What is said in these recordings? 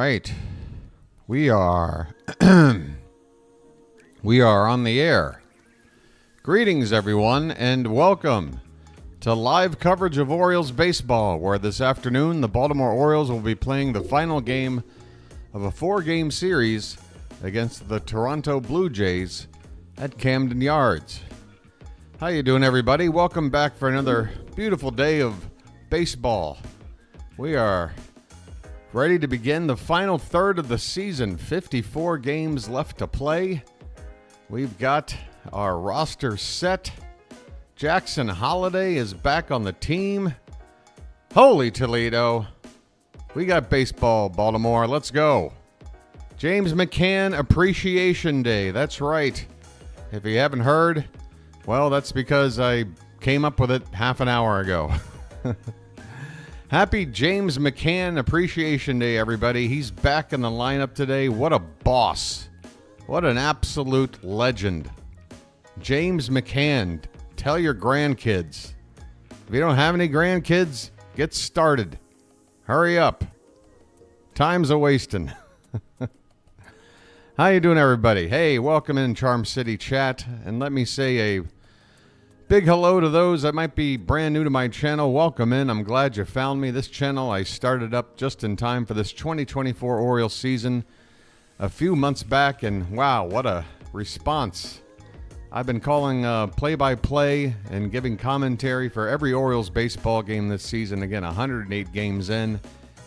right. We are we are on the air. Greetings, everyone, and welcome to live coverage of Orioles baseball, where this afternoon the Baltimore Orioles will be playing the final game of a 4-game series against the Toronto Blue Jays at Camden Yards. How you doing, everybody? Welcome back for another beautiful day of baseball. We are ready to begin the final third of the season. 54 games left to play. We've got our roster set. Jackson Holliday is back on the team. Holy Toledo. We got baseball, Baltimore. Let's go. James McCann Appreciation Day. That's right. If you haven't heard, well, that's because I came up with it half an hour ago. Happy James McCann Appreciation Day, everybody. He's back in the lineup today. What a boss. What an absolute legend. James McCann. Tell your grandkids. If you don't have any grandkids, get started. Hurry up. Time's a-wasting. How you doing, everybody? Hey, welcome in Charm City Chat. And let me say a big hello to those that might be brand new to my channel. Welcome in. I'm glad you found me. This channel I started up just in time for this 2024 Orioles season a few months back, and wow, what a response. I've been calling play-by-play and giving commentary for every Orioles baseball game this season. Again, 108 games in,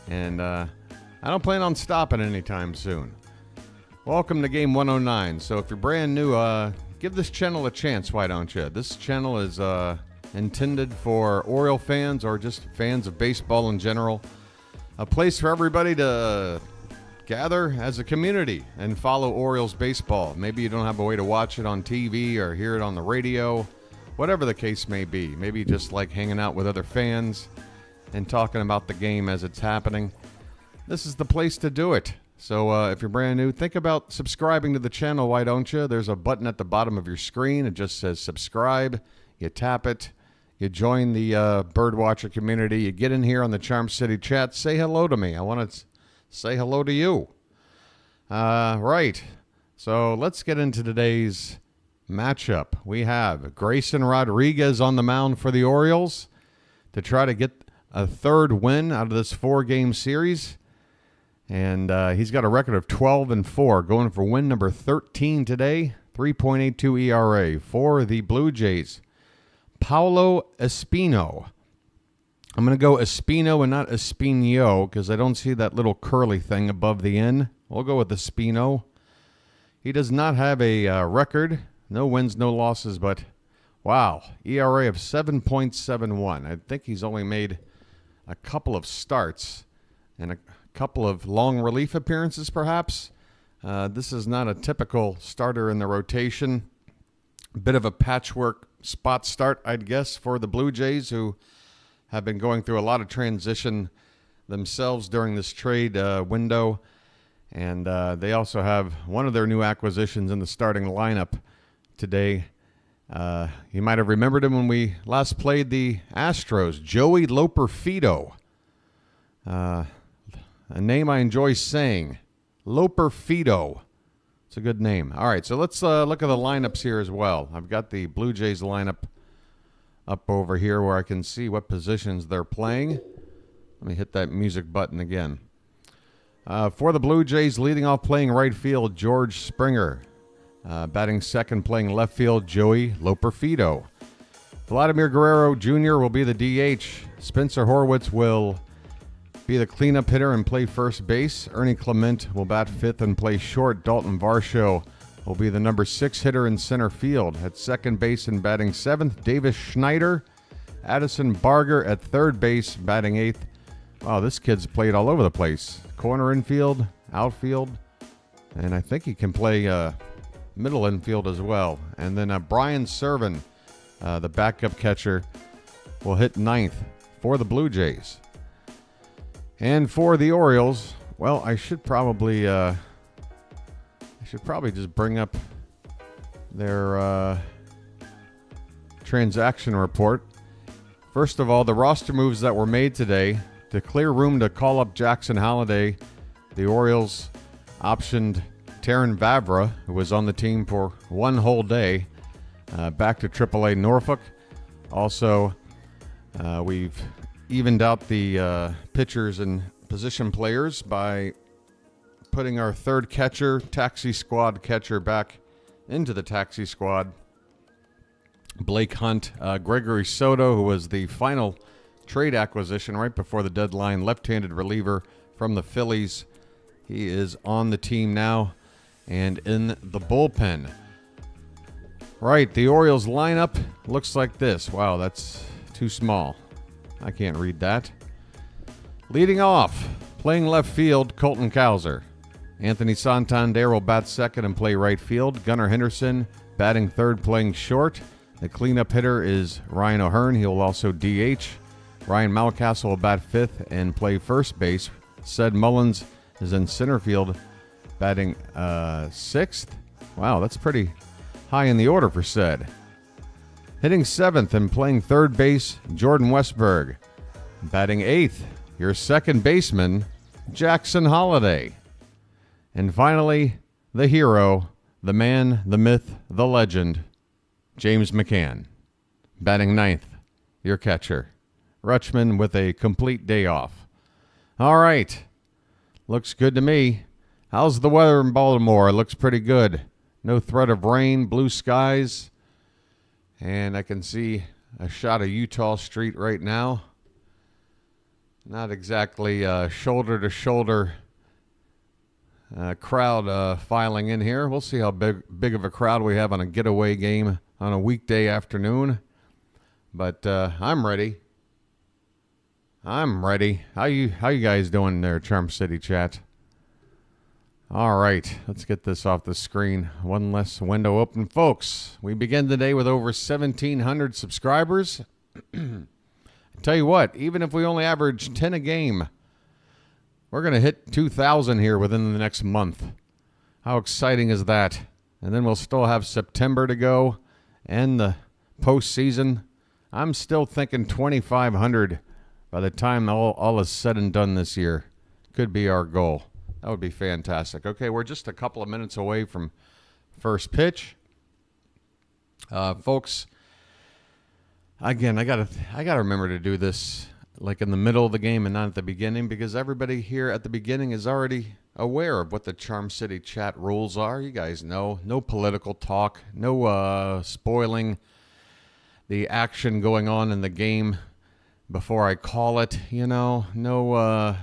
and I don't plan on stopping anytime soon. Welcome to Game 109. So if you're brand new, give this channel a chance, why don't you? This channel is intended for Oriole fans or just fans of baseball in general. A place for everybody to gather as a community and follow Orioles baseball. Maybe you don't have a way to watch it on TV or hear it on the radio, whatever the case may be. Maybe you just like hanging out with other fans and talking about the game as it's happening. This is the place to do it. So if you're brand new, think about subscribing to the channel, why don't you? There's a button at the bottom of your screen. It just says subscribe. You tap it. You join the BirdWatcher community. You get in here on the Charm City Chat. Say hello to me. I want to say hello to you. Right. So let's get into today's matchup. We have Grayson Rodriguez on the mound for the Orioles to try to get a third win out of this 4-game series. And he's got a record of 12-4, going for win number 13 today. 3.82 ERA for the Blue Jays. Paulo Espino. I'm going to go Espino and not Espino because I don't see that little curly thing above the N. We'll go with Espino. He does not have a record. No wins, no losses, but wow. ERA of 7.71. I think he's only made a couple of starts and a couple of long relief appearances, perhaps. This is not a typical starter in the rotation. A bit of a patchwork spot start, I'd guess, for the Blue Jays, who have been going through a lot of transition themselves during this trade window. And they also have one of their new acquisitions in the starting lineup today. You might have remembered him when we last played the Astros, Joey Loperfido. A name I enjoy saying, Loperfido. It's a good name. All right, so let's look at the lineups here as well. I've got the Blue Jays lineup up over here where I can see what positions they're playing. Let me hit that music button again. For the Blue Jays, leading off playing right field, George Springer. Batting second, playing left field, Joey Loperfido. Vladimir Guerrero Jr. will be the DH. Spencer Horwitz will be the cleanup hitter and play first base. Ernie Clement will bat fifth and play short. Dalton Varsho will be the number 6 hitter in center field. At second base and batting seventh, Davis Schneider. Addison Barger at third base, batting eighth. Wow, this kid's played all over the place. Corner infield, outfield, and I think he can play middle infield as well. And then Brian Serven, the backup catcher, will hit ninth for the Blue Jays. And for the Orioles, well, I should probably just bring up their transaction report. First of all, the roster moves that were made today to clear room to call up Jackson Holliday the Orioles optioned Terran Vavra, who was on the team for one whole day, back to AAA Norfolk. Also, we've evened out the pitchers and position players by putting our third catcher, taxi squad catcher, back into the taxi squad. Blake Hunt, Gregory Soto, who was the final trade acquisition right before the deadline, left-handed reliever from the Phillies. He is on the team now and in the bullpen. Right, the Orioles lineup looks like this. Wow, that's too small. I can't read that. Leading off, playing left field, Colton Cowser. Anthony Santander will bat second and play right field. Gunnar Henderson batting third, playing short. The cleanup hitter is Ryan O'Hearn. He'll also DH. Ryan Mountcastle will bat fifth and play first base. Ced Mullins is in center field, batting sixth. Wow, that's pretty high in the order for Ced. Hitting seventh and playing third base, Jordan Westberg. Batting eighth, your second baseman, Jackson Holliday. And finally, the hero, the man, the myth, the legend, James McCann. Batting ninth, your catcher. Rutschman with a complete day off. All right. Looks good to me. How's the weather in Baltimore? It looks pretty good. No threat of rain, blue skies. And I can see a shot of Utah Street right now. Not exactly shoulder to shoulder crowd filing in here. We'll see how big of a crowd we have on a getaway game on a weekday afternoon. But I'm ready. I'm ready. How you guys doing there, Charm City chat? All right, let's get this off the screen. One less window open, folks. We begin today with over 1,700 subscribers. Tell you what, even if we only average 10 a game, we're going to hit 2,000 here within the next month. How exciting is that? And then we'll still have September to go and the postseason. I'm still thinking 2,500 by the time all is said and done this year. Could be our goal. That would be fantastic. Okay, we're just a couple of minutes away from first pitch. Folks, again, I gotta remember to do this like in the middle of the game and not at the beginning, because everybody here at the beginning is already aware of what the Charm City chat rules are. You guys know. No political talk. No spoiling the action going on in the game before I call it. You know, no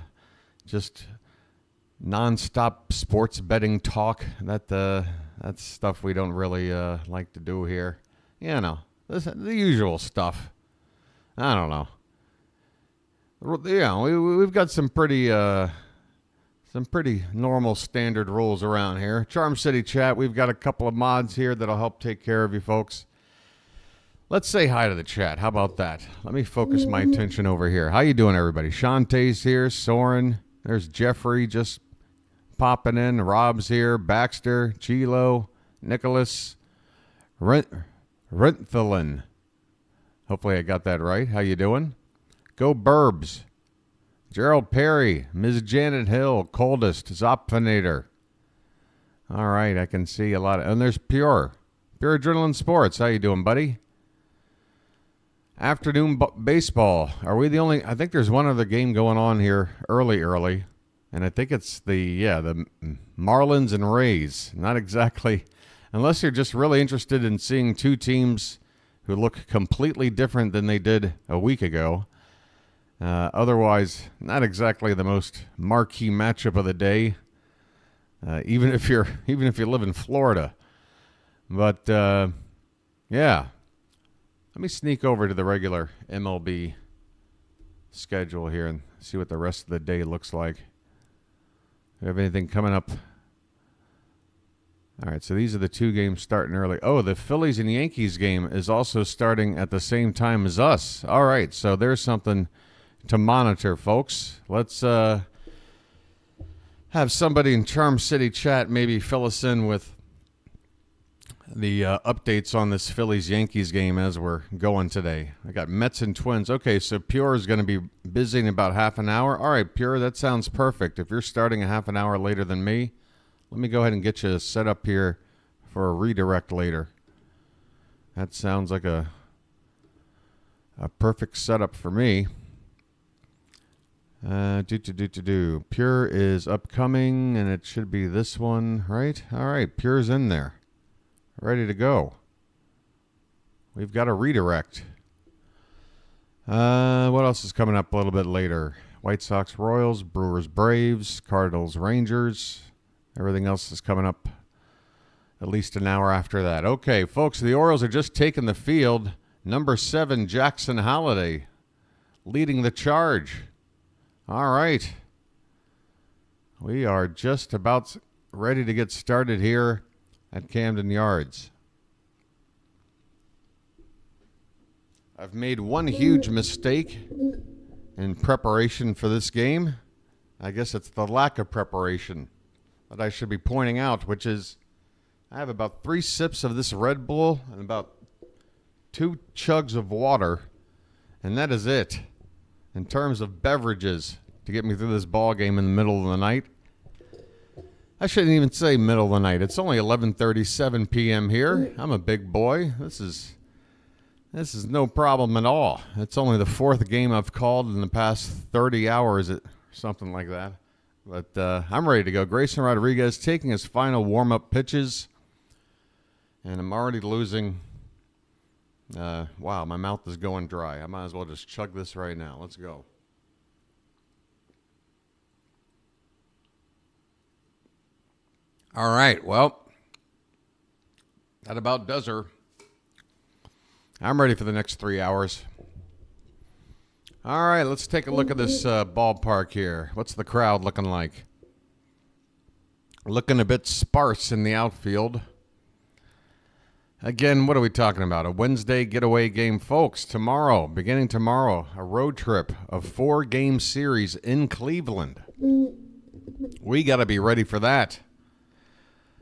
just non-stop sports betting talk. That's stuff we don't really like to do here. You know, the usual stuff. I don't know. Yeah, we've got some pretty normal standard rules around here. Charm City chat, we've got a couple of mods here that'll help take care of you folks. Let's say hi to the chat. How about that? Let me focus my attention over here. How you doing, everybody? Shantae's here. Soren. There's Jeffrey just popping in. Rob's here. Baxter. Chilo. Nicholas. Renthelin. Hopefully I got that right. How you doing? Go Burbs. Gerald Perry. Ms. Janet Hill. Coldest. Zopfinator. All right. I can see a lot of... And there's Pure Adrenaline Sports. How you doing, buddy? Afternoon baseball. Are we the only... I think there's one other game going on here early. And I think it's the Marlins and Rays. Not exactly... Unless you're just really interested in seeing two teams who look completely different than they did a week ago. Otherwise, not exactly the most marquee matchup of the day. Even if you live in Florida. But yeah. Let me sneak over to the regular MLB schedule here and see what the rest of the day looks like. Do you have anything coming up? All right, so these are the two games starting early. Oh, the Phillies and Yankees game is also starting at the same time as us. All right, so there's something to monitor, folks. Let's have somebody in Charm City chat maybe fill us in with the updates on this Phillies-Yankees game as we're going today. I got Mets and Twins. Okay, so Pure is going to be busy in about half an hour. All right, Pure, that sounds perfect. If you're starting a half an hour later than me, let me go ahead and get you set up here for a redirect later. That sounds like a perfect setup for me. Pure is upcoming, and it should be this one, right? All right, Pure's in there. Ready to go. We've got a redirect. What else is coming up a little bit later? White Sox, Royals, Brewers, Braves, Cardinals, Rangers. Everything else is coming up at least an hour after that. Okay, folks, the Orioles are just taking the field. Number 7, Jackson Holliday, leading the charge. All right. We are just about ready to get started here at Camden Yards. I've made one huge mistake in preparation for this game. I guess it's the lack of preparation that I should be pointing out, which is I have about 3 sips of this Red Bull and about 2 chugs of water, and that is it in terms of beverages to get me through this ball game in the middle of the night. I shouldn't even say middle of the night. It's only 11:37 p.m. here. I'm a big boy. This is no problem at all. It's only the 4th game I've called in the past 30 hours, something like that. But I'm ready to go. Grayson Rodriguez taking his final warm-up pitches, and I'm already losing. Wow, my mouth is going dry. I might as well just chug this right now. Let's go. All right, well, that about does her. I'm ready for the next 3 hours. All right, let's take a look at this ballpark here. What's the crowd looking like? Looking a bit sparse in the outfield. Again, what are we talking about? A Wednesday getaway game, folks. Tomorrow, beginning tomorrow, a road trip, a 4-game series in Cleveland. We got to be ready for that.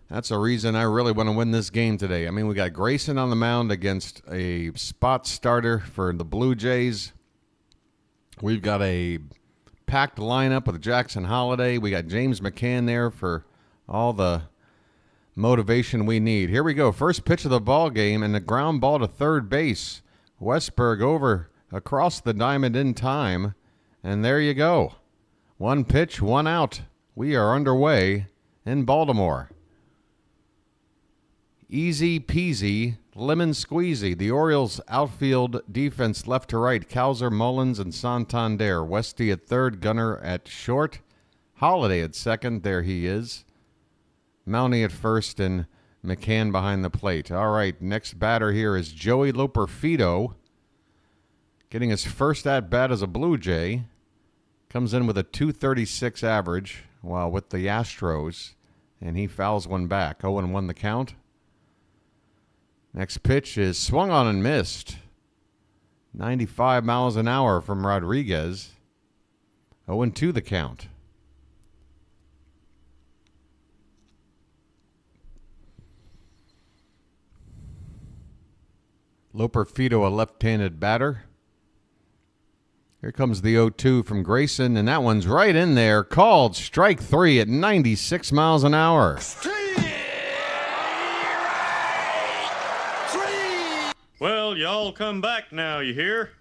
That's a reason I really want to win this game today. I mean, we got Grayson on the mound against a spot starter for the Blue Jays. We've got a packed lineup with Jackson Holliday. We got James McCann there for all the motivation we need. Here we go. First pitch of the ball game, and the ground ball to third base. Westberg over across the diamond in time, and there you go. 1 pitch, 1 out. We are underway in Baltimore. Easy peasy, lemon squeezy. The Orioles outfield defense left to right. Cowser, Mullins, and Santander. Westy at third, Gunner at short. Holliday at second. There he is. Mounty at first, and McCann behind the plate. All right, next batter here is Joey Loperfido, getting his first at-bat as a Blue Jay. Comes in with a .236 average while with the Astros, and he fouls one back. 0-1 the count. Next pitch is swung on and missed. 95 miles an hour from Rodriguez. 0-2 the count. Loperfido, a left-handed batter. Here comes the 0-2 from Grayson, and that one's right in there. Called strike 3 at 96 miles an hour. Well, y'all come back now, you hear?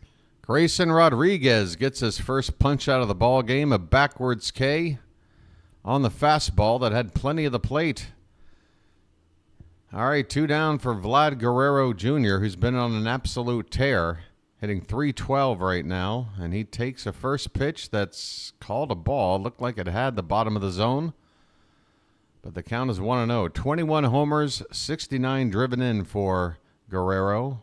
Grayson Rodriguez gets his first punch out of the ball game, a backwards K on the fastball that had plenty of the plate. All right, 2 down for Vlad Guerrero Jr., who's been on an absolute tear, hitting .312 right now, and he takes a first pitch that's called a ball. Looked like it had the bottom of the zone, but the count is 1-0. 21 homers, 69 driven in for Guerrero.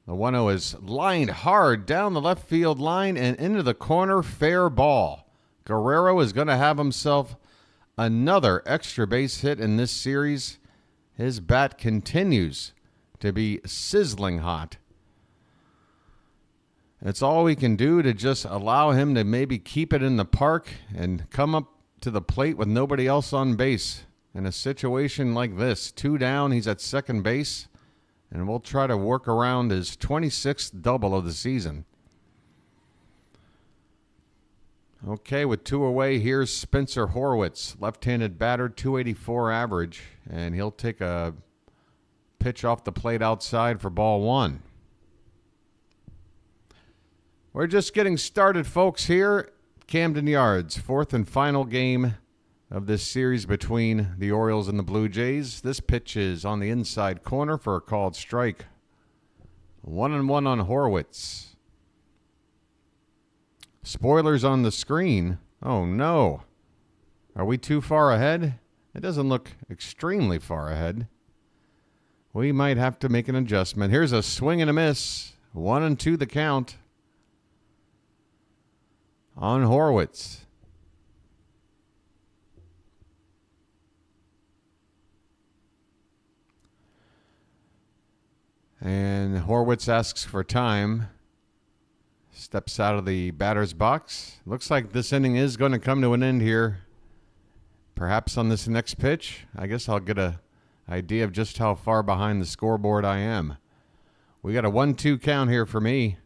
The 1-0 is lined hard down the left field line and into the corner, fair ball. Guerrero is going to have himself another extra base hit in this series. His bat continues to be sizzling hot. It's all we can do to just allow him to maybe keep it in the park and come up to the plate with nobody else on base in a situation like this. 2 down, he's at second base, and we'll try to work around his 26th double of the season. Okay, with 2 away, here's Spencer Horwitz, left-handed batter, 284 average, and he'll take a pitch off the plate outside for ball 1. We're just getting started, folks, here. Camden Yards, 4th and final game of this series between the Orioles and the Blue Jays. This pitch is on the inside corner for a called strike. 1-1 on Horwitz. Spoilers on the screen. Oh, no. Are we too far ahead? It doesn't look extremely far ahead. We might have to make an adjustment. Here's a swing and a miss. 1-2 the count on Horwitz. And Horwitz asks for time. Steps out of the batter's box. Looks like this inning is going to come to an end here. Perhaps on this next pitch. I guess I'll get an idea of just how far behind the scoreboard I am. We got a 1-2 count here for me.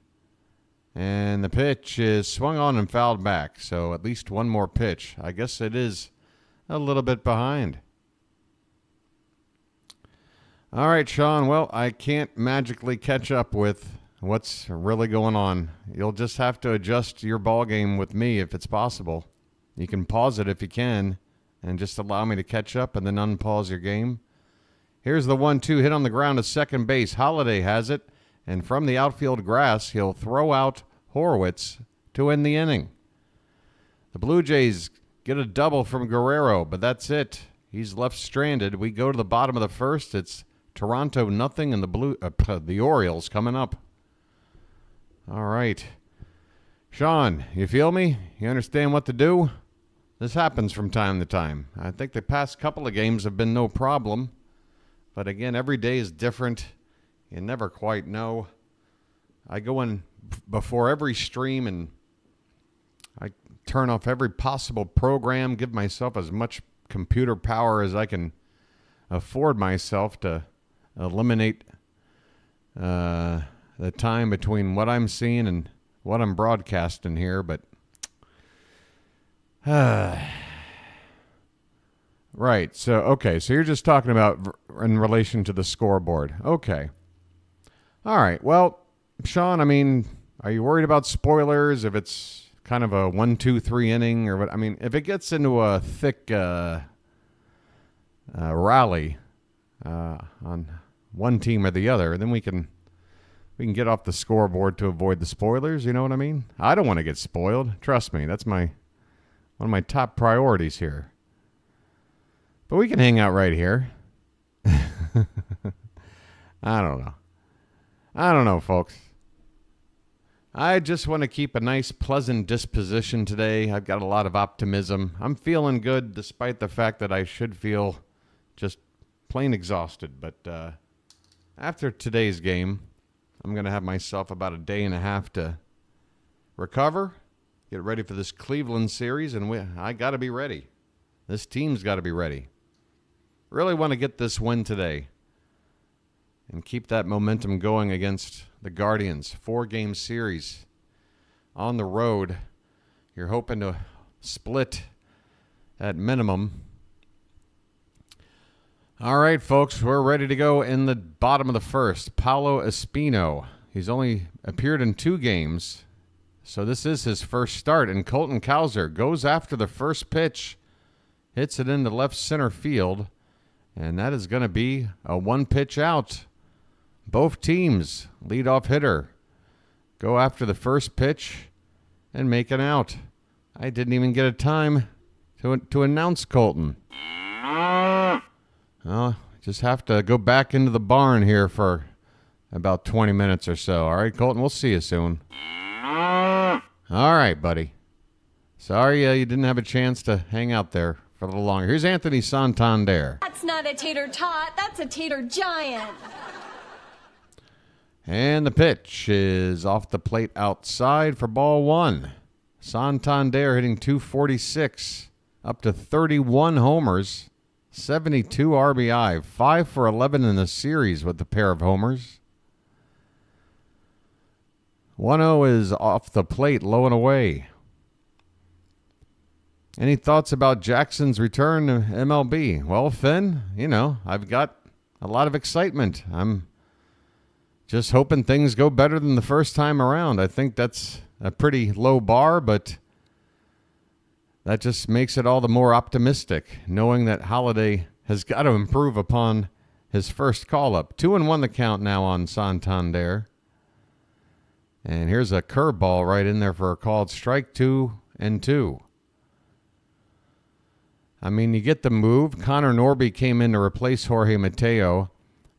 And the pitch is swung on and fouled back. So at least one more pitch. I guess it is a little bit behind. All right, Sean. Well, I can't magically catch up with what's really going on. You'll just have to adjust your ball game with me if it's possible. You can pause it if you can and just allow me to catch up and then unpause your game. Here's the 1-2 hit on the ground to second base. Holliday has it, and from the outfield grass, he'll throw out Horwitz to end the inning. The Blue Jays get a double from Guerrero, but that's it. He's left stranded. We go to the bottom of the first. It's Toronto nothing, and the Orioles coming up. All right. Sean, you feel me? You understand what to do? This happens from time to time. I think the past couple of games have been no problem. But again, every day is different. You never quite know. I go in before every stream and I turn off every possible program, give myself as much computer power as I can afford myself to eliminate the time between what I'm seeing and what I'm broadcasting here, but right. So you're just talking about in relation to the scoreboard. Okay. All right. Well, Sean, I mean, are you worried about spoilers if it's kind of a 1-2-3 inning or what? I mean, if it gets into a thick rally on one team or the other, then we can get off the scoreboard to avoid the spoilers. You know what I mean? I don't want to get spoiled. Trust me. That's one of my top priorities here. But we can hang out right here. I don't know, folks. I just want to keep a nice, pleasant disposition today. I've got a lot of optimism. I'm feeling good despite the fact that I should feel just plain exhausted. But after today's game, I'm going to have myself about a day and a half to recover, get ready for this Cleveland series, and I got to be ready. This team's got to be ready. Really want to get this win today and keep that momentum going against the Guardians. 4-game series on the road. You're hoping to split at minimum. All right, folks, we're ready to go in the bottom of the first. Paulo Espino. He's only appeared in 2 games, so this is his first start. And Colton Cowser goes after the first pitch, hits it into left center field, and that is going to be a 1-pitch out. Both teams, leadoff hitter, go after the first pitch and make an out. I didn't even get a time to announce Colton. Well, just have to go back into the barn here for about 20 minutes or so. All right, Colton, we'll see you soon. All right, buddy. Sorry you didn't have a chance to hang out there for a little longer. Here's Anthony Santander. That's not a tater tot. That's a tater giant. And the pitch is off the plate outside for ball 1. Santander hitting .246, up to 31 homers 72 RBI, 5 for 11 in the series with the pair of homers. 1-0 is off the plate, low and away. Any thoughts about Jackson's return to MLB? Well, Finn, I've got a lot of excitement. I'm just hoping things go better than the first time around. I think that's a pretty low bar, but that just makes it all the more optimistic, knowing that Holliday has got to improve upon his first call-up. 2-1 the count now on Santander. And here's a curveball right in there for a called strike. 2-2. I mean, you get the move. Connor Norby came in to replace Jorge Mateo,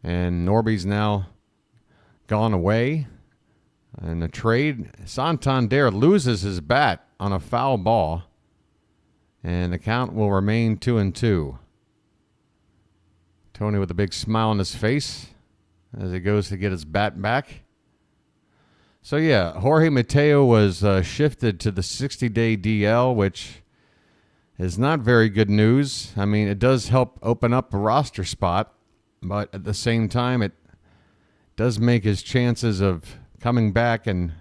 and Norby's now gone away. In the trade, Santander loses his bat on a foul ball, and the count will remain 2-2. Tony with a big smile on his face as he goes to get his bat back. So, yeah, Jorge Mateo was shifted to the 60-day DL, which is not very good news. I mean, it does help open up a roster spot, but at the same time, it does make his chances of coming back and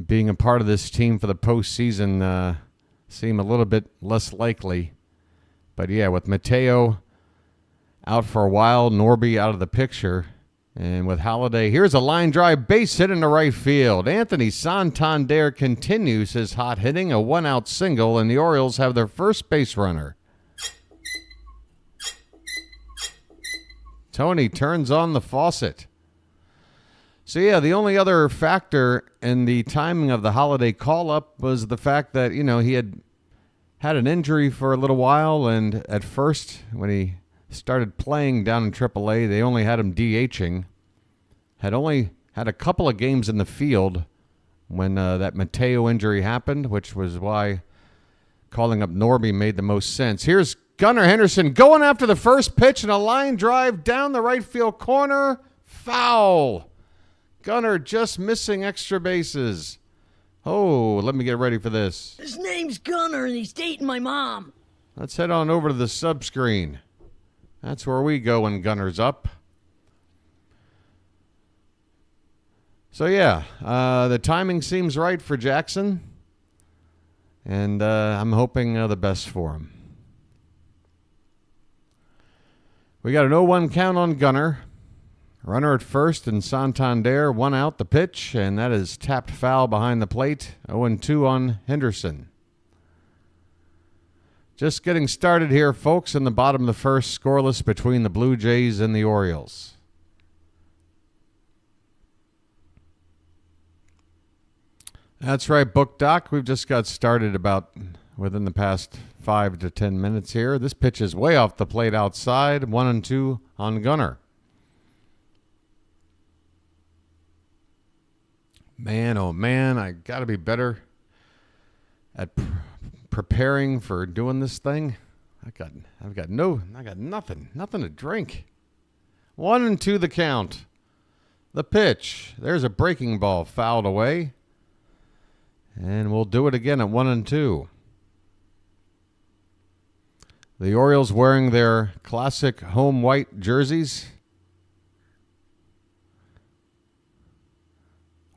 being a part of this team for the postseason seem a little bit less likely. But, yeah, with Mateo out for a while, Norby out of the picture, and with Holliday, here's a line drive base hit into right field. Anthony Santander continues his hot hitting, a one-out single, and the Orioles have their first base runner. Tony turns on the faucet. So, yeah, the only other factor in the timing of the Holliday call-up was the fact that, he had an injury for a little while, and at first, when he started playing down in AAA, they only had him DHing. Had only had a couple of games in the field when that Mateo injury happened, which was why calling up Norby made the most sense. Here's Gunnar Henderson going after the first pitch, and a line drive down the right field corner. Foul. Gunnar just missing extra bases. Oh, let me get ready for this. His name's Gunnar, and he's dating my mom. Let's head on over to the sub screen. That's where we go when Gunner's up. So, yeah, the timing seems right for Jackson, and I'm hoping the best for him. We got an 0-1 count on Gunnar. Runner at first, and Santander, one out the pitch, and that is tapped foul behind the plate. 0-2 on Henderson. Just getting started here, folks, in the bottom of the first, scoreless between the Blue Jays and the Orioles. That's right, Book Doc. We've just got started about within the past 5 to 10 minutes here. This pitch is way off the plate outside. 1-2 on Gunnar. Man, oh man, I got to be better at preparing for doing this thing. I've got nothing to drink. 1-2 the count. The pitch. There's a breaking ball fouled away. And we'll do it again at 1-2. The Orioles wearing their classic home white jerseys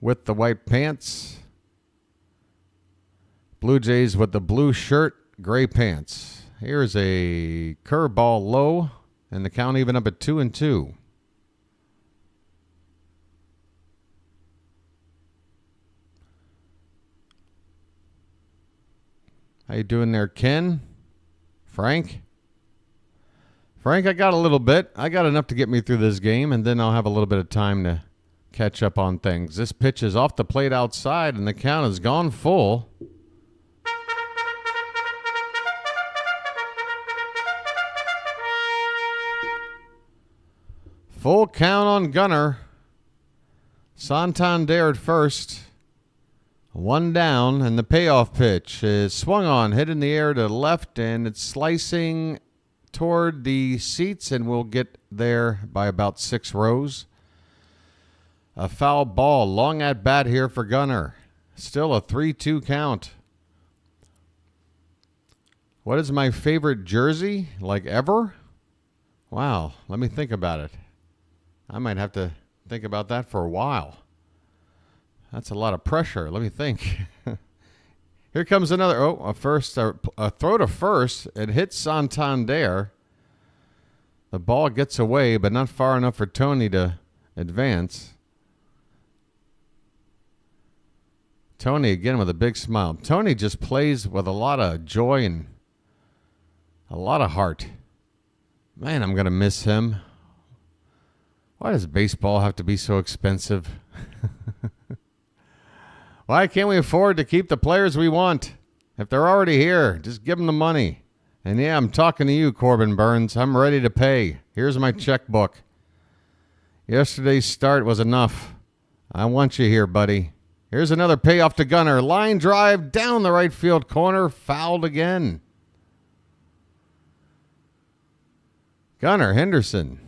with the white pants. Blue Jays with the blue shirt, gray pants. Here's a curveball low, and the count even up at 2-2. How you doing there, Ken? Frank? Frank, I got a little bit. I got enough to get me through this game, and then I'll have a little bit of time to catch up on things. This pitch is off the plate outside, and the count has gone full. Full count on Gunnar. Santander at first. One down, and the payoff pitch is swung on, hit in the air to left, and it's slicing toward the seats, and we'll get there by about 6 rows. A foul ball, long at bat here for Gunnar. Still a 3-2 count. What is my favorite jersey, like ever? Wow, let me think about it. I might have to think about that for a while. That's a lot of pressure. Let me think. Here comes another. Oh, a throw to first. It hits Santander. The ball gets away, but not far enough for Tony to advance. Tony again with a big smile. Tony just plays with a lot of joy and a lot of heart. Man, I'm going to miss him. Why does baseball have to be so expensive? Why can't we afford to keep the players we want? If they're already here, just give them the money. And yeah, I'm talking to you, Corbin Burns. I'm ready to pay. Here's my checkbook. Yesterday's start was enough. I want you here, buddy. Here's another payoff to Gunnar. Line drive down the right field corner. Fouled again. Gunnar Henderson.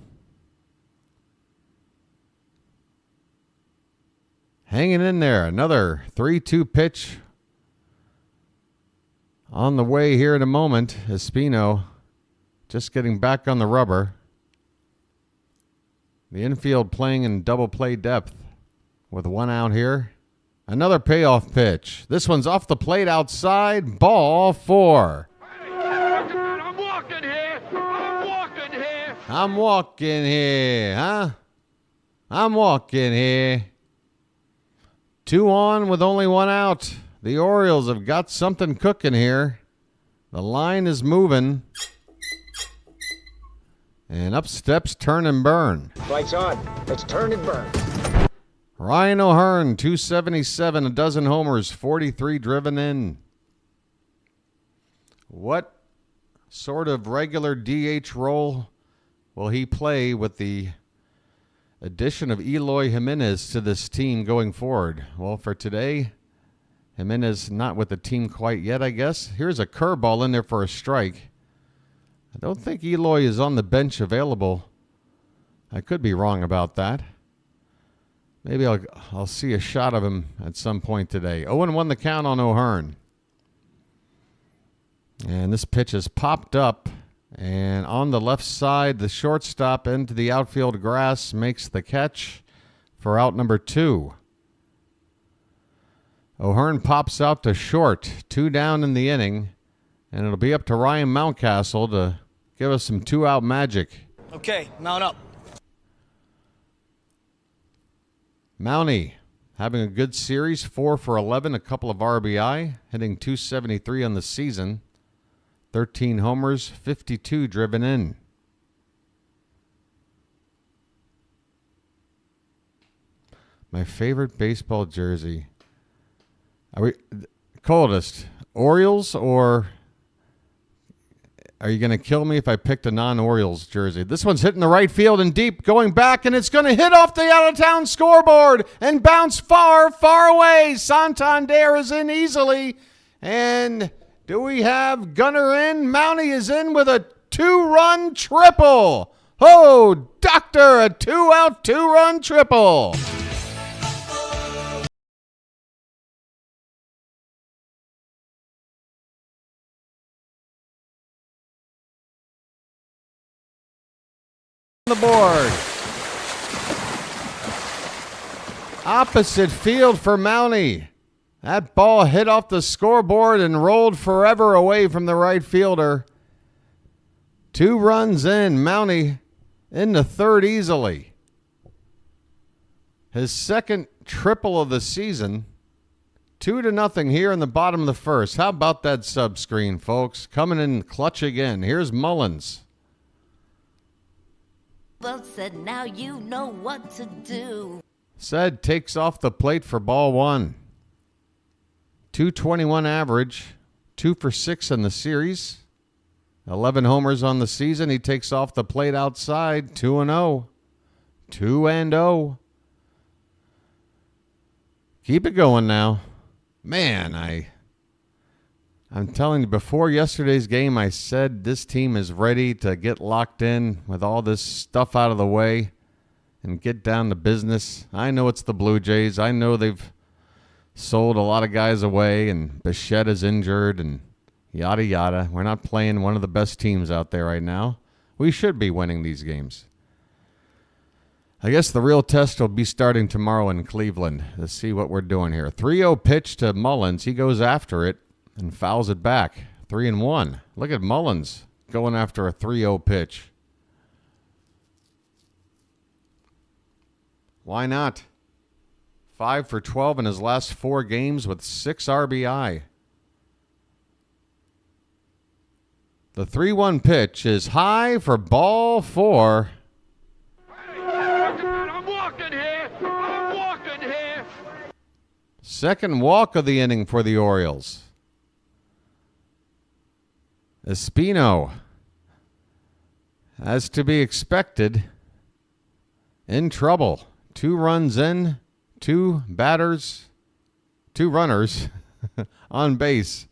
Hanging in there. Another 3-2 pitch. On the way here in a moment. Espino just getting back on the rubber. The infield playing in double play depth with one out here. Another payoff pitch. This one's off the plate outside. Ball 4. I'm walking here. I'm walking here, huh? I'm walking here. 2 on with only 1 out. The Orioles have got something cooking here. The line is moving. And up steps Turn and Burn. Lights on. Let's turn and burn. Ryan O'Hearn, 277, a dozen homers, 43 driven in. What sort of regular DH role will he play with the addition of Eloy Jimenez to this team going forward? Well, for today, Jimenez not with the team quite yet, I guess. Here's a curveball in there for a strike. I don't think Eloy is on the bench available. I could be wrong about that. Maybe I'll see a shot of him at some point today. 0-1 the count on O'Hearn. And this pitch is popped up. And on the left side, the shortstop into the outfield grass makes the catch for out number 2. O'Hearn pops out to short. 2 down in the inning. And it'll be up to Ryan Mountcastle to give us some 2-out magic. Okay, mount up. Mountie having a good series, 4 for 11, a couple of RBI, hitting .273 on the season, 13 homers, 52 driven in. My favorite baseball jersey. Are we coldest? Orioles, or are you going to kill me if I picked a non-Orioles jersey? This one's hitting the right field and deep, going back, and it's going to hit off the out-of-town scoreboard and bounce far, far away. Santander is in easily. And do we have Gunnar in? Mountie is in with a 2-run triple. Oh, doctor, a 2-out, 2-run triple. The board. Opposite field for Mountie. That ball hit off the scoreboard and rolled forever away from the right fielder. 2 runs in. Mountie in the third easily. His second triple of the season. 2-0 here in the bottom of the first. How about that sub screen, folks? Coming in clutch again. Here's Mullins. Well said, now you know what to do. Said takes off the plate for ball 1. 221 average, 2 for 6 in the series. 11 homers on the season. He takes off the plate outside, 2-0. 2-0. Keep it going now. Man, I'm telling you, before yesterday's game, I said this team is ready to get locked in with all this stuff out of the way and get down to business. I know it's the Blue Jays. I know they've sold a lot of guys away, and Bichetta's injured, and Yada, yada. We're not playing one of the best teams out there right now. We should be winning these games. I guess the real test will be starting tomorrow in Cleveland. Let's see what we're doing here. 3-0 pitch to Mullins. He goes after it and fouls it back. 3-1. Look at Mullins going after a 3-0 pitch. Why not? 5 for 12 in his last 4 games with 6 RBI. The 3-1 pitch is high for ball 4. I'm walking here. I'm walking here. Second walk of the inning for the Orioles. Espino, as to be expected, in trouble. 2 runs in, 2 runners on base.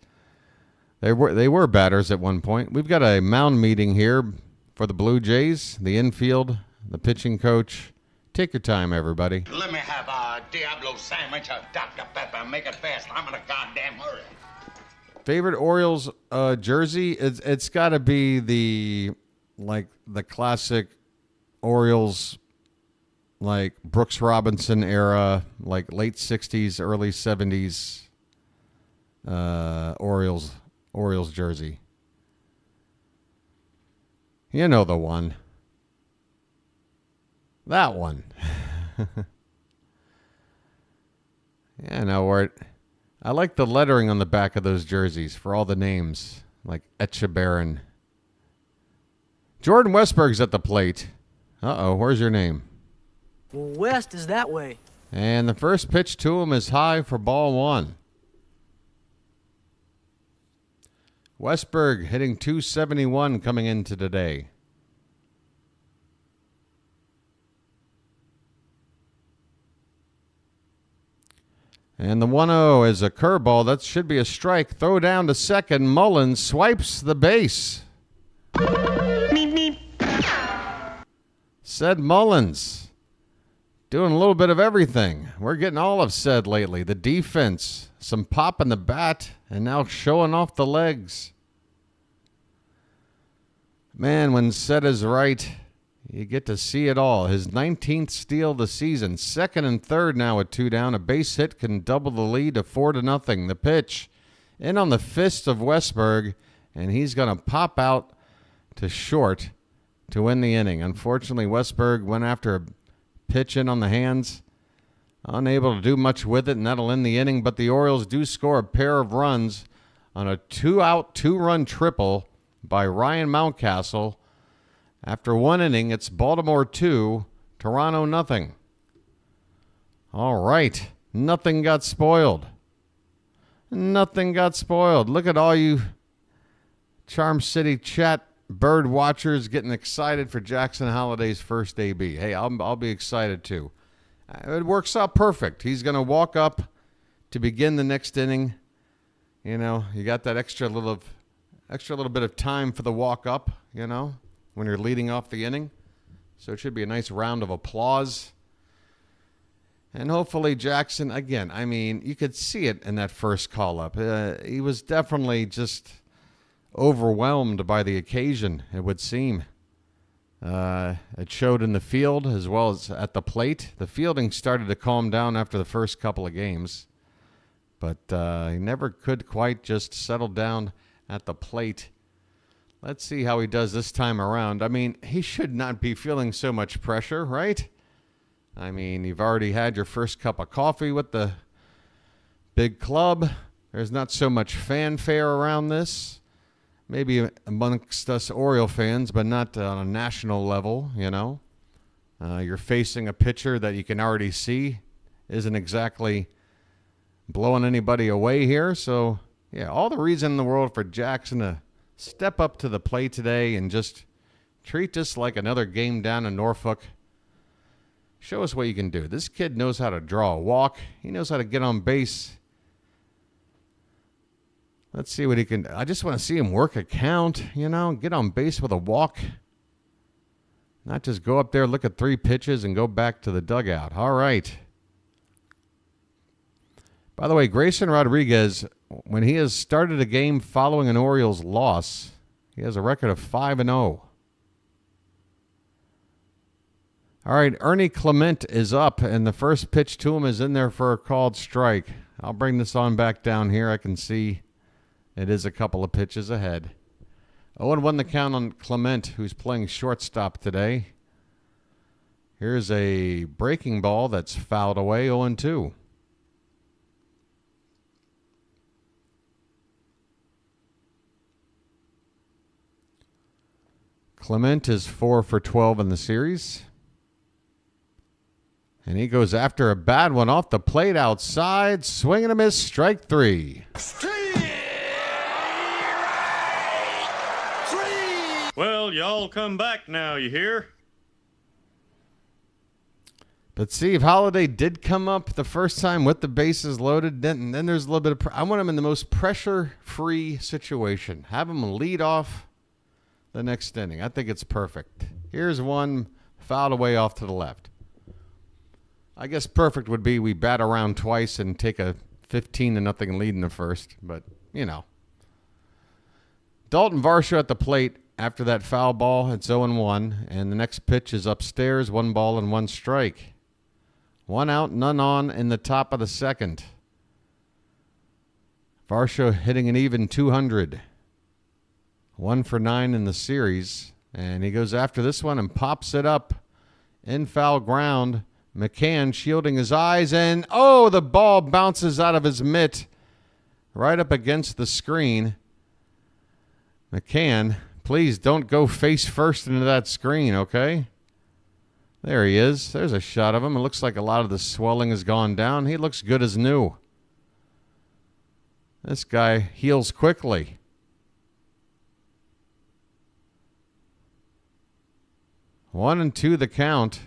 They were batters at one point. We've got a mound meeting here for the Blue Jays, the infield, the pitching coach. Take your time, everybody. Let me have a Diablo sandwich, a Dr. Pepper. Make it fast. I'm in a goddamn hurry. Favorite Orioles jersey? It's got to be the classic Orioles, like Brooks Robinson era, like late 60s, early 70s Orioles jersey. You know the one. That one. Yeah, no, I like the lettering on the back of those jerseys for all the names, like Etchebarren. Jordan Westburg's at the plate. Uh-oh, where's your name? Well, west is that way. And the first pitch to him is high for ball 1. Westburg hitting .271 coming into today. And the 1-0 is a curveball. That should be a strike. Throw down to second. Mullins swipes the base. Meep, meep. Said Mullins. Doing a little bit of everything. We're getting all of said lately. The defense, some pop in the bat, and now showing off the legs. Man, when said is right, you get to see it all. His 19th steal of the season. Second and third now with 2 down. A base hit can double the lead to 4-0. The pitch in on the fist of Westburg, and he's going to pop out to short to win the inning. Unfortunately, Westburg went after a pitch in on the hands, unable to do much with it, and that'll end the inning. But the Orioles do score a pair of runs on a 2-out, 2-run triple by Ryan Mountcastle. After 1 inning, it's Baltimore 2, Toronto 0. All right, nothing got spoiled. Nothing got spoiled. Look at all you Charm City chat bird watchers getting excited for Jackson Holliday's first AB. Hey, I'll be excited too. It works out perfect. He's going to walk up to begin the next inning. You know, you got that extra little bit of time for the walk up, you know, when you're leading off the inning. So it should be a nice round of applause. And hopefully Jackson, again, I mean, you could see it in that first call-up. He was definitely just overwhelmed by the occasion, it would seem. It showed in the field as well as at the plate. The fielding started to calm down after the first couple of games, but he never could quite just settle down at the plate. Let's see how he does this time around. I mean, he should not be feeling so much pressure, right? I mean, you've already had your first cup of coffee with the big club. There's not so much fanfare around this. Maybe amongst us Oriole fans, but not on a national level, you know. You're facing a pitcher that you can already see isn't exactly blowing anybody away here. So, yeah, all the reason in the world for Jackson to step up to the plate today and just treat this like another game down in Norfolk. Show us what you can do. This kid knows how to draw a walk. He knows how to get on base. Let's see what he can do. I just want to see him work a count, you know, get on base with a walk. Not just go up there, look at 3 pitches, and go back to the dugout. All right. By the way, Grayson Rodriguez, when he has started a game following an Orioles loss, he has a record of 5-0. All right, Ernie Clement is up, and the first pitch to him is in there for a called strike. I'll bring this on back down here. I can see it is a couple of pitches ahead. 0-1 the count on Clement, who's playing shortstop today. Here's a breaking ball that's fouled away, 0-2. Clement is 4 for 12 in the series. And he goes after a bad one off the plate outside. Swing and a miss, strike 3. Well, y'all come back now, you hear? But see, if Holliday did come up the first time with the bases loaded, then there's a little bit of... I want him in the most pressure-free situation. Have him lead off the next inning. I think it's perfect. Here's one fouled away off to the left. I guess perfect would be we bat around twice and take a 15-0 lead in the first. But, you know. Dalton Varsho at the plate after that foul ball. It's 0-1. And the next pitch is upstairs. 1 ball and 1 strike. 1 out, none on in the top of the second. Varsho hitting an even 200. 1 for 9 in the series. And he goes after this one and pops it up in foul ground. McCann shielding his eyes, and oh, the ball bounces out of his mitt right up against the screen. McCann, please don't go face first into that screen, okay? There he is. There's a shot of him. It looks like a lot of the swelling has gone down. He looks good as new. This guy heals quickly. One and 2 the count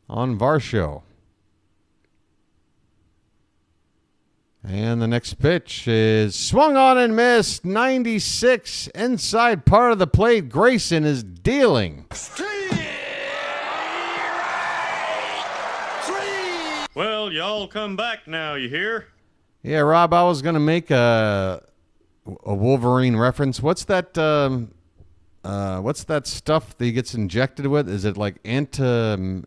on Varsho. And the next pitch is swung on and missed. 96 inside part of the plate. Grayson is dealing. Well, y'all come back now, you hear? Yeah, Rob, I was going to make a Wolverine reference. What's that stuff that he gets injected with? Is it like antimanium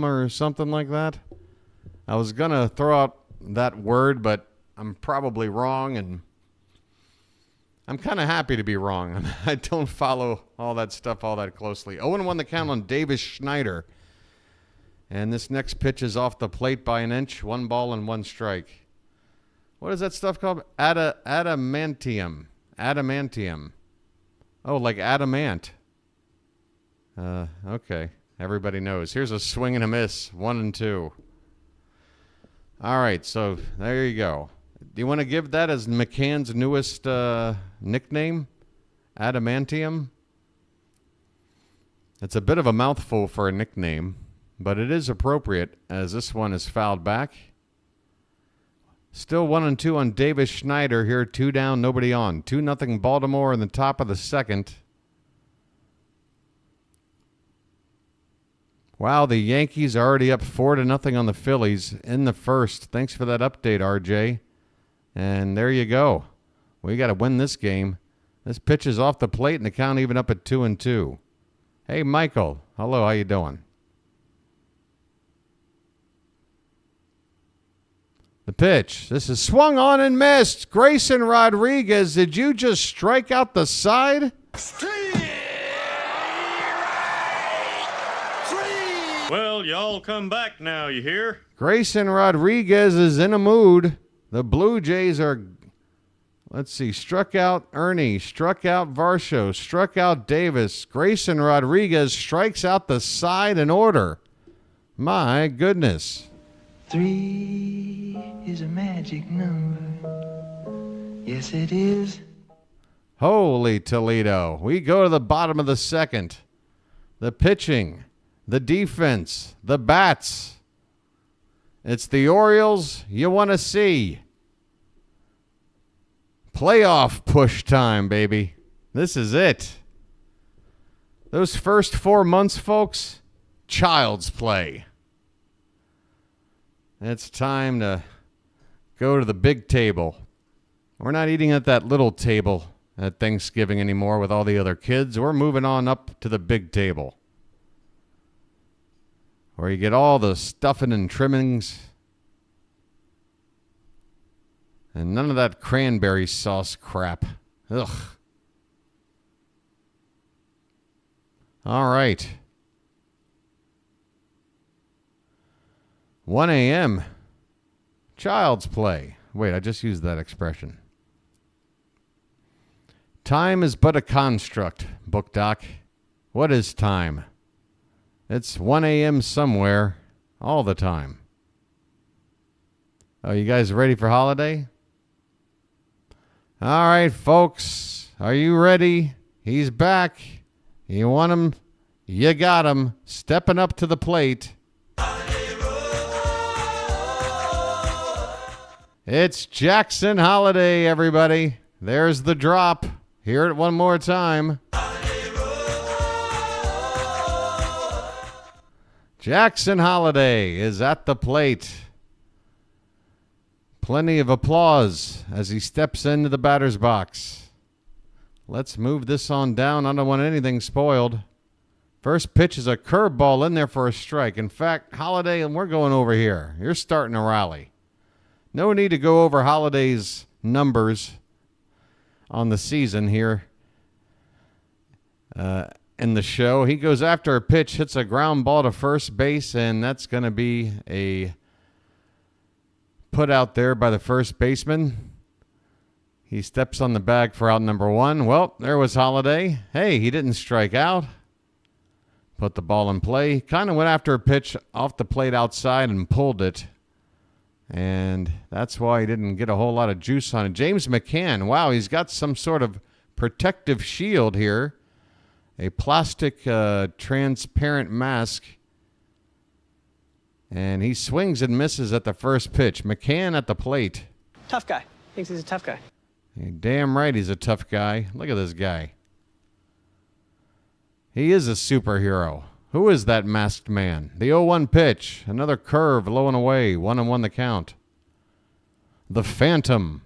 or something like that? I was going to throw out that word, but I'm probably wrong, and I'm kind of happy to be wrong. I don't follow all that stuff all that closely. 0-1 the count on Davis Schneider. And this next pitch is off the plate by an inch. 1 ball and 1 strike. What is that stuff called? Adamantium. Adamantium. Oh, like adamant. Okay. Everybody knows. Here's a swing and a miss. 1 and 2. All right, so there you go. Do you want to give that as McCann's newest nickname? Adamantium? It's a bit of a mouthful for a nickname, but it is appropriate as this one is fouled back. Still 1 and 2 on Davis Schneider here. 2 down, nobody on. 2-0 Baltimore in the top of the second. Wow, the Yankees are already up 4-0 on the Phillies in the first. Thanks for that update, RJ. And there you go. We got to win this game. This pitch is off the plate and the count even up at 2-2. Hey, Michael. Hello, how you doing? The pitch. This is swung on and missed. Grayson Rodriguez, did you just strike out the side? Well, y'all come back now, you hear? Grayson Rodriguez is in a mood. The Blue Jays are, let's see, struck out Ernie, struck out Varsho, struck out Davis. Grayson Rodriguez strikes out the side in order. My goodness. 3 is a magic number. Yes, it is. Holy Toledo. We go to the bottom of the second. The pitching, the defense, the bats. It's the Orioles you want to see. Playoff push time, baby. This is it. Those first 4 months, folks, child's play. It's time to go to the big table. We're not eating at that little table at Thanksgiving anymore with all the other kids. We're moving on up to the big table, where you get all the stuffing and trimmings and none of that cranberry sauce crap. Ugh. All right. 1 a.m. Child's play. Wait, I just used that expression. Time is but a construct, Book Doc. What is time? It's 1 a.m. somewhere, all the time. Oh, you guys ready for holiday? All right, folks. Are you ready? He's back. You want him? You got him. Stepping up to the plate. It's Jackson Holliday, everybody. There's the drop. Hear it one more time. Jackson Holliday is at the plate. Plenty of applause as he steps into the batter's box. Let's move this on down. I don't want anything spoiled. First pitch is a curveball in there for a strike. In fact, Holliday, and we're going over here. You're starting a rally. No need to go over Holliday's numbers on the season here in the show. He goes after a pitch, hits a ground ball to first base, and that's going to be a put out there by the first baseman. He steps on the bag for out number one. Well, there was Holliday. Hey, he didn't strike out. Put the ball in play. Kind of went after a pitch off the plate outside and pulled it. And that's why he didn't get a whole lot of juice on it. James McCann, wow, he's got some sort of protective shield here. A plastic transparent mask. And he swings and misses at the first pitch. McCann at the plate. Tough guy. Thinks he's a tough guy. You're damn right he's a tough guy. Look at this guy. He is a superhero. Who is that masked man? The 0-1 pitch. Another curve, low and away. 1-1 the count. The Phantom.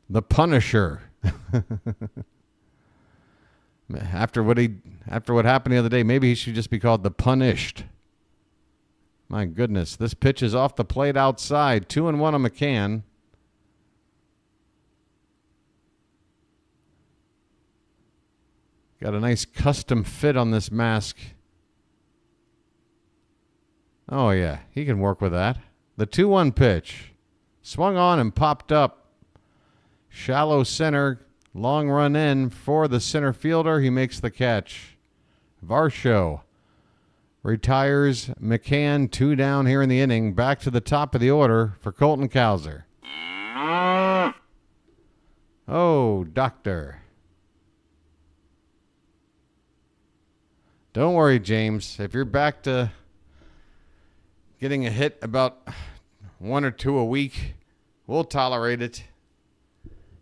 The Punisher. After what happened the other day, maybe he should just be called the Punished. My goodness, this pitch is off the plate outside. 2-1 on McCann. Got a nice custom fit on this mask. Oh, yeah, he can work with that. The 2-1 pitch. Swung on and popped up. Shallow center. Long run in for the center fielder. He makes the catch. Varsho retires McCann. 2 down here in the inning. Back to the top of the order for Colton Cowser. Oh, doctor. Don't worry, James. If you're back to getting a hit about 1 or 2 a week, we'll tolerate it.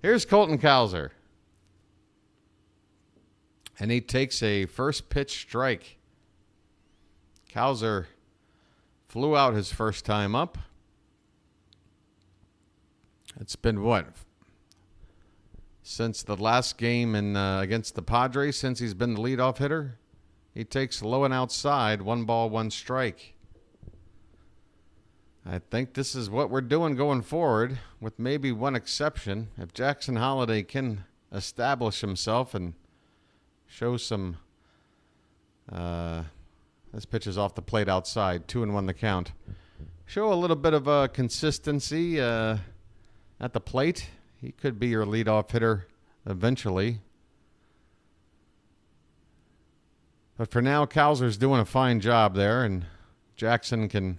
Here's Colton Cowser. And he takes a first pitch strike. Cowser flew out his first time up. It's been what? Since the last game against the Padres, since he's been the leadoff hitter? He takes low and outside, 1 ball, 1 strike. I think this is what we're doing going forward, with maybe one exception. If Jackson Holliday can establish himself and show some... this pitch is off the plate outside, 2-1 the count. Show a little bit of consistency at the plate. He could be your leadoff hitter eventually. But for now, Cowser's doing a fine job there, and Jackson can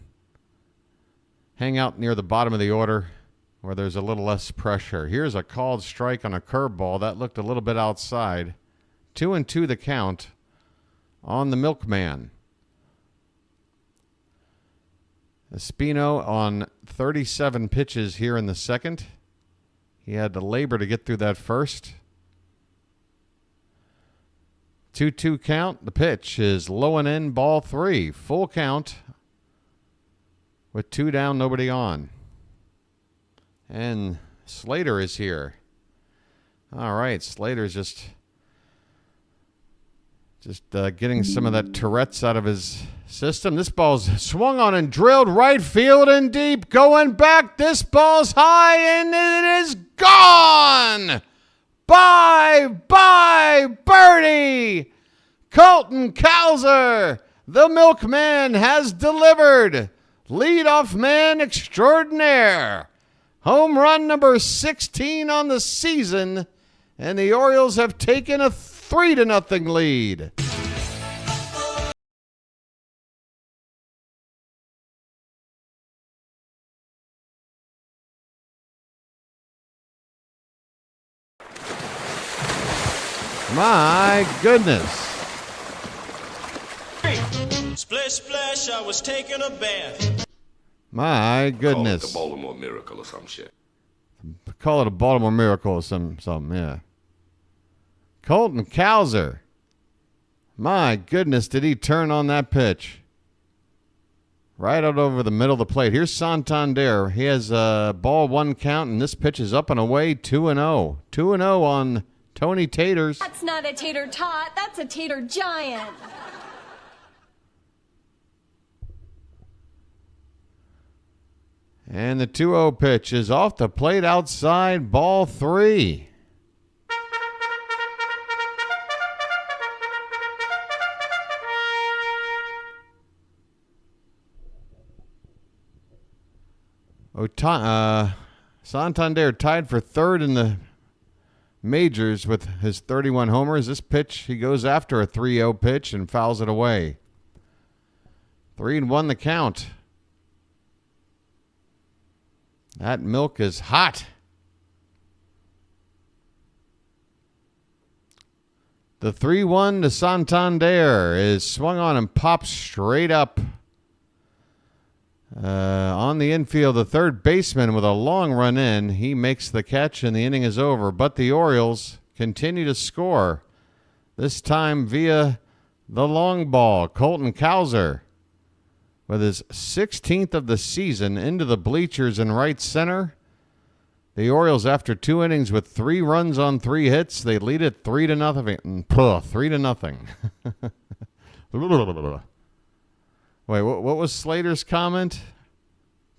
hang out near the bottom of the order where there's a little less pressure. Here's a called strike on a curveball. That looked a little bit outside. 2-2 the count on the Milkman. Espino on 37 pitches here in the second. He had to labor to get through that first. 2-2 count. The pitch is low and in, ball 3. Full count with 2 down, nobody on. And Slater is here. All right, Slater's just getting some of that Tourette's out of his system. This ball's swung on and drilled right field and deep. Going back, this ball's high and it is gone. Bye, birdie. Colton Cowser, the milkman, has delivered. Leadoff man extraordinaire. Home run number 16 on the season, and the Orioles have taken a 3-0 lead. My goodness. Splish, splash, I was taking a bath. My goodness. Call it the Baltimore Miracle or some shit. Call it a Baltimore Miracle or something, yeah. Colton Cowser. My goodness, did he turn on that pitch. Right out over the middle of the plate. Here's Santander. He has a ball 1 count, and this pitch is up and away, 2-0. 2-0 on Tony Taters. That's not a tater tot, that's a tater giant. And the 2-0 pitch is off the plate outside, ball 3. Santander tied for 3rd in the majors with his 31 homers. This pitch, he goes after a 3-0 pitch and fouls it away. 3-1 the count. That milk is hot. The 3-1 to Santander is swung on and pops straight up. On the infield, the third baseman with a long run in. He makes the catch and the inning is over. But the Orioles continue to score. This time via the long ball. Colton Cowser with his 16th of the season into the bleachers in right center. The Orioles, after 2 innings with 3 runs on 3 hits, they lead it 3-0. 3-0. Wait, what was Slater's comment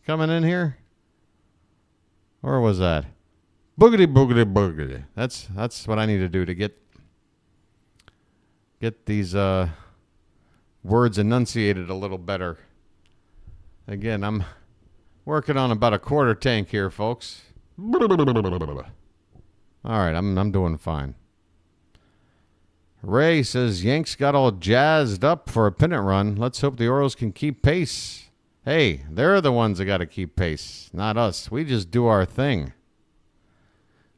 coming in here? Or was that? Boogity, boogity, boogity. That's what I need to do to get these words enunciated a little better. Again, I'm working on about a quarter tank here, folks. All right, I'm doing fine. Ray says Yanks got all jazzed up for a pennant run. Let's hope the Orioles can keep pace. Hey, they're the ones that got to keep pace, not us. We just do our thing.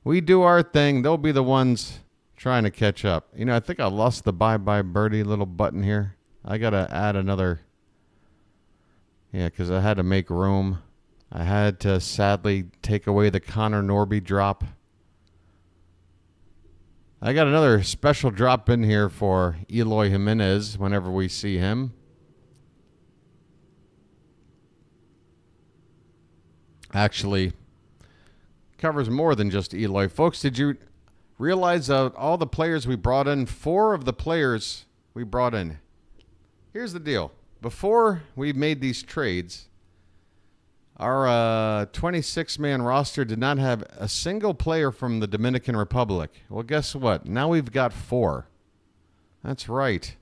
We do our thing. They'll be the ones trying to catch up. You know, I think I lost the bye-bye birdie little button here. I got to add another. Yeah, because I had to make room. I had to sadly take away the Connor Norby drop. I got another special drop in here for Eloy Jimenez whenever we see him. Actually, covers more than just Eloy. Folks, did you realize all the players we brought in, 4 of the players we brought in? Here's the deal. Before we made these trades, our 26-man roster did not have a single player from the Dominican Republic. Well, guess what? Now we've got 4. That's right.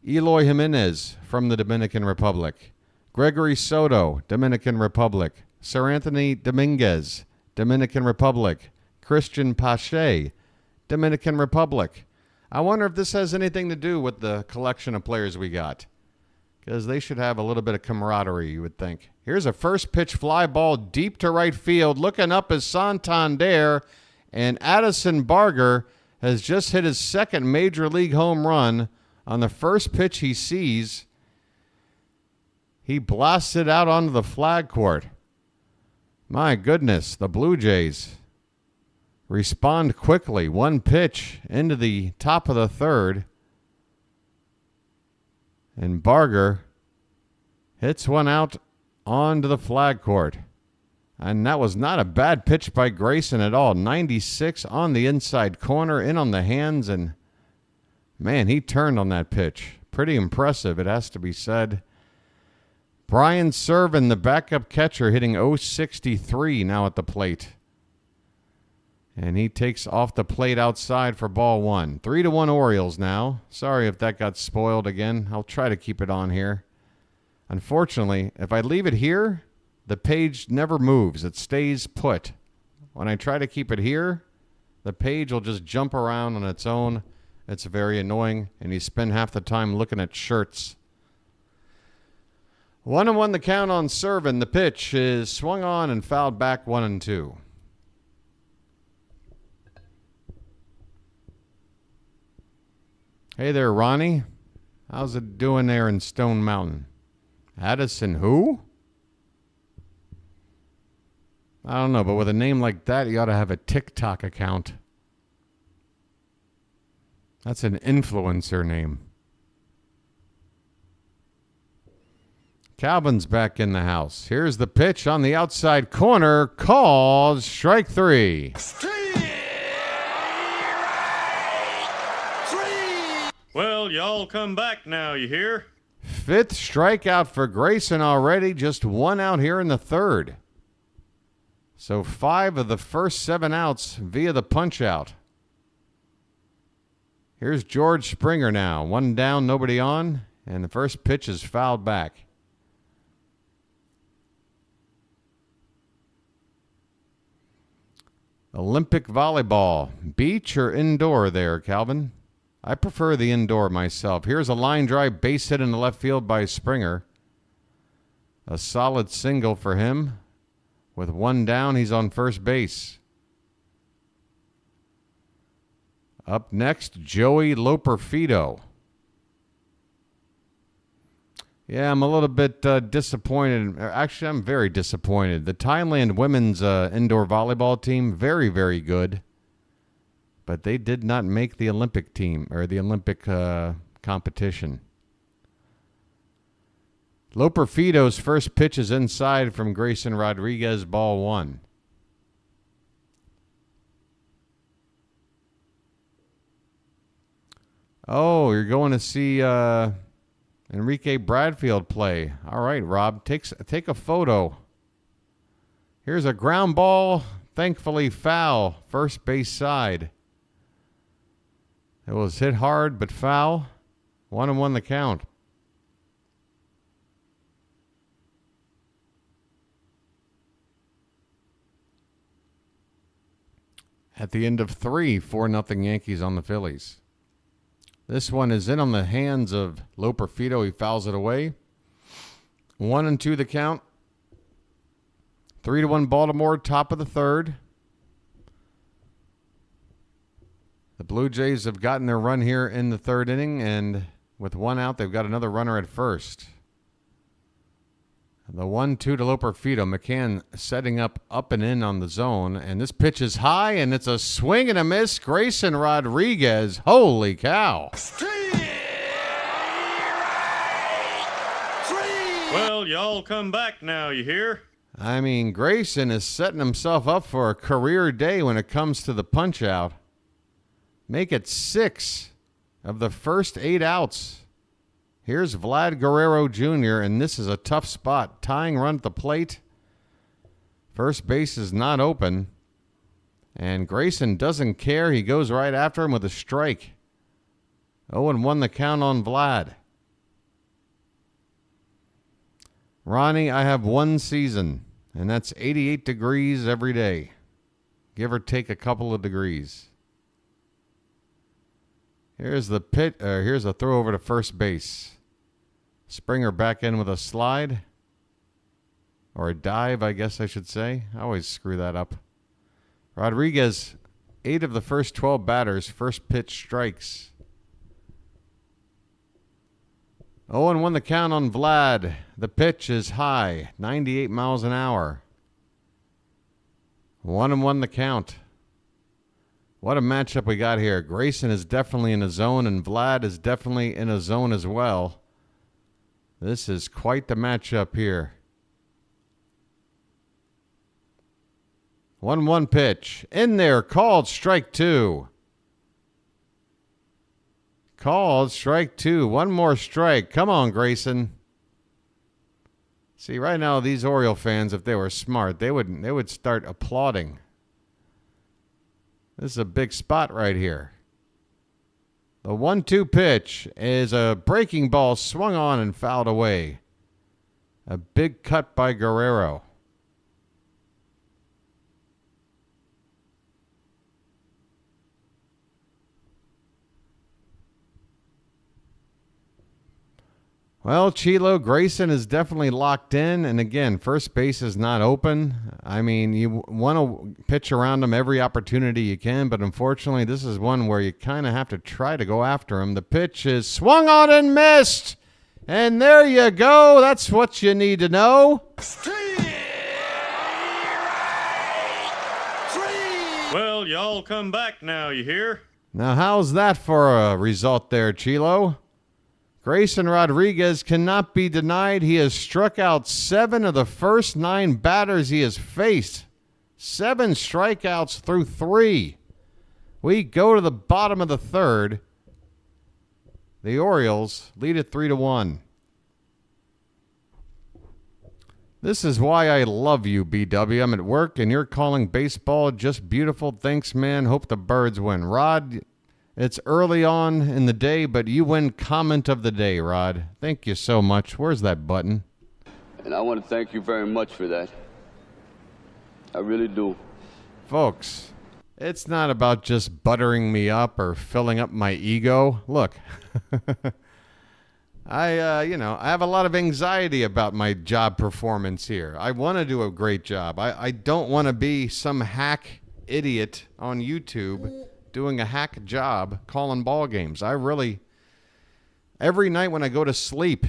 Eloy Jimenez from the Dominican Republic. Gregory Soto, Dominican Republic. Sir Anthony Dominguez, Dominican Republic. Christian Pache, Dominican Republic. I wonder if this has anything to do with the collection of players we got. Because they should have a little bit of camaraderie, you would think. Here's a first pitch fly ball deep to right field. Looking up is Santander. And Addison Barger has just hit his 2nd major league home run. On the first pitch he sees, he blasts it out onto the flag court. My goodness, the Blue Jays respond quickly. 1 pitch into the top of the 3rd. And Barger hits one out onto the flag court. And that was not a bad pitch by Grayson at all. 96 on the inside corner, in on the hands, and man, he turned on that pitch. Pretty impressive, it has to be said. Brian Serven, the backup catcher, hitting .063 now at the plate. And he takes off the plate outside for ball one. 3-1 Orioles now. Sorry if that got spoiled again. I'll try to keep it on here. Unfortunately, if I leave it here, the page never moves. It stays put. When I try to keep it here, the page will just jump around on its own. It's very annoying, and you spend half the time looking at shirts. 1-1 the count on Serven. The pitch is swung on and fouled back 1-2. Hey there, Ronnie. How's it doing there in Stone Mountain? Addison who? I don't know, but with a name like that, you ought to have a TikTok account. That's an influencer name. Calvin's back in the house. Here's the pitch on the outside corner. Called strike three. Well, y'all come back now, you hear? Fifth strikeout for Grayson already. Just one out here in the third. So 5 of the first 7 outs via the punch-out. Here's George Springer now. 1 down, nobody on. And the first pitch is fouled back. Olympic volleyball. Beach or indoor there, Calvin? I prefer the indoor myself. Here's a line drive base hit in the left field by Springer. A solid single for him. With 1 down, he's on first base. Up next, Joey Loperfido. Yeah, I'm a little bit disappointed. Actually, I'm very disappointed. The Thailand women's indoor volleyball team, very, very good. But they did not make the Olympic team, or the Olympic competition. Loperfido's first pitch is inside from Grayson Rodriguez, ball 1. Oh, you're going to see Enrique Bradfield play. All right, Rob, take a photo. Here's a ground ball, thankfully foul, first base side. It was hit hard, but foul. 1-1 the count. At the end of 3, 4-0 Yankees on the Phillies. This one is in on the hands of Loperfido. He fouls it away. 1-2 the count. 3-1 Baltimore, top of the third. The Blue Jays have gotten their run here in the third inning, and with 1 out, they've got another runner at first. The 1-2 to Loperfido. McCann setting up and in on the zone, and this pitch is high, and it's a swing and a miss. Grayson Rodriguez. Holy cow. Well, y'all come back now, you hear? I mean, Grayson is setting himself up for a career day when it comes to the punch-out. Make it 6 of the first 8 outs. Here's Vlad Guerrero Jr., and this is a tough spot. Tying run at the plate. First base is not open. And Grayson doesn't care. He goes right after him with a strike. 0-1 the count on Vlad. Ronnie, I have 1 season, and that's 88 degrees every day. Give or take a couple of degrees. Here's the here's a throw over to first base. Springer back in with a slide. Or a dive, I guess I should say. I always screw that up. Rodriguez, 8 of the first 12 batters, first pitch strikes. 0-1 the count on Vlad. The pitch is high, 98 miles an hour. 1-1 the count. What a matchup we got here. Grayson is definitely in a zone, and Vlad is definitely in a zone as well. This is quite the matchup here. 1-1 pitch. In there, called strike 2. Called strike 2. One more strike. Come on, Grayson. See, right now, these Oriole fans, if they were smart, they would start applauding. This is a big spot right here. The 1-2 pitch is a breaking ball swung on and fouled away. A big cut by Guerrero. Well, Chilo, Grayson is definitely locked in. And again, first base is not open. I mean, you want to pitch around him every opportunity you can, but unfortunately, this is one where you kind of have to try to go after him. The pitch is swung on and missed. And there you go. That's what you need to know. Well, y'all come back now, you hear? Now, how's that for a result there, Chilo? Grayson Rodriguez cannot be denied. He has struck out 7 of the first 9 batters he has faced. 7 strikeouts through 3. We go to the bottom of the third. The Orioles lead it 3-1. This is why I love you, BW. I'm at work and you're calling baseball just beautiful. Thanks, man. Hope the Birds win. Rod, it's early on in the day, but you win comment of the day, Rod. Thank you so much. Where's that button? And I want to thank you very much for that. I really do. Folks, it's not about just buttering me up or filling up my ego. Look, I have a lot of anxiety about my job performance here. I want to do a great job. I don't want to be some hack idiot on YouTube doing a hack job calling ball games. Every night when I go to sleep,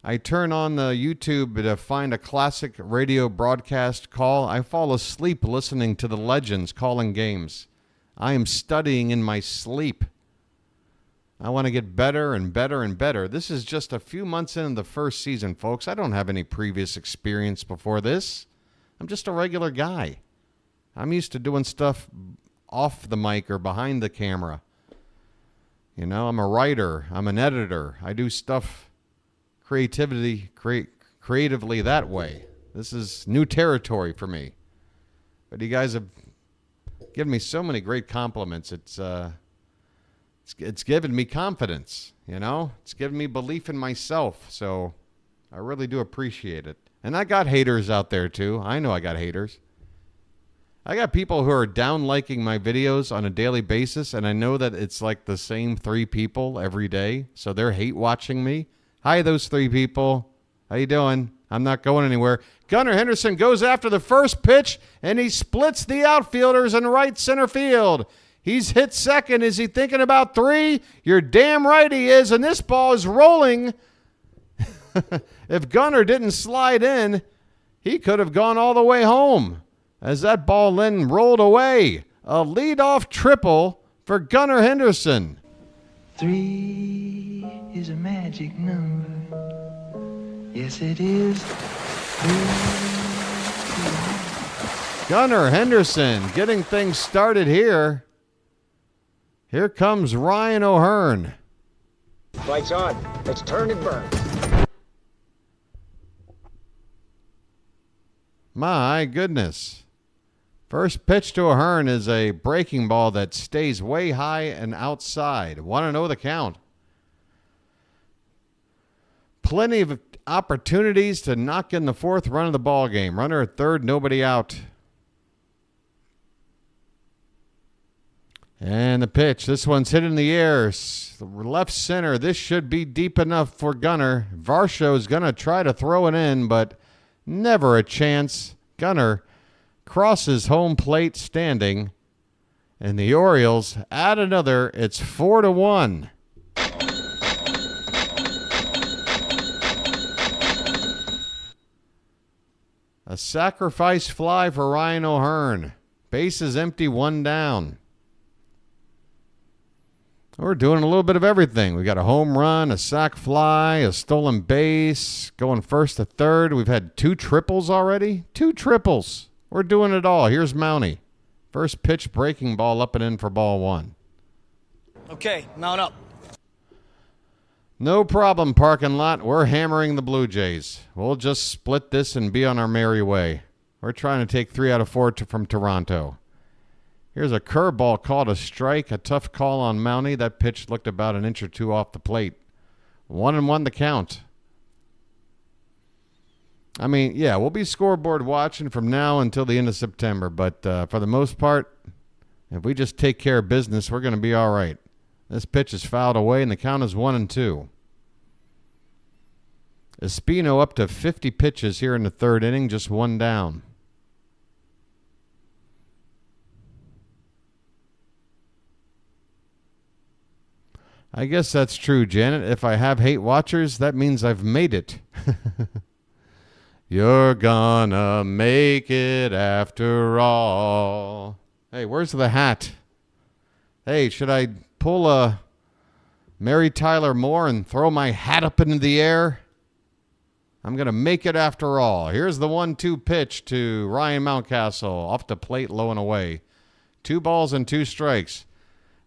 I turn on the YouTube to find a classic radio broadcast call. I fall asleep listening to the legends calling games. I am studying in my sleep. I want to get better and better and better. This is just a few months into the first season, folks. I don't have any previous experience before this. I'm just a regular guy. I'm used to doing stuff off the mic or behind the camera. You know, I'm a writer. I'm an editor. I do stuff creatively that way. This is new territory for me. But you guys have given me so many great compliments. It's given me confidence, you know? It's given me belief in myself. So I really do appreciate it. And I got haters out there too. I know I got haters. I got people who are down-liking my videos on a daily basis, and I know that it's like the same 3 people every day, so they're hate-watching me. Hi, those 3 people. How you doing? I'm not going anywhere. Gunnar Henderson goes after the first pitch, and he splits the outfielders in right center field. He's hit second. Is he thinking about 3? You're damn right he is, and this ball is rolling. If Gunnar didn't slide in, he could have gone all the way home. As that ball then rolled away, a leadoff triple for Gunnar Henderson. 3 is a magic number. Yes, it is. 3 Gunnar Henderson getting things started here. Here comes Ryan O'Hearn. Lights on. Let's turn and burn. My goodness. First pitch to O'Hearn is a breaking ball that stays way high and outside. Want to know the count? Plenty of opportunities to knock in the 4th run of the ball game. Runner at 3rd, nobody out. And the pitch. This one's hit in the air. Left center. This should be deep enough for Gunnar. Varsho's going to try to throw it in, but never a chance. Gunnar crosses home plate standing, and the Orioles add another. It's 4-1. A sacrifice fly for Ryan O'Hearn. Base is empty, 1 down. We're doing a little bit of everything. We got a home run, a sac fly, a stolen base, going first to third. We've had 2 triples already. 2 triples. We're doing it all. Here's Mountie. First pitch, breaking ball up and in for ball 1. Okay, mount up. No problem, parking lot. We're hammering the Blue Jays. We'll just split this and be on our merry way. We're trying to take 3 out of 4 from Toronto. Here's a curveball called a strike. A tough call on Mountie. That pitch looked about an inch or 2 off the plate. 1-1 the count. I mean, yeah, we'll be scoreboard watching from now until the end of September. But for the most part, if we just take care of business, we're going to be all right. This pitch is fouled away, and the count is 1-2. Espino up to 50 pitches here in the 3rd inning, just 1 down. I guess that's true, Janet. If I have hate watchers, that means I've made it. You're gonna make it after all. Hey, where's the hat? Hey, should I pull a Mary Tyler Moore and throw my hat up into the air? I'm going to make it after all. Here's the 1-2 pitch to Ryan Mountcastle. Off the plate, low and away. 2 balls and 2 strikes.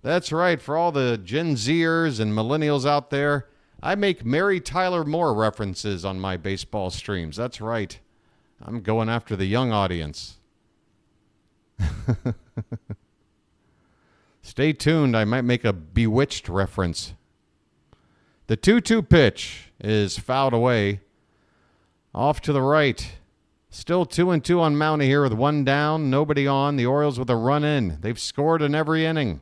That's right. For all the Gen Zers and millennials out there, I make Mary Tyler Moore references on my baseball streams. That's right. I'm going after the young audience. Stay tuned. I might make a Bewitched reference. The 2-2 pitch is fouled away. Off to the right. Still 2-2 on Mountie here with 1 down. Nobody on. The Orioles with a run in. They've scored in every inning.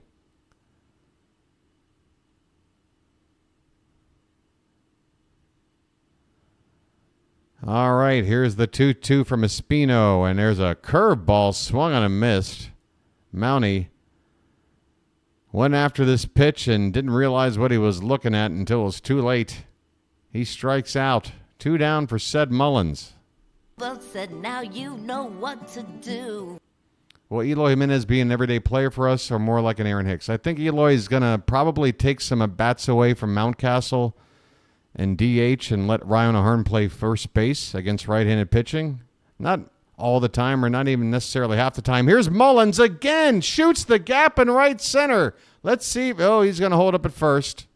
All right, here's the 2-2 from Espino, and there's a curveball swung on and missed. Mountie went after this pitch and didn't realize what he was looking at until it was too late. He strikes out. 2 down for Ced Mullins. Well said, now you know what to do. Will Eloy Jimenez be an everyday player for us or more like an Aaron Hicks? I think Eloy is going to probably take some at-bats away from Mountcastle and DH and let Ryan O'Hearn play first base against right-handed pitching. Not all the time or not even necessarily half the time. Here's Mullins again. Shoots the gap in right center. Let's see. Oh, he's going to hold up at first.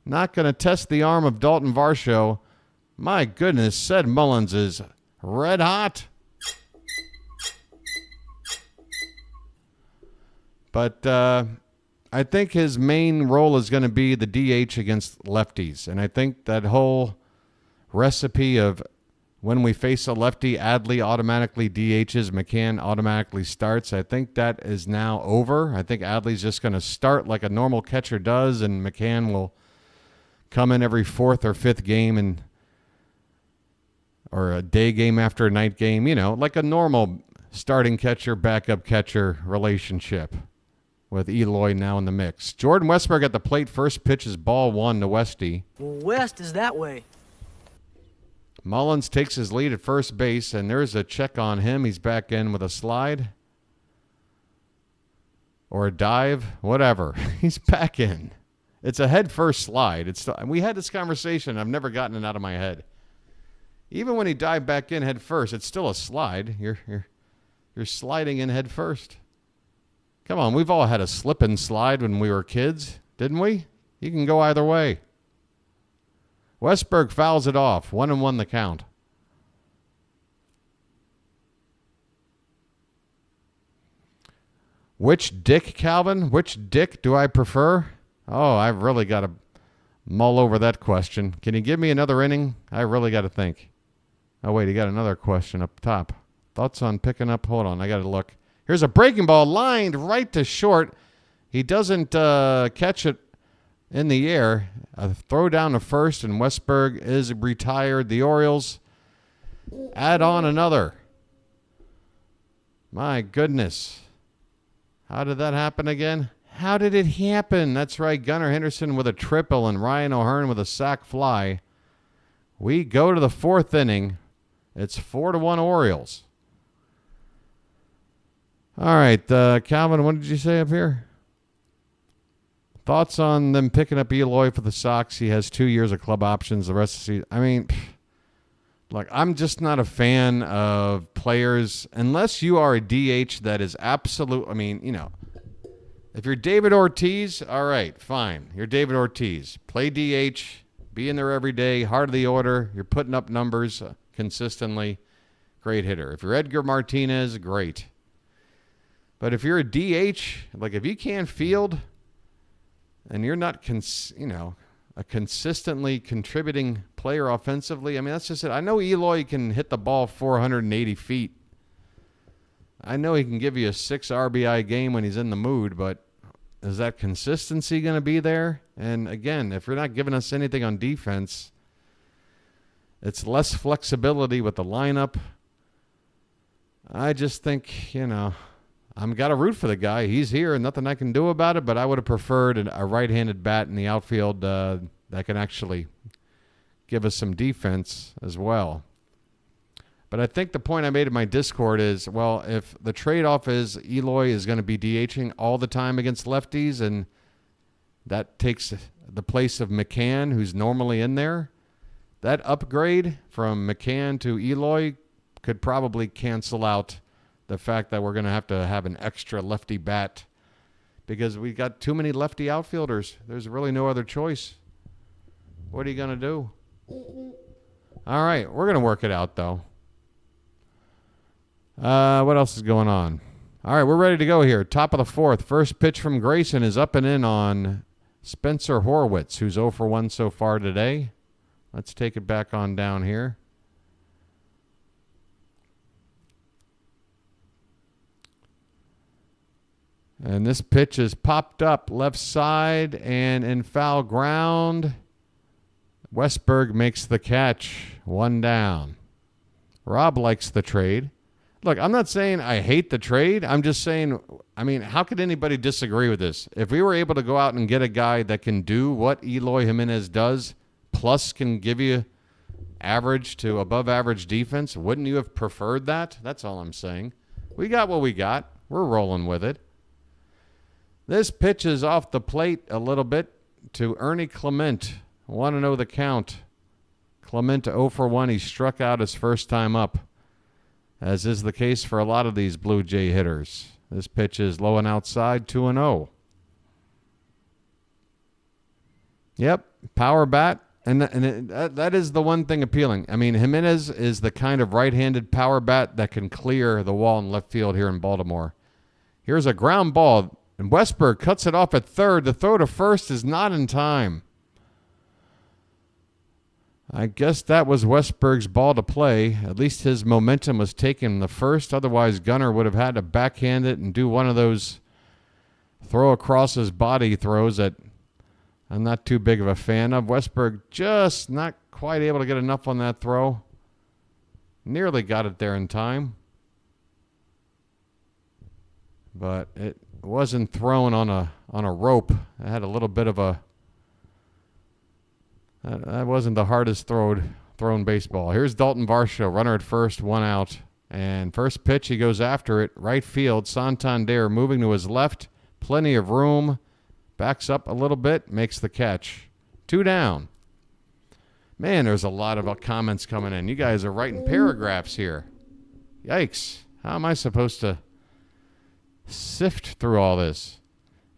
Not going to test the arm of Dalton Varsho. My goodness, Ced Mullins is red hot. But I think his main role is going to be the DH against lefties. And I think that whole recipe of when we face a lefty, Adley automatically DHs, McCann automatically starts, I think that is now over. I think Adley's just going to start like a normal catcher does, and McCann will come in every 4th or 5th game or a day game after a night game, you know, like a normal starting catcher, backup catcher relationship with Eloy now in the mix. Jordan Westberg at the plate. First pitch is ball 1 to Westy. Well, West is that way. Mullins takes his lead at first base, and there's a check on him. He's back in with a slide or a dive, whatever. He's back in. It's a head-first slide. We had this conversation. I've never gotten it out of my head. Even when he dived back in head first, it's still a slide. You're sliding in head first. Come on, we've all had a slip and slide when we were kids, didn't we? You can go either way. Westberg fouls it off. 1-1 the count. Which Dick, Calvin? Which Dick do I prefer? Oh, I've really got to mull over that question. Can you give me another inning? I really got to think. Oh, wait, he got another question up top. Thoughts on picking up? Hold on, I got to look. Here's a breaking ball lined right to short. He doesn't catch it in the air. A throw down to first, and Westberg is retired. The Orioles add on another. My goodness. How did that happen again? How did it happen? That's right, Gunnar Henderson with a triple and Ryan O'Hearn with a sac fly. We go to the 4th inning. It's 4-1 Orioles. All right, Calvin, what did you say up here? Thoughts on them picking up Eloy for the Sox? He has 2 years of club options. The rest of the season. I mean, look, I'm just not a fan of players unless you are a DH that is absolute. I mean, you know, if you're David Ortiz, all right, fine. You're David Ortiz. Play DH. Be in there every day. Heart of the order. You're putting up numbers consistently. Great hitter. If you're Edgar Martinez, great. But if you're a DH, like if you can't field and you're not, a consistently contributing player offensively, I mean, that's just it. I know Eloy can hit the ball 480 feet. I know he can give you a 6 RBI game when he's in the mood, but is that consistency going to be there? And again, if you're not giving us anything on defense, it's less flexibility with the lineup. I just think, I'm got to root for the guy. He's here and nothing I can do about it, but I would have preferred a right-handed bat in the outfield that can actually give us some defense as well. But I think the point I made in my Discord is, well, if the trade-off is Eloy is going to be DHing all the time against lefties and that takes the place of McCann, who's normally in there, that upgrade from McCann to Eloy could probably cancel out the fact that we're going to have an extra lefty bat because we got too many lefty outfielders. There's really no other choice. What are you going to do? All right, we're going to work it out, though. What else is going on? All right, we're ready to go here. Top of the fourth. First pitch from Grayson is up and in on Spencer Horwitz, who's 0 for 1 so far today. Let's take it back on down here. And this pitch is popped up left side and in foul ground. Westberg makes the catch. 1 down. Rob likes the trade. Look, I'm not saying I hate the trade. I'm just saying, I mean, how could anybody disagree with this? If we were able to go out and get a guy that can do what Eloy Jimenez does, plus can give you average to above average defense, wouldn't you have preferred that? That's all I'm saying. We got what we got. We're rolling with it. This pitch is off the plate a little bit to Ernie Clement. Want to know the count. Clement 0 for 1. He struck out his first time up, as is the case for a lot of these Blue Jay hitters. This pitch is low and outside, 2-0. Yep, power bat. And that is the one thing appealing. I mean, Jimenez is the kind of right-handed power bat that can clear the wall in left field here in Baltimore. Here's a ground ball, and Westberg cuts it off at third. The throw to first is not in time. I guess that was Westberg's ball to play. At least his momentum was taken in the first. Otherwise, Gunnar would have had to backhand it and do one of those throw across his body throws that I'm not too big of a fan of. Westberg just not quite able to get enough on that throw. Nearly got it there in time. But it wasn't thrown on a rope. It had a little bit of a... That wasn't the hardest thrown baseball. Here's Dalton Varsho, runner at first, 1 out. And first pitch, he goes after it. Right field, Santander moving to his left. Plenty of room. Backs up a little bit, makes the catch. 2 down. Man, there's a lot of comments coming in. You guys are writing paragraphs here. Yikes. How am I supposed to sift through all this?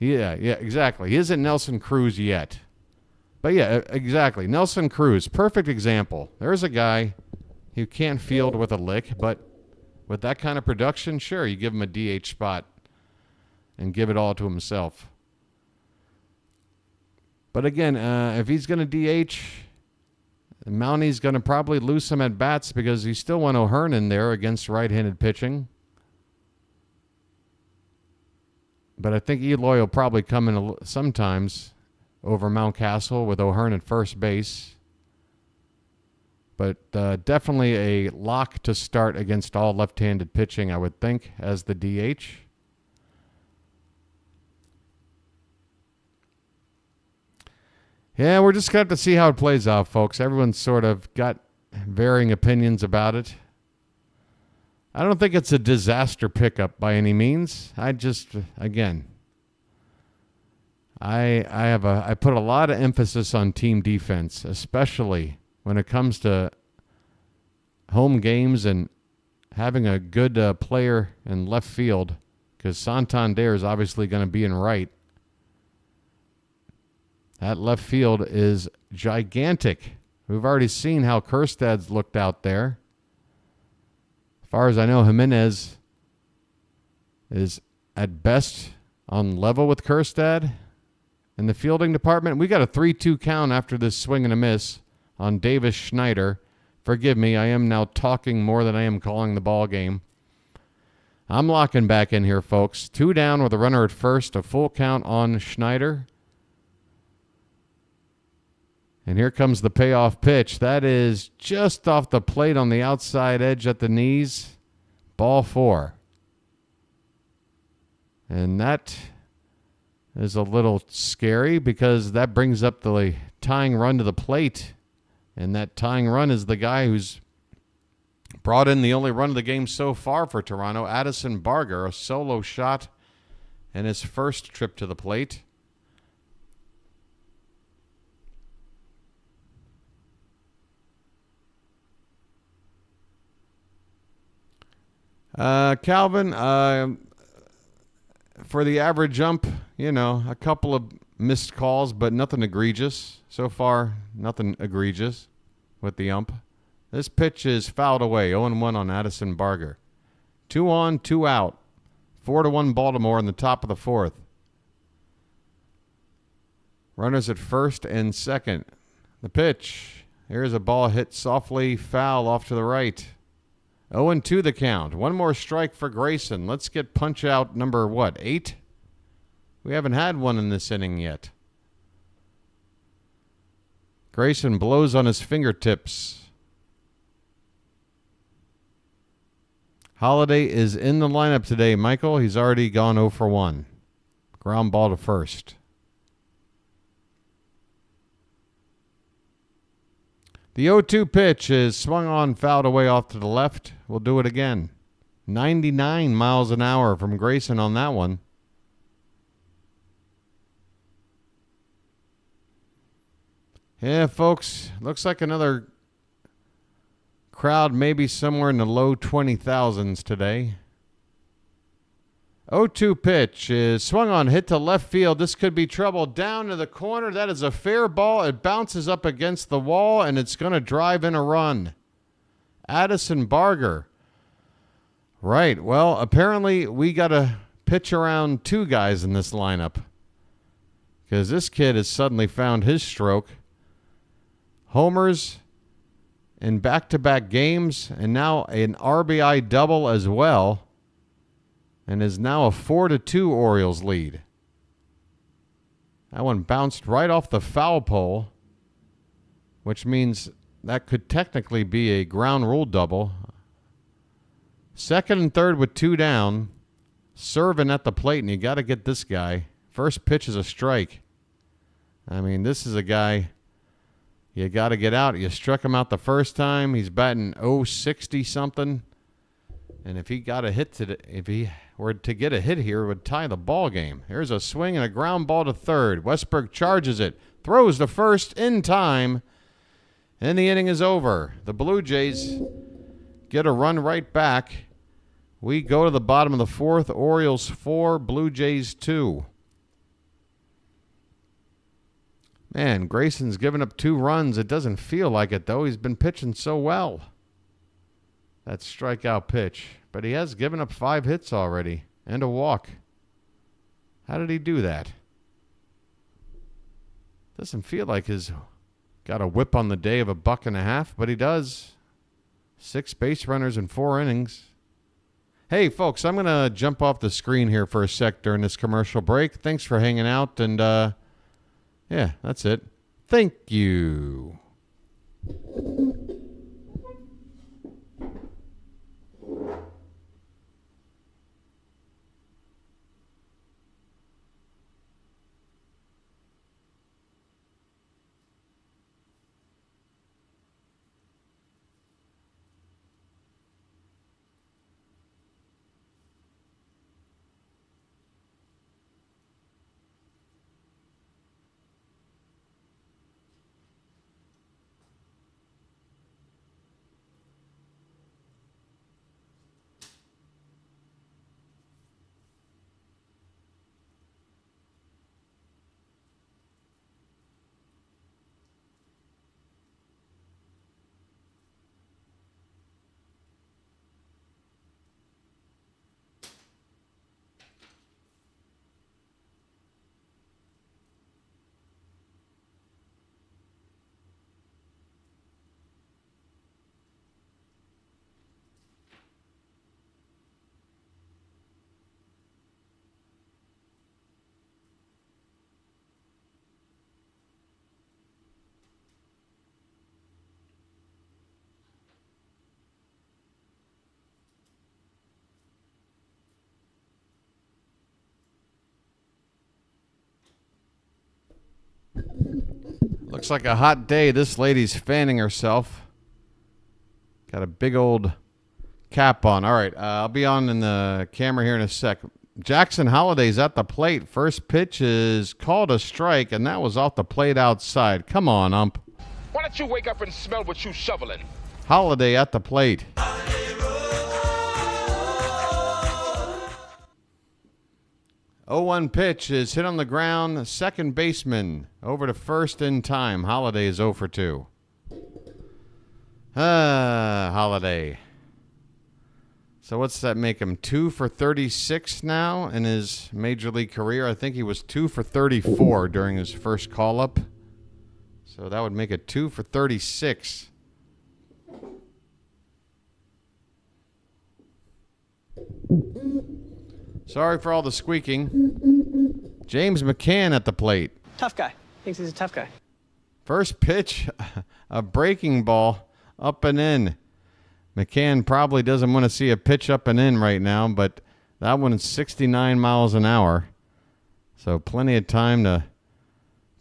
Yeah, exactly. He isn't Nelson Cruz yet. But yeah, exactly. Nelson Cruz, perfect example. There's a guy who can't field with a lick, but with that kind of production, sure, you give him a DH spot and give it all to himself. But again, if he's going to DH, Mounty's going to probably lose some at-bats because you still want O'Hearn in there against right-handed pitching. But I think Eloy will probably come in sometimes over Mountcastle with O'Hearn at first base. But definitely a lock to start against all left-handed pitching, I would think, as the DH. Yeah, we're just going to have to see how it plays out, folks. Everyone's sort of got varying opinions about it. I don't think it's a disaster pickup by any means. I I put a lot of emphasis on team defense, especially when it comes to home games and having a good player in left field, because Santander is obviously going to be in right. That left field is gigantic. We've already seen how Kjerstad's looked out there. As far as I know, Jimenez is at best on level with Kjerstad. In the fielding department, we got a 3-2 count after this swing and a miss on Davis Schneider. Forgive me, I am now talking more than I am calling the ball game. I'm locking back in here, folks. 2 down with a runner at first, a full count on Schneider. And here comes the payoff pitch. That is just off the plate on the outside edge at the knees. Ball 4. And that is a little scary because that brings up the tying run to the plate. And that tying run is the guy who's brought in the only run of the game so far for Toronto, Addison Barger, a solo shot in his first trip to the plate. Calvin, for the average jump, a couple of missed calls, but nothing egregious. So far, nothing egregious with the ump. This pitch is fouled away, 0-1 on Addison Barger. 2 on, 2 out. 4-1 Baltimore in the top of the 4th. Runners at first and second. The pitch. Here's a ball hit softly, foul off to the right. 0-2 the count. One more strike for Grayson. Let's get punch out number, 8? We haven't had one in this inning yet. Grayson blows on his fingertips. Holliday is in the lineup today, Michael. He's already gone 0 for 1. Ground ball to first. The 0-2 pitch is swung on, fouled away off to the left. We'll do it again. 99 miles an hour from Grayson on that one. Yeah, folks, looks like another crowd maybe somewhere in the low 20,000s today. 0-2 pitch is swung on, hit to left field. This could be trouble. Down to the corner. That is a fair ball. It bounces up against the wall, and it's going to drive in a run. Addison Barger. Right. Well, apparently we got to pitch around 2 guys in this lineup because this kid has suddenly found his stroke. Homers in back-to-back games, and now an RBI double as well, and is now a 4-2 Orioles lead. That one bounced right off the foul pole, which means that could technically be a ground rule double. Second and third with 2 down, serving at the plate, and you got to get this guy. First pitch is a strike. I mean, this is a guy you got to get out. You struck him out the first time. He's batting .060 something. And if he got a hit if he were to get a hit here, it would tie the ball game. Here's a swing and a ground ball to third. Westberg charges it, throws to first in time, and the inning is over. The Blue Jays get a run right back. We go to the bottom of the 4th. Orioles 4, Blue Jays 2. Man, Grayson's given up 2 runs. It doesn't feel like it, though. He's been pitching so well. That strikeout pitch. But he has given up 5 hits already and a walk. How did he do that? Doesn't feel like he's got a whip on the day of $1.50, but he does. 6 base runners in 4 innings. Hey, folks, I'm going to jump off the screen here for a sec during this commercial break. Thanks for hanging out, and yeah, that's it. Thank you. Looks like a hot day. This lady's fanning herself. Got a big old cap on. All right, I'll be on in the camera here in a sec. Jackson Holliday's at the plate. First pitch is called a strike, and that was off the plate outside. Come on, ump. Why don't you wake up and smell what you shoveling? Holliday at the plate. 0-1 pitch is hit on the ground. Second baseman over to first in time. Holliday is 0 for 2. Holliday. So what's that make him? 2 for 36 now in his major league career. I think he was 2 for 34 during his first call-up. So that would make it 2 for 36. Sorry for all the squeaking. James McCann at the plate. Tough guy. Thinks he's a tough guy. First pitch, a breaking ball up and in. McCann probably doesn't want to see a pitch up and in right now, but that one is 69 miles an hour. So plenty of time to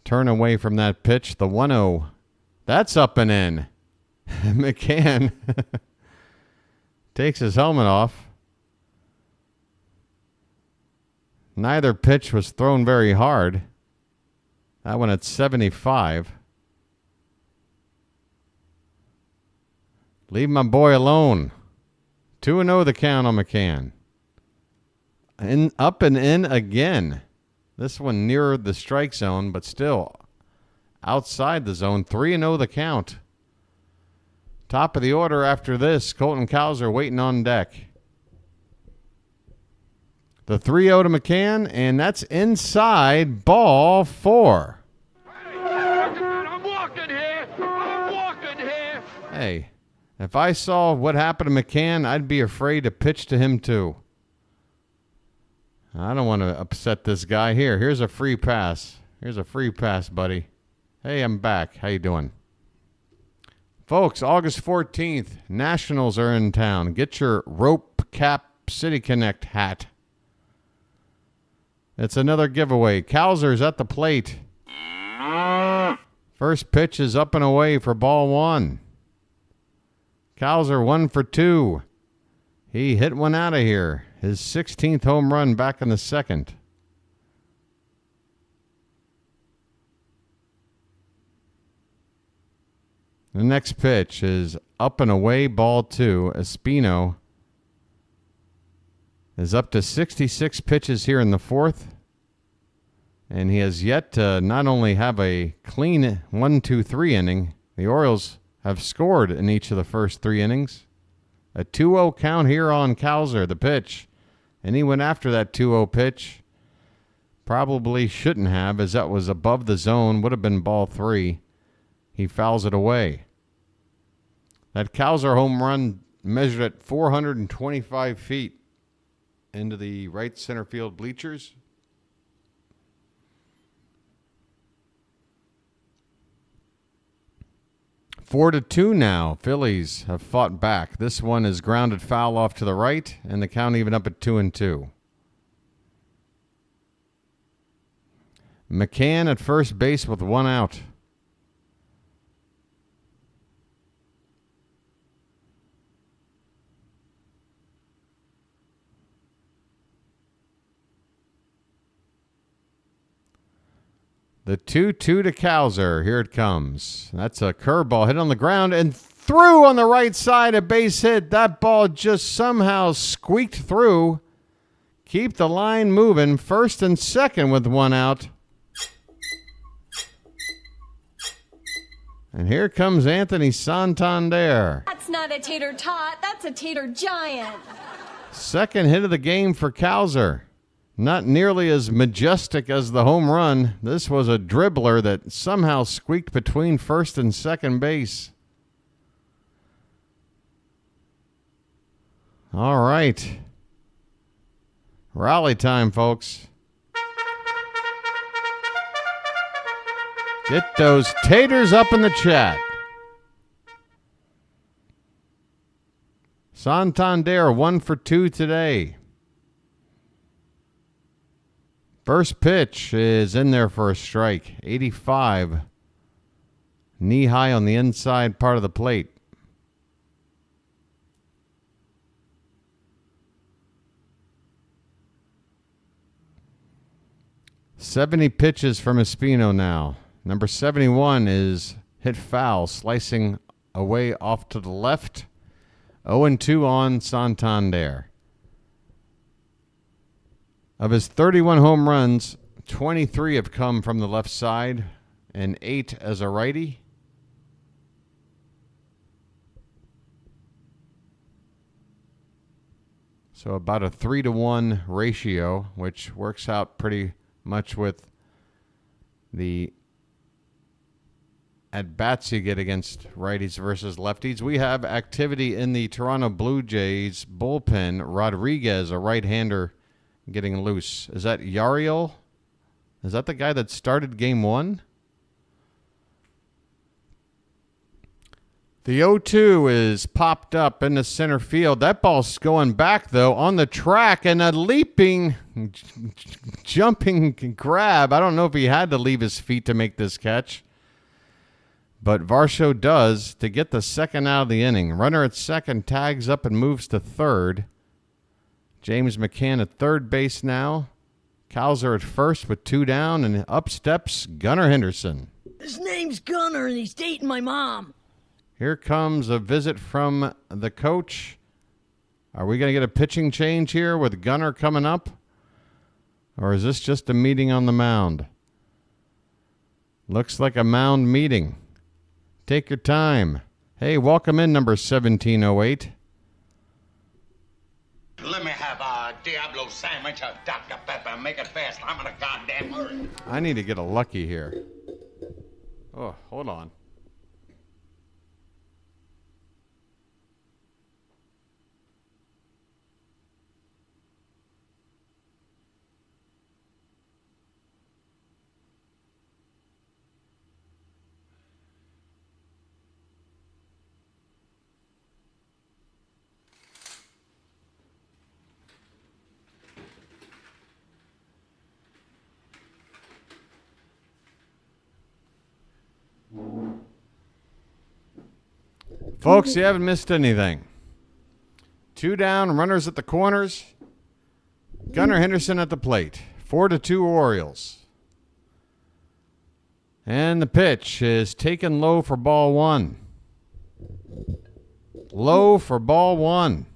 turn away from that pitch. The 1-0. That's up and in. McCann takes his helmet off. Neither pitch was thrown very hard. That one at 75. Leave my boy alone. 2-0 the count on McCann. Up and in again. This one near the strike zone, but still outside the zone. 3-0 the count. Top of the order after this. Colton Cowser waiting on deck. The 3-0 to McCann, and that's inside ball 4. I'm walking here. I'm walking here. Hey, if I saw what happened to McCann, I'd be afraid to pitch to him too. I don't want to upset this guy. Here's a free pass. Here's a free pass, buddy. Hey, I'm back. How you doing? Folks, August 14th, Nationals are in town. Get your Rope Cap City Connect hat. It's another giveaway. Cowser's at the plate. First pitch is up and away for ball 1. Cowser 1 for 2. He hit one out of here. His 16th home run back in the second. The next pitch is up and away, ball 2. Espino is up to 66 pitches here in the fourth. And he has yet to not only have a clean 1-2-3 inning, the Orioles have scored in each of the first 3 innings. A 2-0 count here on Cowser, the pitch. And he went after that 2-0 pitch. Probably shouldn't have, as that was above the zone, would have been ball 3. He fouls it away. That Cowser home run measured at 425 feet into the right center field bleachers. Four to 2 now. Phillies have fought back. This one is grounded foul off to the right, and the count even up at 2-2. McCann at first base with 1 out. The 2-2 to Cowser. Here it comes. That's a curveball hit on the ground and through on the right side. A base hit. That ball just somehow squeaked through. Keep the line moving. First and second with 1 out. And here comes Anthony Santander. That's not a tater tot. That's a tater giant. Second hit of the game for Cowser. Not nearly as majestic as the home run. This was a dribbler that somehow squeaked between first and second base. All right. Rally time, folks. Get those taters up in the chat. Santander 1 for 2 today. First pitch is in there for a strike. 85. knee high on the inside part of the plate. "70 pitches from Espino now. Number 71 is hit foul, slicing away off to the left. 0-2 on Santander. Of his 31 home runs, 23 have come from the left side and 8 as a righty. So about a 3-to-1 ratio, which works out pretty much with the at-bats you get against righties versus lefties. We have activity in the Toronto Blue Jays bullpen. Rodriguez, a right-hander, getting loose. Is that Yariel? Is that the guy that started game 1? The 0-2 is popped up in the center field. That ball's going back, though, on the track, and a leaping, jumping grab. I don't know if he had to leave his feet to make this catch, but Varsho does to get the second out of the inning. Runner at second tags up and moves to third. James McCann at third base now. Cowser at first with 2 down, and up steps Gunnar Henderson. His name's Gunnar, and he's dating my mom. Here comes a visit from the coach. Are we going to get a pitching change here with Gunnar coming up? Or is this just a meeting on the mound? Looks like a mound meeting. Take your time. Hey, welcome in, number 1708. Let me have a Diablo sandwich, a Dr. Pepper, make it fast. I'm in a goddamn hurry. I need to get a lucky here. Oh, hold on. Folks, you haven't missed anything. 2 down, runners at the corners. Gunnar Henderson at the plate. 4-2 Orioles. And the pitch is taken low for ball 1. Low for ball 1.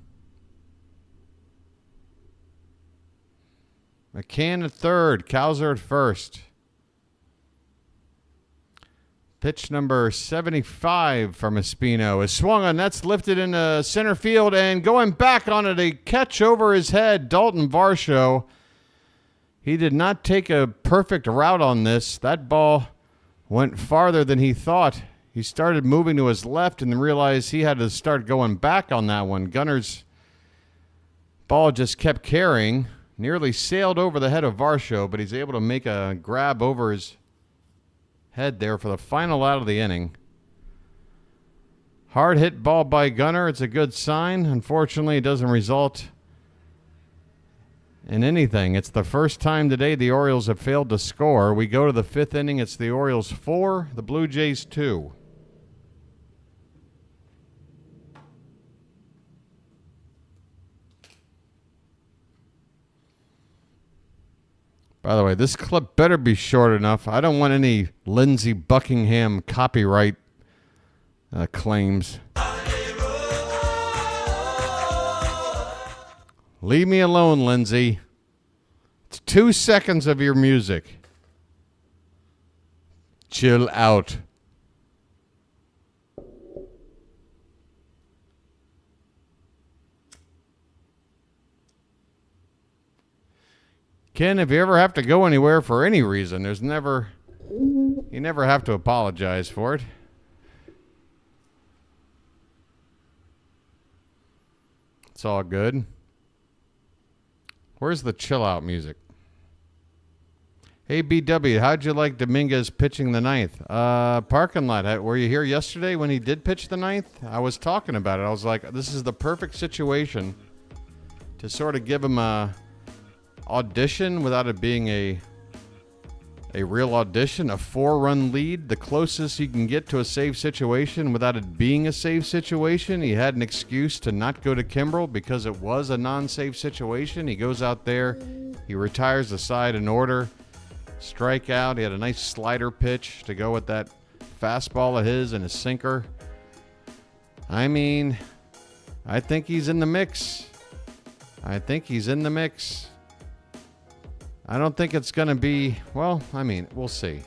McCann at third, Cowser at first. Pitch number 75 from Espino is swung on. That's lifted into center field, and going back on it, a catch over his head. Dalton Varsho. He did not take a perfect route on this. That ball went farther than he thought. He started moving to his left and realized he had to start going back on that one. Gunnar's ball just kept carrying, nearly sailed over the head of Varsho, but he's able to make a grab over his head there for the final out of the inning. Hard hit ball by Gunnar. It's a good sign. Unfortunately, it doesn't result in anything. It's the first time today the Orioles have failed to score. We go to the 5th inning. It's the Orioles 4, the Blue Jays 2. By the way, this clip better be short enough. I don't want any Lindsey Buckingham copyright claims. Leave me alone, Lindsey. It's 2 seconds of your music. Chill out. Ken, if you ever have to go anywhere for any reason, you never have to apologize for it. It's all good. Where's the chill out music? Hey, BW, how'd you like Dominguez pitching the 9th? Parking lot. Were you here yesterday when he did pitch the 9th? I was talking about it. I was like, this is the perfect situation to sort of give him a audition without it being a a real audition, a 4-run lead, the closest he can get to a save situation without it being a save situation. He had an excuse to not go to Kimbrel because it was a non-save situation. He goes out there, he retires the side in order, strikeout. He had a nice slider pitch to go with that fastball of his and his sinker. I mean, I think he's in the mix. I don't think it's going to be, well, I mean, we'll see.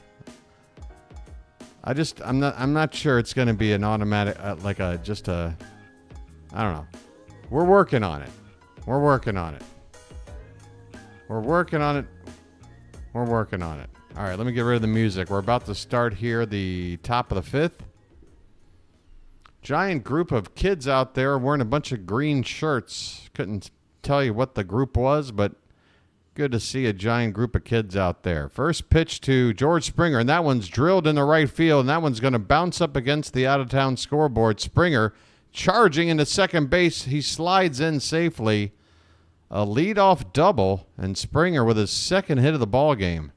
I'm not sure it's going to be an automatic, I don't know. We're working on it. All right, let me get rid of the music. We're about to start here, the top of the fifth. Giant group of kids out there wearing a bunch of green shirts. Couldn't tell you what the group was, but good to see a giant group of kids out there. First pitch to George Springer, and that one's drilled in the right field, and that one's going to bounce up against the out-of-town scoreboard. Springer charging into second base. He slides in safely. A leadoff double, and Springer with his second hit of the ball game.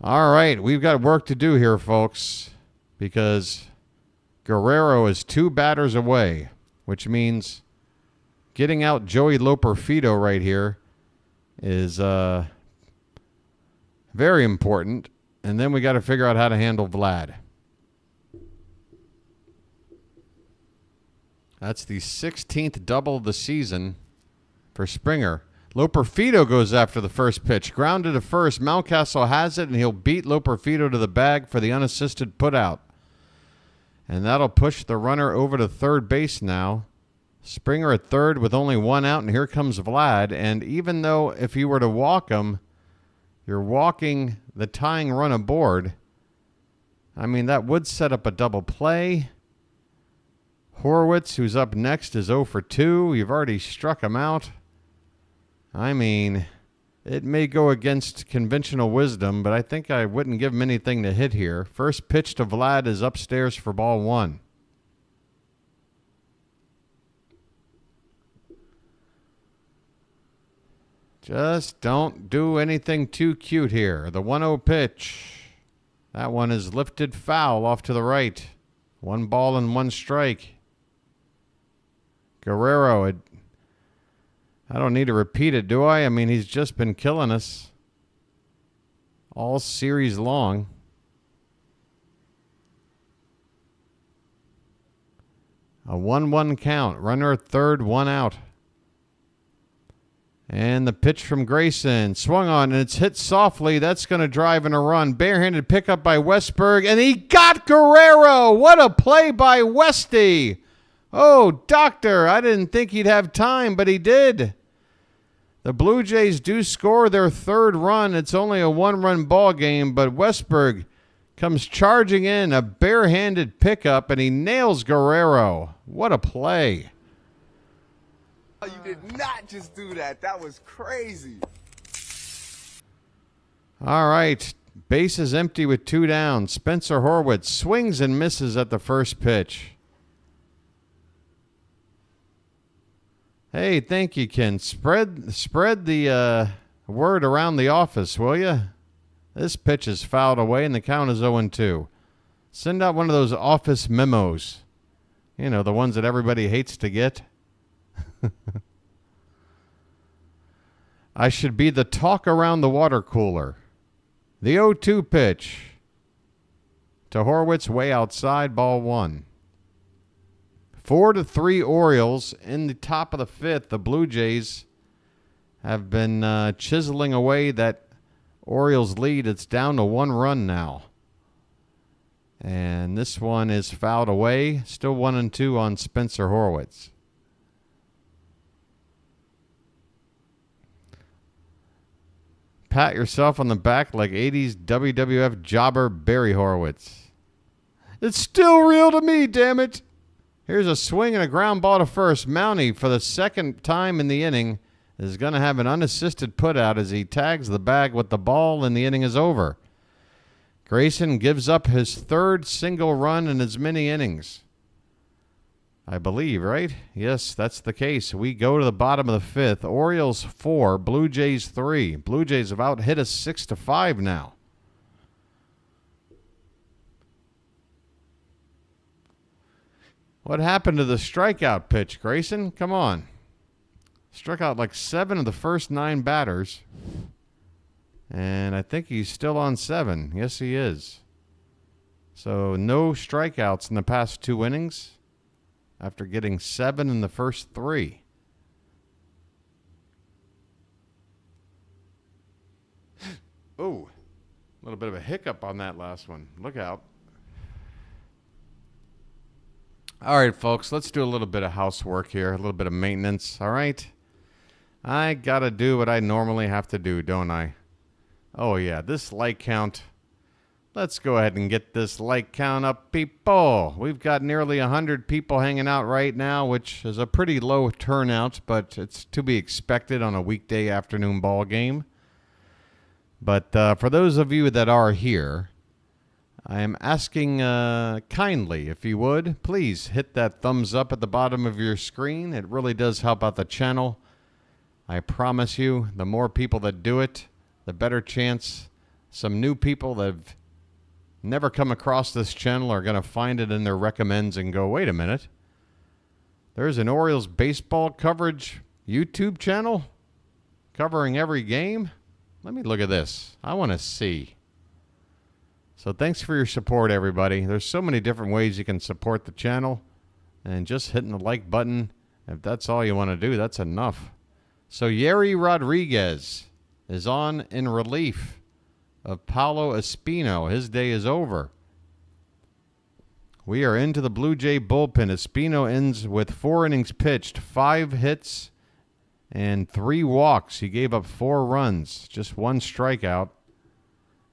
All right, we've got work to do here, folks, because Guerrero is 2 batters away, which means getting out Joey Loperfido right here is very important. And then we got to figure out how to handle Vlad. That's the 16th double of the season for Springer. Loperfido goes after the first pitch. Grounded to first. Mountcastle has it, and he'll beat Loperfido to the bag for the unassisted putout. And that'll push the runner over to third base now. Springer at third with only 1 out, and here comes Vlad. And even though if you were to walk him, you're walking the tying run aboard, I mean, that would set up a double play. Horwitz, who's up next, is 0 for 2. You've already struck him out. I mean, it may go against conventional wisdom, but I think I wouldn't give him anything to hit here. First pitch to Vlad is upstairs for ball 1. Just don't do anything too cute here. The 1-0 pitch. That one is lifted foul off to the right. 1 ball and 1 strike. Guerrero, I don't need to repeat it, do I? I mean, he's just been killing us all series long. A 1-1 count. Runner at third, 1 out. And the pitch from Grayson. Swung on, and it's hit softly. That's going to drive in a run. Barehanded pickup by Westberg, and he got Guerrero. What a play by Westy. Oh, doctor, I didn't think he'd have time, but he did. The Blue Jays do score their 3rd run. It's only a 1-run ball game, but Westberg comes charging in, a barehanded pickup, and he nails Guerrero. What a play. You did not just do that. That was crazy. All right. Base is empty with 2 down. Spencer Horwitz swings and misses at the first pitch. Hey, thank you, Ken. Spread the word around the office, will you? This pitch is fouled away, and the count is 0-2. Send out one of those office memos. You know, the ones that everybody hates to get. I should be the talk around the water cooler. The 0-2 pitch to Horwitz, way outside, ball 1. 4-3 Orioles in the top of the 5th. The Blue Jays have been chiseling away that Orioles lead. It's down to 1 run now. And this one is fouled away. Still 1-2 on Spencer Horwitz. Pat yourself on the back like 80s WWF jobber Barry Horowitz. It's still real to me, damn it. Here's a swing and a ground ball to first. Mountie, for the 2nd time in the inning, is going to have an unassisted putout as he tags the bag with the ball, and the inning is over. Grayson gives up his 3rd single run in as many innings. I believe, right? Yes, that's the case. We go to the bottom of the fifth. Orioles 4, Blue Jays 3. Blue Jays have out hit us 6-5 now. What happened to the strikeout pitch, Grayson? Come on. Struck out like 7 of the first 9 batters. And I think he's still on 7. Yes, he is. So no strikeouts in the past 2 innings after getting 7 in the first 3. Oh, a little bit of a hiccup on that last one. Look out. All right, folks, let's do a little bit of housework here, a little bit of maintenance, all right? I got to do what I normally have to do, don't I? Oh, yeah, this like count. Let's go ahead and get this like count up, people. We've got nearly 100 people hanging out right now, which is a pretty low turnout, but it's to be expected on a weekday afternoon ball game. But for those of you that are here, I am asking kindly, if you would, please hit that thumbs up at the bottom of your screen. It really does help out the channel. I promise you, the more people that do it, the better chance some new people that have never come across this channel are going to find it in their recommends and go, wait a minute. There's an Orioles baseball coverage YouTube channel covering every game? Let me look at this. I want to see. So thanks for your support, everybody. There's so many different ways you can support the channel. And just hitting the like button, if that's all you want to do, that's enough. So Eloy Rodriguez is on in relief of Paulo Espino. His day is over. We are into the Blue Jay bullpen. Espino ends with 4 innings pitched, 5 hits, and 3 walks. He gave up 4 runs, just 1 strikeout.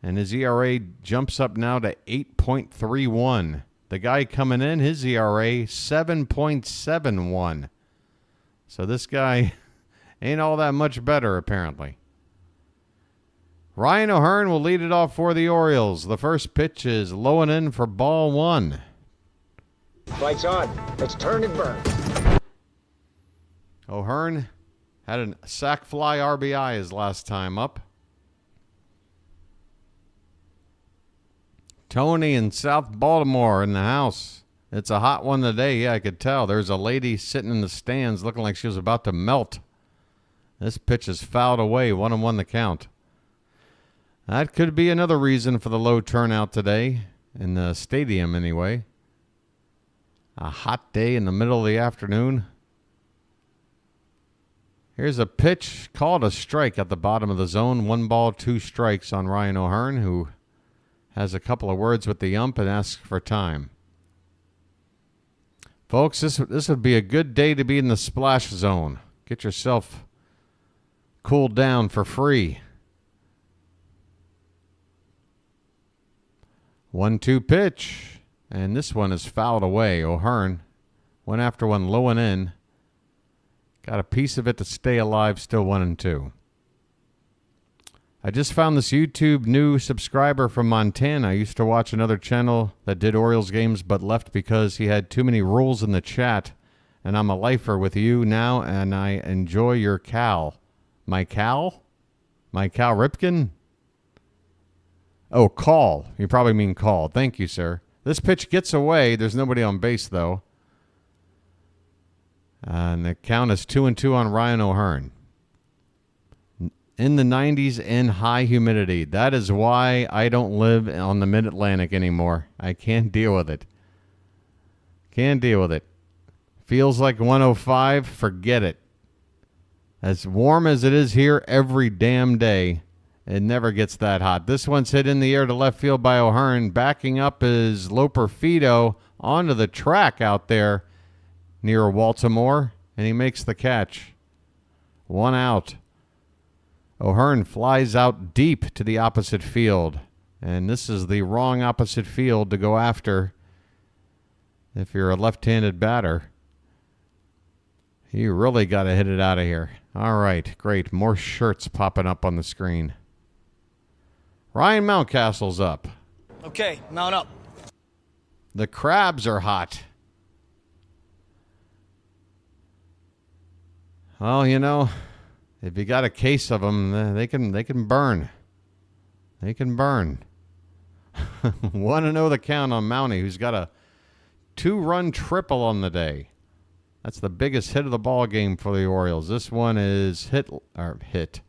And his ERA jumps up now to 8.31. The guy coming in, his ERA, 7.71. So this guy ain't all that much better, apparently. Ryan O'Hearn will lead it off for the Orioles. The first pitch is low and in for ball 1. Lights on. Let's turn and burn. O'Hearn had a sac fly RBI his last time up. Tony in South Baltimore in the house. It's a hot one today. Yeah, I could tell. There's a lady sitting in the stands looking like she was about to melt. This pitch is fouled away. 1-1 the count. That could be another reason for the low turnout today, in the stadium anyway. A hot day in the middle of the afternoon. Here's a pitch called a strike at the bottom of the zone. 1 ball, 2 strikes on Ryan O'Hearn, who has a couple of words with the ump and asks for time. Folks, this would be a good day to be in the splash zone. Get yourself cooled down for free. 1-2 pitch, and this one is fouled away. O'Hearn went after one low and in. Got a piece of it to stay alive, still 1-2. I just found this YouTube new subscriber from Montana. I used to watch another channel that did Orioles games but left because he had too many rules in the chat. And I'm a lifer with you now, and I enjoy your Cal. My Cal? My Cal Ripken? Oh, call. You probably mean call. Thank you, sir. This pitch gets away. There's nobody on base, though. And the count is 2-2 on Ryan O'Hearn. In the 90s in high humidity. That is why I don't live on the mid-Atlantic anymore. I can't deal with it. Can't deal with it. Feels like 105. Forget it. As warm as it is here every damn day, it never gets that hot. This one's hit in the air to left field by O'Hearn. Backing up is Loper Fido onto the track out there near Baltimore, and he makes the catch. 1 out. O'Hearn flies out deep to the opposite field, and this is the wrong opposite field to go after if you're a left-handed batter. You really got to hit it out of here. All right, great. More shirts popping up on the screen. Ryan Mountcastle's up. Okay, mount up. The crabs are hot. Well, you know, if you got a case of them, they can burn. They can burn. 1-0 the count on Mountie, who's got a 2-run triple on the day. That's the biggest hit of the ball game for the Orioles. This one is hit.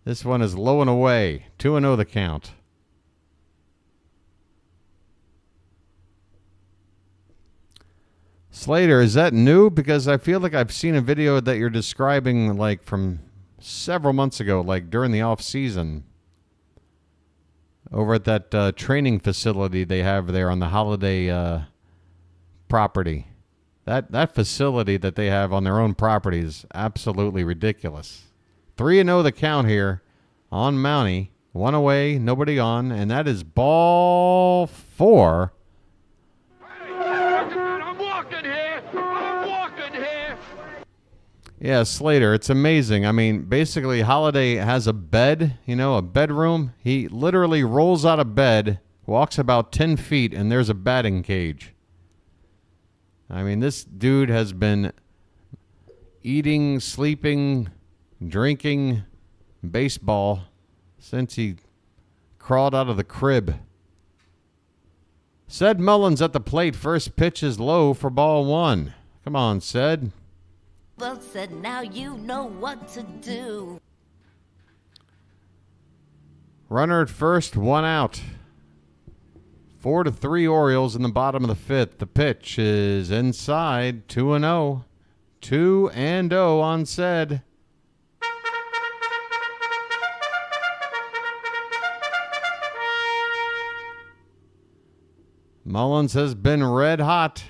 This one is low and away. 2-0 the count. Slater, is that new? Because I feel like I've seen a video that you're describing like from several months ago, like during the off season, over at that training facility they have there on the Holiday property. That facility that they have on their own property is absolutely ridiculous. 3-0 the count here on Mountie. 1 away, nobody on, and that is ball 4. I'm walking here. I'm walking here. Yeah, Slater, it's amazing. I mean, basically, Holliday has a bed, you know, a bedroom. He literally rolls out of bed, walks about 10 feet, and there's a batting cage. I mean, this dude has been eating, sleeping, drinking baseball since he crawled out of the crib. Ced Mullins at the plate. First pitch is low for ball 1. Come on, Ced. Well said, now you know what to do. Runner at first, 1 out. 4-3 Orioles in the bottom of the 5th. The pitch is inside, 2-0. 2-0 on Ced. Mullins has been red hot.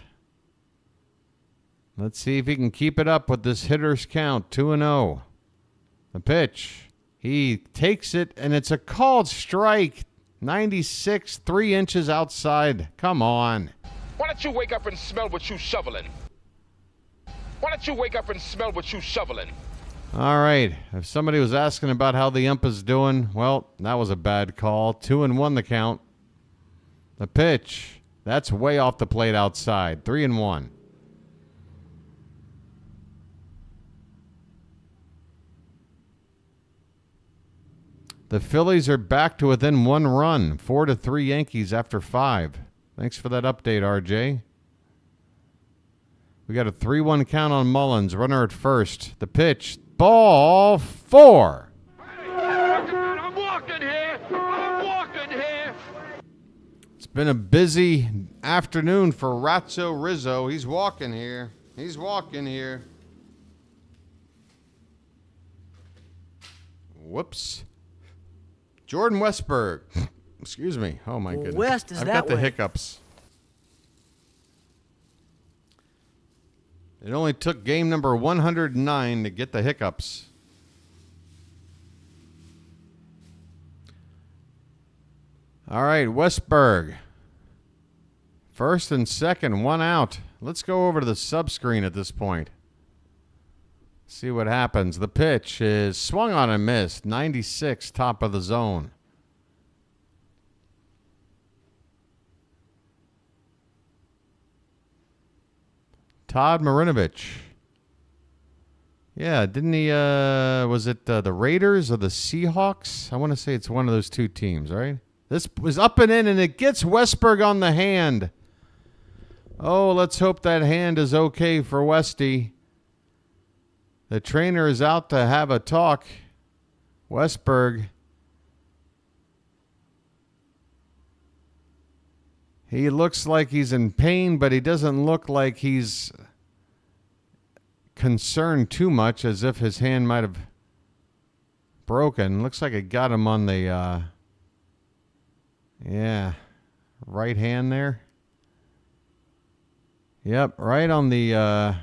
Let's see if he can keep it up with this hitter's count. 2-0. The pitch. He takes it, and it's a called strike. 96, 3 inches outside. Come on. Why don't you wake up and smell what you shoveling? Why don't you wake up and smell what you shoveling? All right. If somebody was asking about how the ump is doing, well, that was a bad call. 2-1 the count. The pitch. That's way off the plate outside. 3-1. The Phillies are back to within 1 run. 4-3 Yankees after 5. Thanks for that update, RJ. We got a 3-1 count on Mullins. Runner at first. The pitch. Ball 4. I'm walking here. I'm walking here. It's been a busy afternoon for Ratso Rizzo. He's walking here. He's walking here. Whoops. Jordan Westberg. Excuse me. Oh, my goodness. West is I've that got the way. hiccups. It only took game number 109 to get the hiccups. All right, Westberg. First and second, 1 out. Let's go over to the sub-screen at this point. See what happens. The pitch is swung on and missed. 96, top of the zone. Todd Marinovich. Yeah, didn't he, was it the Raiders or the Seahawks? I want to say it's one of those two teams, right? This was up and in, and it gets Westberg on the hand. Oh, let's hope that hand is okay for Westy. The trainer is out to have a talk. Westberg. He looks like he's in pain, but he doesn't look like he's concerned too much, as if his hand might have broken. Looks like it got him on the, right hand there. Yep, right on the,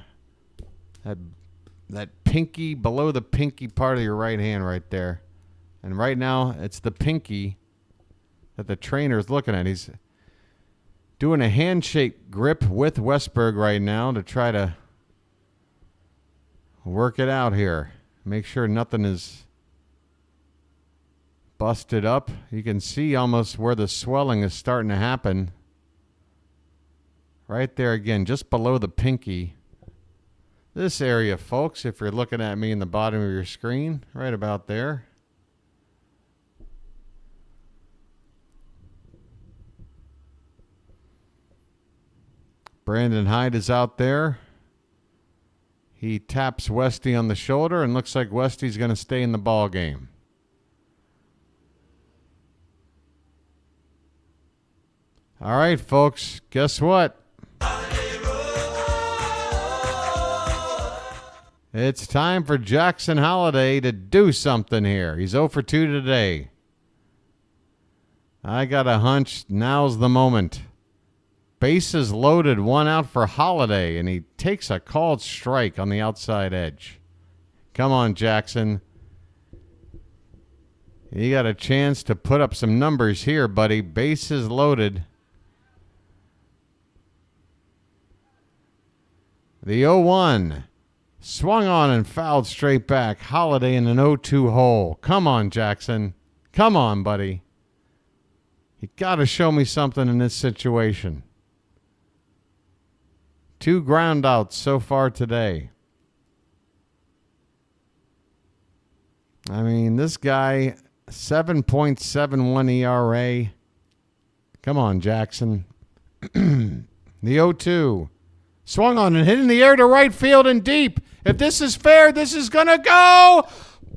that pinky, below the pinky part of your right hand right there. And right now, it's the pinky that the trainer is looking at. He's doing a handshake grip with Westberg right now to try to work it out here. Make sure nothing is busted up. You can see almost where the swelling is starting to happen. Right there again, just below the pinky. This area, folks, if you're looking at me in the bottom of your screen, right about there. Brandon Hyde is out there. He taps Westy on the shoulder, and looks like Westy's going to stay in the ball game. All right, folks, guess what? It's time for Jackson Holliday to do something here. He's 0 for 2 today. I got a hunch now's the moment. Bases loaded, 1 out for Holliday, and he takes a called strike on the outside edge. Come on, Jackson. You got a chance to put up some numbers here, buddy. Bases loaded. The 0-1. Swung on and fouled straight back. Holliday in an 0-2 hole. Come on, Jackson. Come on, buddy. You got to show me something in this situation. 2 ground outs so far today. I mean, this guy, 7.71 ERA. Come on, Jackson. The 0-2. Swung on and hit in the air to right field and deep. If this is fair, this is going to go.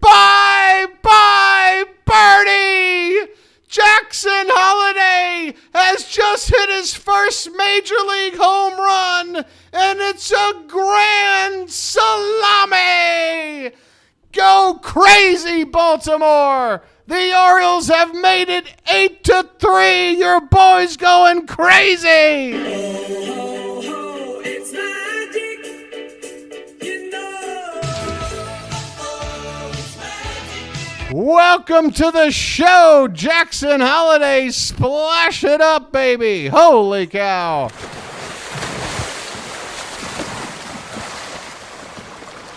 Bye-bye, birdie! Jackson Holliday has just hit his first Major League home run, and it's a grand salami! Go crazy, Baltimore! The Orioles have made it 8-3. Your boy's going crazy! Welcome to the show, Jackson Holliday. Splash it up, baby. Holy cow.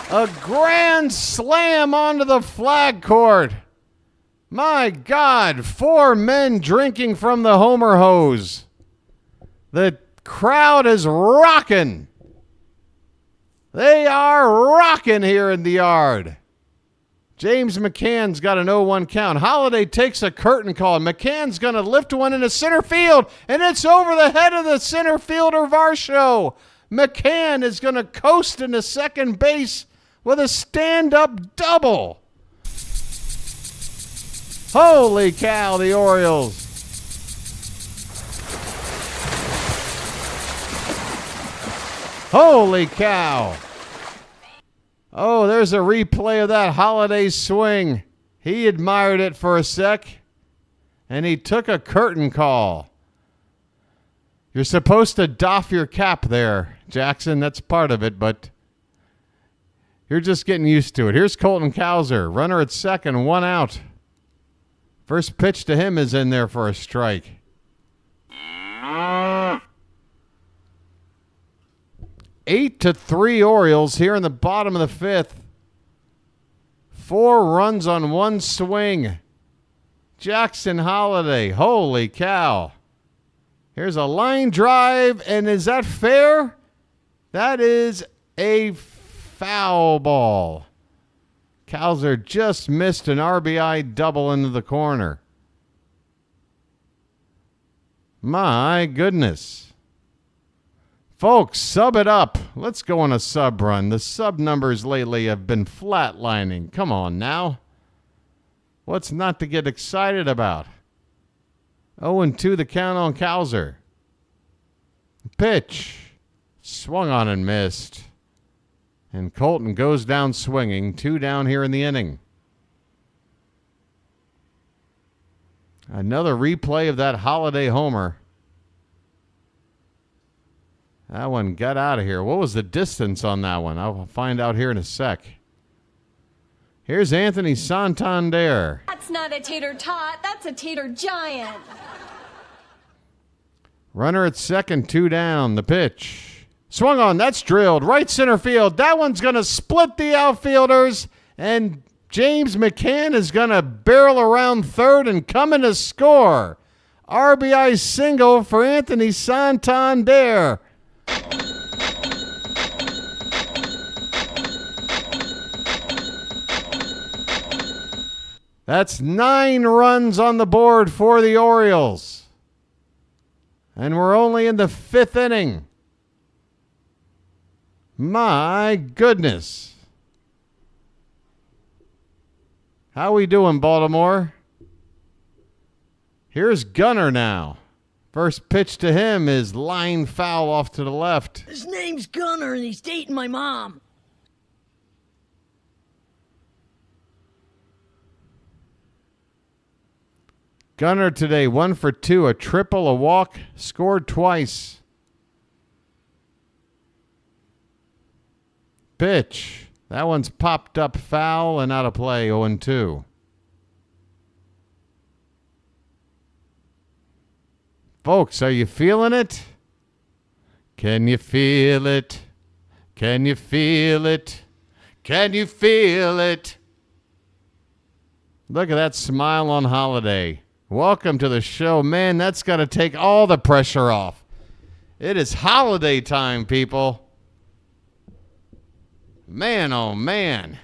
A grand slam onto the flag court. My God, 4 men drinking from the Homer hose. The crowd is rocking. They are rocking here in the yard. James McCann's got an 0-1 count. Holliday takes a curtain call. McCann's going to lift one into center field, and it's over the head of the center fielder Varsho. McCann is going to coast into second base with a stand-up double. Holy cow, the Orioles. Holy cow. Oh, there's a replay of that Holliday swing. He admired it for a sec, and he took a curtain call. You're supposed to doff your cap there, Jackson. That's part of it, but you're just getting used to it. Here's Colton Cowser, runner at second, 1 out. First pitch to him is in there for a strike. 8-3 Orioles here in the bottom of the 5th. 4 runs on 1 swing. Jackson Holliday, holy cow. Here's a line drive, and is that fair? That is a foul ball. Cowser just missed an RBI double into the corner. My goodness. Folks, sub it up. Let's go on a sub run. The sub numbers lately have been flatlining. Come on now. What's not to get excited about? 0-2 the count on Cowser. Pitch. Swung on and missed. And Colton goes down swinging. 2 down here in the inning. Another replay of that Holliday homer. That one got out of here. What was the distance on that one? I'll find out here in a sec. Here's Anthony Santander. That's not a tater tot, that's a tater giant. Runner at second, 2 down. The pitch. Swung on, that's drilled. Right center field. That one's going to split the outfielders. And James McCann is going to barrel around third and come in to score. RBI single for Anthony That's 9 runs on the board for the Orioles. And we're only in the 5th inning. My goodness. How we doing, Baltimore? Here's Gunnar now. First pitch to him is line foul off to the left. His name's Gunnar and he's dating my mom. Gunnar today, 1 for 2, a triple, a walk, scored twice. Pitch. That one's popped up foul and out of play, 0-2. Folks, are you feeling it? Can you feel it? Can you feel it? Can you feel it? Look at that smile on Holliday. Welcome to the show. Man, that's got to take all the pressure off. It is holiday time, people. Man, oh man.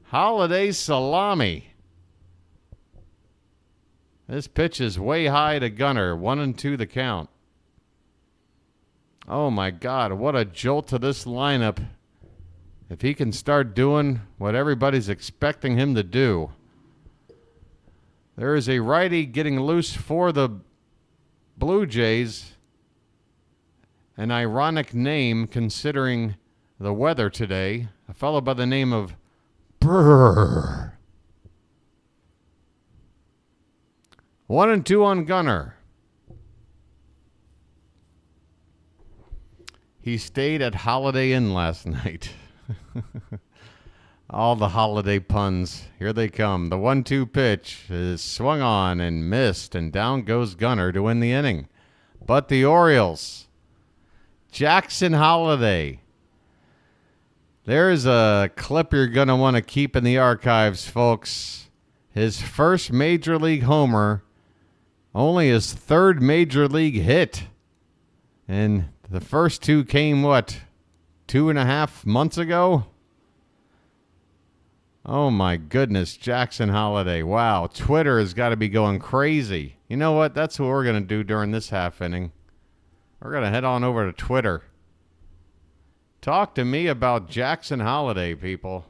Holiday salami. This pitch is way high to Gunnar. 1-2 the count. Oh my God, what a jolt to this lineup. If he can start doing what everybody's expecting him to do. There is a righty getting loose for the Blue Jays. An ironic name considering the weather today. A fellow by the name of Brrr. 1-2 on Gunnar. He stayed at Holiday Inn last night. All the holiday puns. Here they come. The 1-2 pitch is swung on and missed, and down goes Gunnar to win the inning. But the Orioles, Jackson Holliday. There's a clip you're going to want to keep in the archives, folks. His first major league homer, only his 3rd major league hit. And the first 2 came, 2.5 months ago? Oh my goodness, Jackson Holliday. Wow, Twitter has got to be going crazy. You know what? That's what we're going to do during this half inning. We're going to head on over to Twitter. Talk to me about Jackson Holliday, people.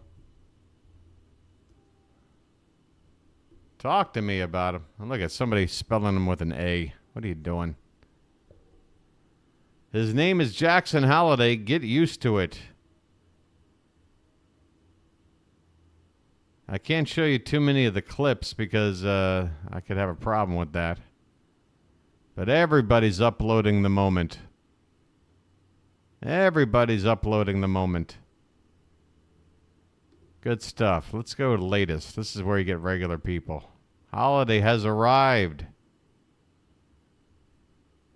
Talk to me about him. Look at somebody spelling him with an A. What are you doing? His name is Jackson Holliday. Get used to it. I can't show you too many of the clips because I could have a problem with that. But everybody's uploading the moment. Everybody's uploading the moment. Good stuff. Let's go to latest. This is where you get regular people. Holiday has arrived.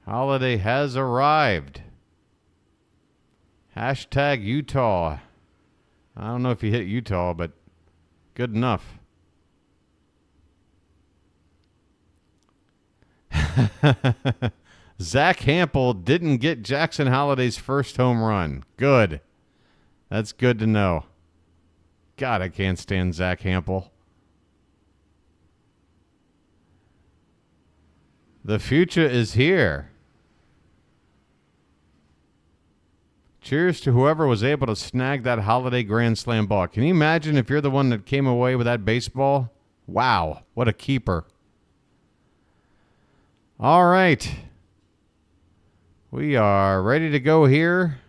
Holiday has arrived. Hashtag Utah. I don't know if you hit Utah, but good enough. Zach Hampel didn't get Jackson Holliday's first home run. Good. That's good to know. God, I can't stand Zach Hampel. The future is here. Cheers to whoever was able to snag that Holiday Grand Slam ball. Can you imagine if you're the one that came away with that baseball? Wow, what a keeper. All right. We are ready to go here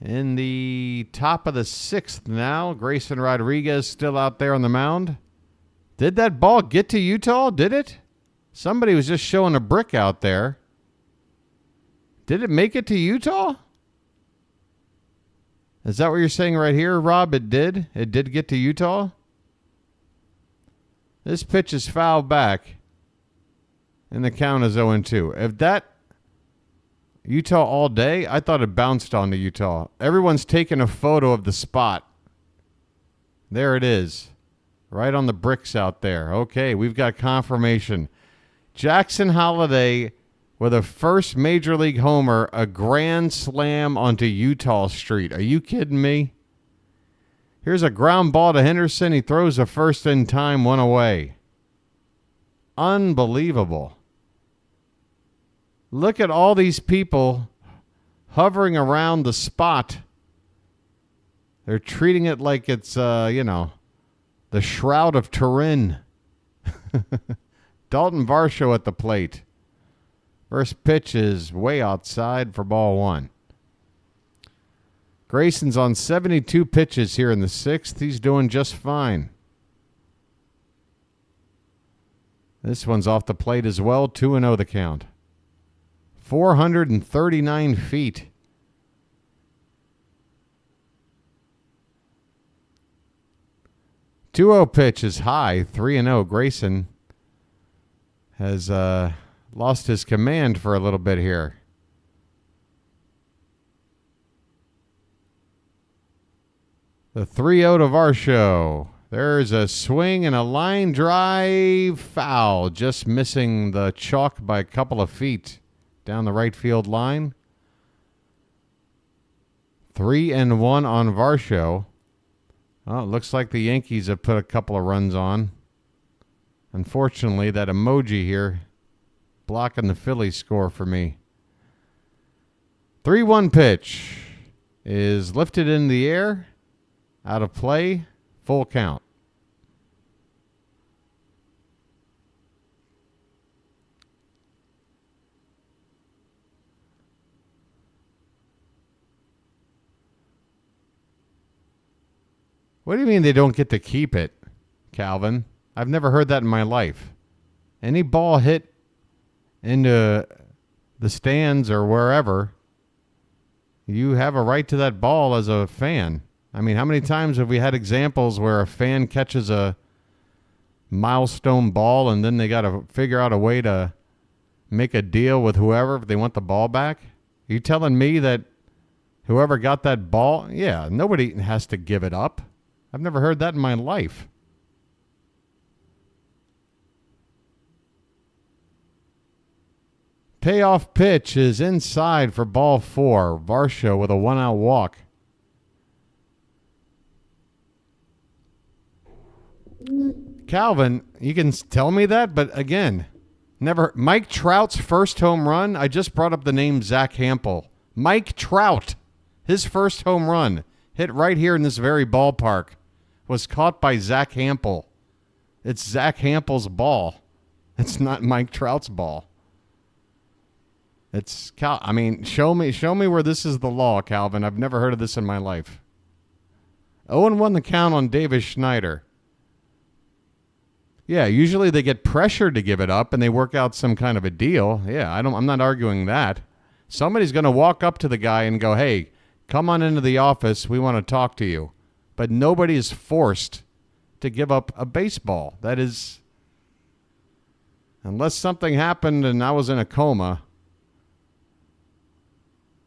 in the top of the 6th now. Grayson Rodriguez still out there on the mound. Did that ball get to Utah? Did it? Somebody was just showing a brick out there. Did it make it to Utah? Is that what you're saying right here, Rob? It did? It did get to Utah? This pitch is fouled back. And the count is 0-2. If that Utah all day, I thought it bounced onto Utah. Everyone's taking a photo of the spot. There it is. Right on the bricks out there. Okay, we've got confirmation. Jackson Holliday with a first major league homer, a grand slam onto Utah Street. Are you kidding me? Here's a ground ball to Henderson. He throws a first in time, one away. Unbelievable. Look at all these people hovering around the spot. They're treating it like it's, the Shroud of Turin. Dalton Varsho at the plate. First pitch is way outside for ball one. Grayson's on 72 pitches here in the sixth. He's doing just fine. This one's off the plate as well. 2-0 the count. 439 feet. Two-zero pitch is high. 3-0. Grayson has lost his command for a little bit here. The 3-0 to Varsho. There's a swing and a line drive foul. Just missing the chalk by a couple of feet down the right field line. 3-1 on Varsho. Oh, it looks like the Yankees have put a couple of runs on. Unfortunately, that emoji here blocking the Phillies score for me. 3-1 pitch is lifted in the air. Out of play, full count. What do you mean they don't get to keep it, Calvin? I've never heard that in my life. Any ball hit into the stands or wherever, you have a right to that ball as a fan. I mean, how many times have we had examples where a fan catches a milestone ball and then they got to figure out a way to make a deal with whoever if they want the ball back? Are you telling me that whoever got that ball, yeah, nobody has to give it up? I've never heard that in my life. Payoff pitch is inside for ball four. Varsho with a 1-out walk. Calvin, you can tell me that, but again, never. Mike Trout's first home run, I just brought up the name Zach Hampel. Mike Trout, his first home run, hit right here in this very ballpark, was caught by Zach Hampel. It's Zach Hampel's ball. It's not Mike Trout's ball. It's I mean, show me where this is the law, Calvin. I've never heard of this in my life. 0-1 the count on Davis Schneider. Yeah, usually they get pressured to give it up and they work out some kind of a deal. Yeah, I'm not arguing that. Somebody's going to walk up to the guy and go, "Hey, come on into the office. We want to talk to you." But nobody is forced to give up a baseball. That is, unless something happened and I was in a coma.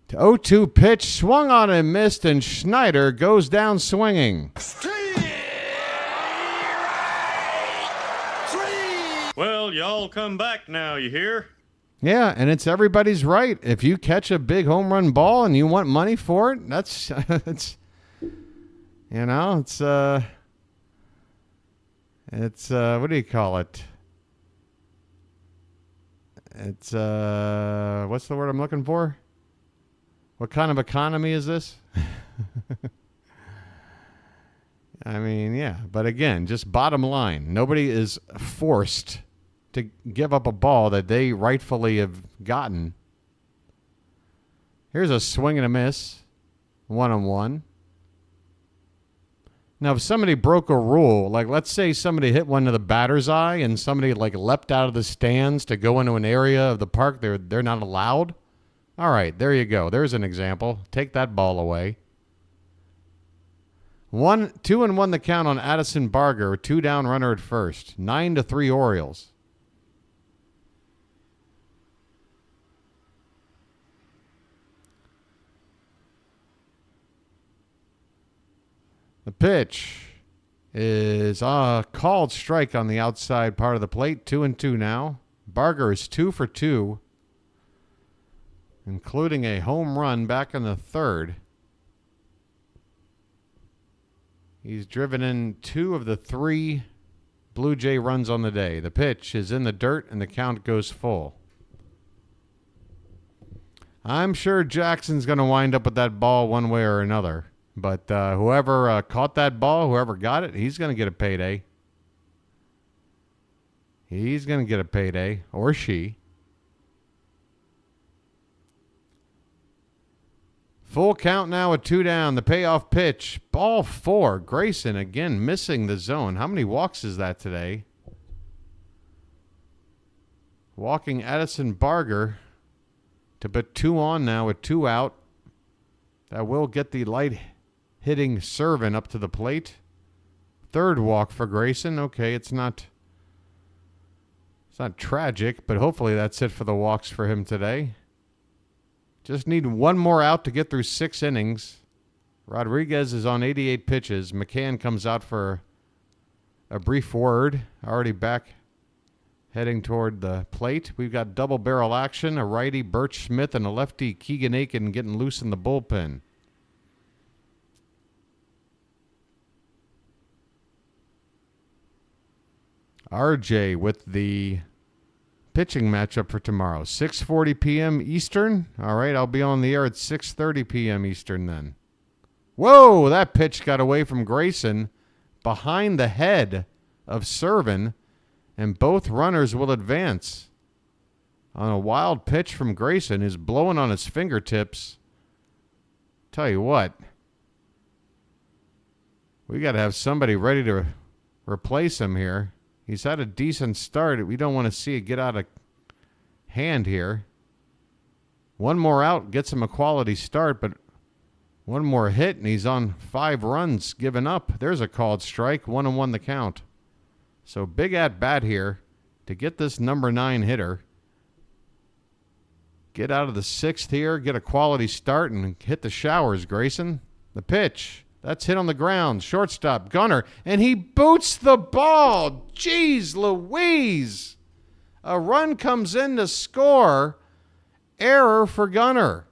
To 0-2 pitch, swung on and missed, and Schneider goes down swinging. Well, y'all come back now, you hear? Yeah, and it's everybody's right. If you catch a big home run ball and you want money for it, that's it's what do you call it? It's what's the word I'm looking for? What kind of economy is this? I mean, yeah. But again, just bottom line. Nobody is forced to give up a ball that they rightfully have gotten. Here's a swing and a miss. 1-1. Now, if somebody broke a rule, like let's say somebody hit one to the batter's eye and somebody like leapt out of the stands to go into an area of the park they're not allowed. All right, there you go. There's an example. Take that ball away. 2-1 the count on Addison Barger, 2 down runner at first. 9-3 Orioles. The pitch is called strike on the outside part of the plate. 2-2 now. Barger is 2 for 2, including a home run back in the third. He's driven in 2 of the 3 Blue Jay runs on the day. The pitch is in the dirt, and the count goes full. I'm sure Jackson's going to wind up with that ball one way or another. But whoever caught that ball, whoever got it, he's going to get a payday. He's going to get a payday, or she. Full count now at 2 down. The payoff pitch. Ball 4. Grayson again missing the zone. How many walks is that today? Walking Addison Barger to put 2 on now with 2 out. That will get the light hitting Servin up to the plate. 3rd walk for Grayson. Okay, it's not tragic, but hopefully that's it for the walks for him today. Just need 1 more out to get through 6 innings. Rodriguez is on 88 pitches. McCann comes out for a brief word. Already back heading toward the plate. We've got double barrel action. A righty, Birch Smith, and a lefty, Keegan Aiken, getting loose in the bullpen. RJ with the pitching matchup for tomorrow. 6:40 p.m. Eastern. All right, I'll be on the air at 6:30 p.m. Eastern then. Whoa, that pitch got away from Grayson behind the head of Servin, and both runners will advance. On a wild pitch from Grayson, who's blowing on his fingertips. Tell you what, we got to have somebody ready to replace him here. He's had a decent start. We don't want to see it get out of hand here. 1 more out gets him a quality start, but 1 more hit, and he's on 5 runs given up. There's a called strike, 1-1 the count. So big at bat here to get this number 9 hitter. Get out of the 6th here, get a quality start, and hit the showers, Grayson. The pitch. That's hit on the ground. Shortstop, Gunner. And he boots the ball. Jeez Louise. A run comes in to score. Error for Gunner.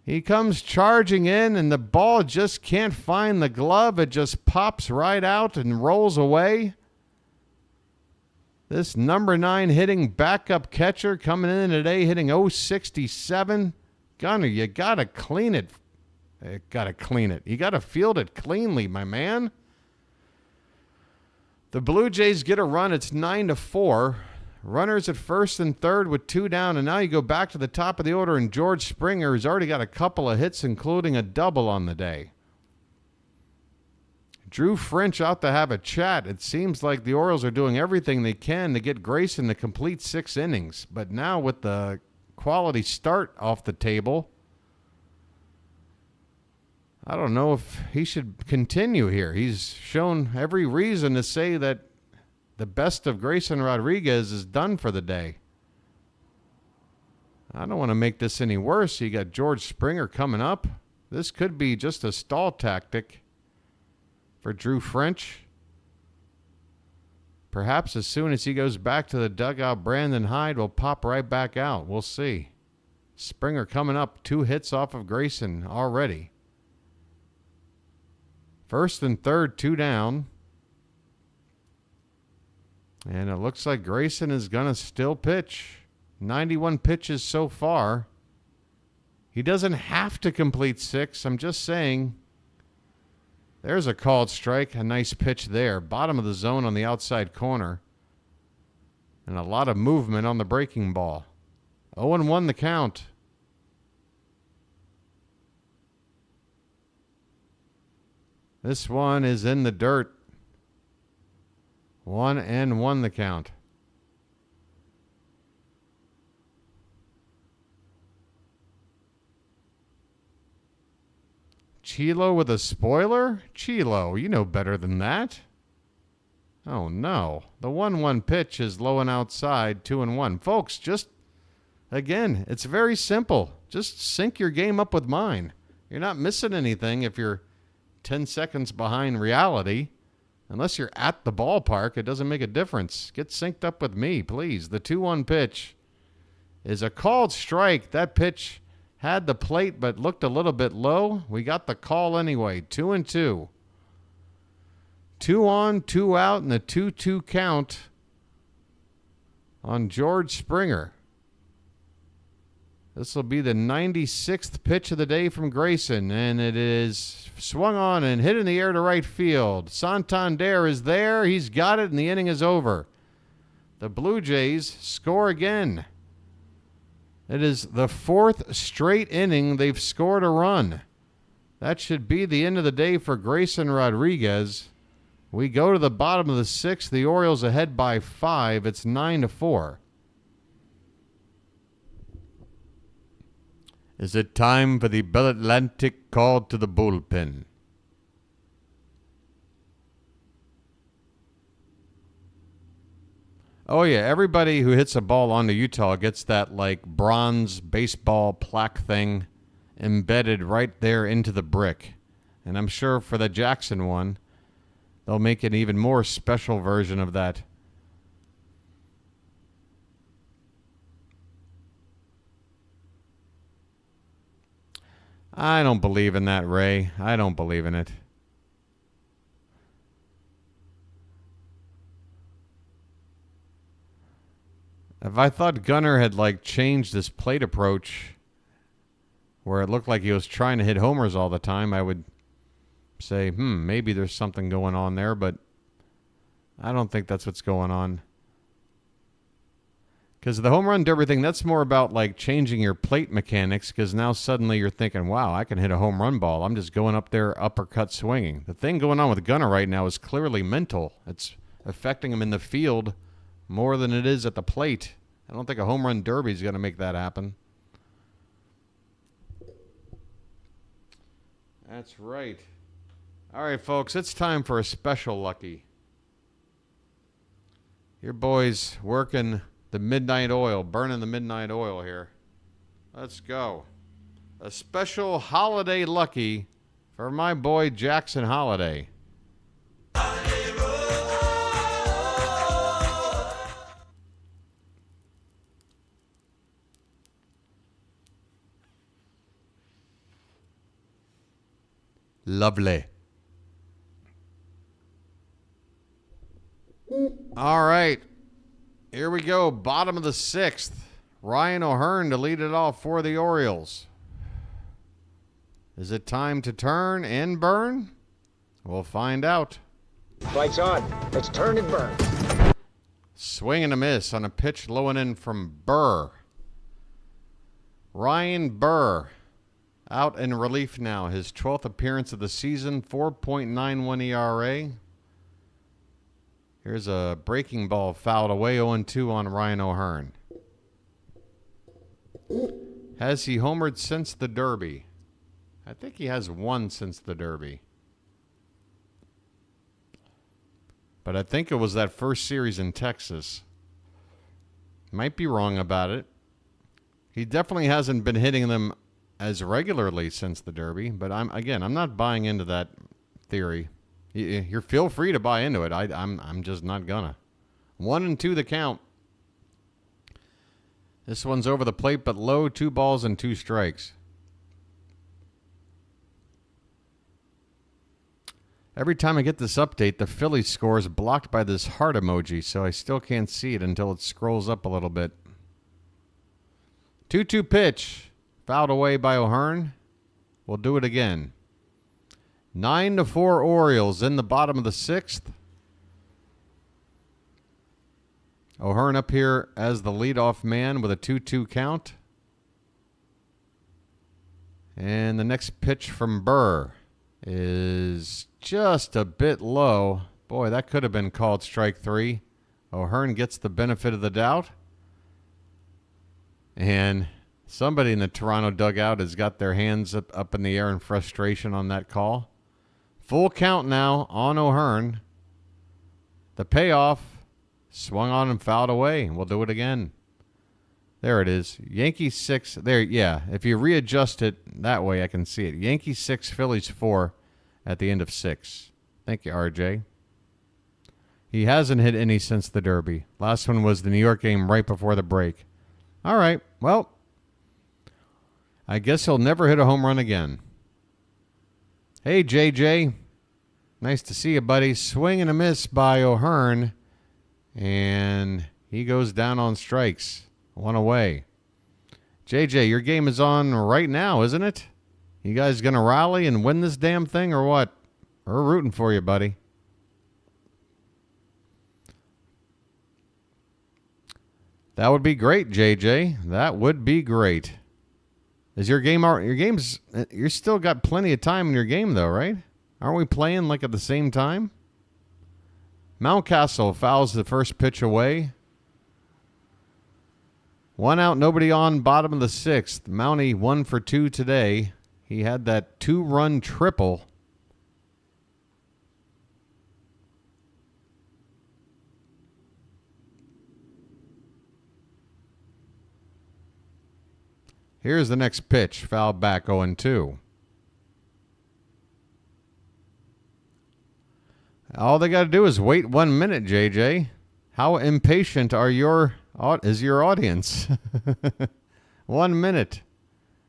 He comes charging in, and the ball just can't find the glove. It just pops right out and rolls away. This number 9 hitting backup catcher coming in today, hitting .067. Gunner, you got to clean it. You got to clean it. You got to field it cleanly, my man. The Blue Jays get a run. It's 9-4. Runners at 1st and 3rd with 2 down, and now you go back to the top of the order, and George Springer has already got a couple of hits, including a double on the day. Drew French out to have a chat. It seems like the Orioles are doing everything they can to get Grayson to complete 6 innings, but now with the quality start off the table, I don't know if he should continue here. He's shown every reason to say that the best of Grayson Rodriguez is done for the day. I don't want to make this any worse. You got George Springer coming up. This could be just a stall tactic for Drew French. Perhaps as soon as he goes back to the dugout, Brandon Hyde will pop right back out. We'll see. Springer coming up. 2 hits off of Grayson already. 1st and 3rd, 2 down. And it looks like Grayson is going to still pitch. 91 pitches so far. He doesn't have to complete 6. I'm just saying. There's a called strike. A nice pitch there. Bottom of the zone on the outside corner. And a lot of movement on the breaking ball. 0-1 the count. This one is in the dirt. 1-1 the count. Chilo with a spoiler? Chilo, you know better than that. Oh, no. The 1-1 pitch is low and outside, 2-1. Folks, just, again, it's very simple. Just sync your game up with mine. You're not missing anything if you're 10 seconds behind reality. Unless you're at the ballpark, it doesn't make a difference. Get synced up with me, please. The 2-1 pitch is a called strike. That pitch had the plate but looked a little bit low. We got the call anyway. 2-2. 2 on, 2 out, and a 2-2 count on George Springer. This will be the 96th pitch of the day from Grayson, and it is swung on and hit in the air to right field. Santander is there. He's got it, and the inning is over. The Blue Jays score again. It is the 4th straight inning they've scored a run. That should be the end of the day for Grayson Rodriguez. We go to the bottom of the 6th. The Orioles ahead by 5. It's 9-4. Is it time for the Bell Atlantic call to the bullpen? Oh, yeah. Everybody who hits a ball onto Utah gets that, like, bronze baseball plaque thing embedded right there into the brick. And I'm sure for the Jackson one, they'll make an even more special version of that. I don't believe in that, Ray. I don't believe in it. If I thought Gunnar had, like, changed his plate approach where it looked like he was trying to hit homers all the time, I would say, maybe there's something going on there, but I don't think that's what's going on. Because the home run derby thing, that's more about, like, changing your plate mechanics, because now suddenly you're thinking, wow, I can hit a home run ball. I'm just going up there uppercut swinging. The thing going on with Gunnar right now is clearly mental. It's affecting him in the field more than it is at the plate. I don't think a home run derby is going to make that happen. That's right. All right, folks, it's time for a special lucky. Your boy's working the midnight oil, burning the midnight oil here. Let's go. A special holiday lucky for my boy Jackson Holliday. Lovely. All right. Here we go. Bottom of the 6th. Ryan O'Hearn to lead it off for the Orioles. Is it time to turn and burn? We'll find out. Lights on. Let's turn and burn. Swing and a miss on a pitch low and in from Burr. Ryan Burr out in relief now. His 12th appearance of the season, 4.91 ERA. Here's a breaking ball fouled away, 0-2 on Ryan O'Hearn. Has he homered since the Derby? I think he has one since the Derby. But I think it was that first series in Texas. Might be wrong about it. He definitely hasn't been hitting them as regularly since the Derby, but I'm not buying into that theory. You feel free to buy into it. I'm just not gonna. 1-2 the count. This one's over the plate, but low. 2 balls and 2 strikes. Every time I get this update, the Phillies score is blocked by this heart emoji, so I still can't see it until it scrolls up a little bit. 2-2 pitch. Fouled away by O'Hearn. We'll do it again. 9-4 Orioles in the bottom of the 6th. O'Hearn up here as the leadoff man with a 2-2 count. And the next pitch from Burr is just a bit low. Boy, that could have been called strike 3. O'Hearn gets the benefit of the doubt. And somebody in the Toronto dugout has got their hands up in the air in frustration on that call. Full count now on O'Hearn. The payoff swung on and fouled away. We'll do it again. There it is. Yankees 6. There, yeah. If you readjust it that way, I can see it. Yankees 6, Phillies 4 at the end of 6. Thank you, RJ. He hasn't hit any since the Derby. Last one was the New York game right before the break. All right. Well, I guess he'll never hit a home run again. Hey, JJ. Nice to see you, buddy. Swing and a miss by O'Hearn. And he goes down on strikes. One away. JJ, your game is on right now, isn't it? You guys going to rally and win this damn thing or what? We're rooting for you, buddy. That would be great, JJ. That would be great. Is your game... Your game's... You still got plenty of time in your game, though, right? Aren't we playing like at the same time? Mountcastle fouls the first pitch away. 1 out, nobody on, bottom of the 6th. Mountie 1 for 2 today. He had that 2-run triple. Here's the next pitch. Foul back 0-2. All they got to do is wait 1 minute, JJ. How impatient is your audience? 1 minute.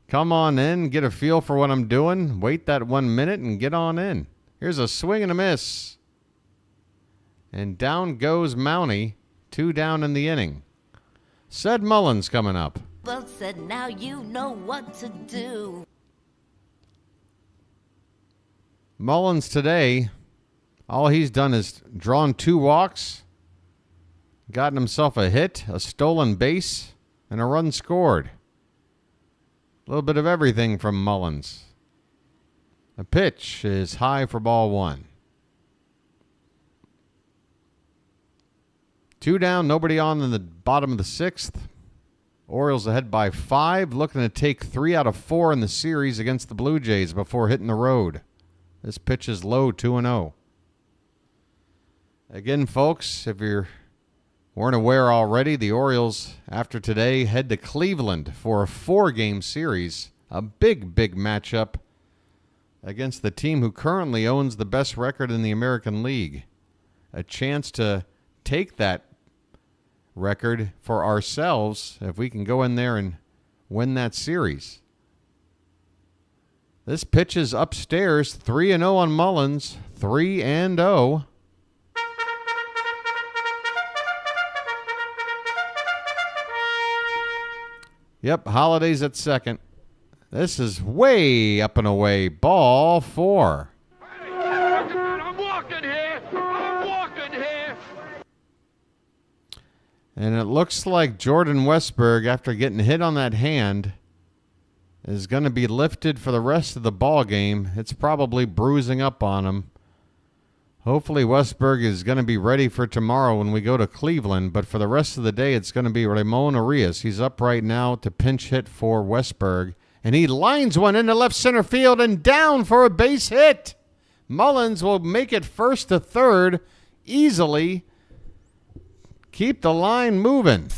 Come on in, get a feel for what I'm doing. Wait that 1 minute and get on in. Here's a swing and a miss. And down goes Mountie. 2 down in the inning. Said Mullins coming up. Well said, now you know what to do. Mullins today, all he's done is drawn 2 walks, gotten himself a hit, a stolen base, and a run scored. A little bit of everything from Mullins. The pitch is high for ball 1. 2 down, nobody on in the bottom of the 6th. Orioles ahead by 5, looking to take 3 out of 4 in the series against the Blue Jays before hitting the road. This pitch is low, 2-0. Again, folks, if you weren't aware already, the Orioles, after today, head to Cleveland for a 4-game series. A big, big matchup against the team who currently owns the best record in the American League. A chance to take that record for ourselves if we can go in there and win that series. This pitch is upstairs, 3-0 on Mullins, 3-0. Yep, Holiday's at second. This is way up and away. Ball 4. I'm walking here. I'm walking here. And it looks like Jordan Westberg, after getting hit on that hand, is going to be lifted for the rest of the ball game. It's probably bruising up on him. Hopefully Westberg is going to be ready for tomorrow when we go to Cleveland, but for the rest of the day it's going to be Ramon Arias. He's up right now to pinch hit for Westberg, and he lines one into left center field and down for a base hit. Mullins will make it first to third easily. Keep the line moving.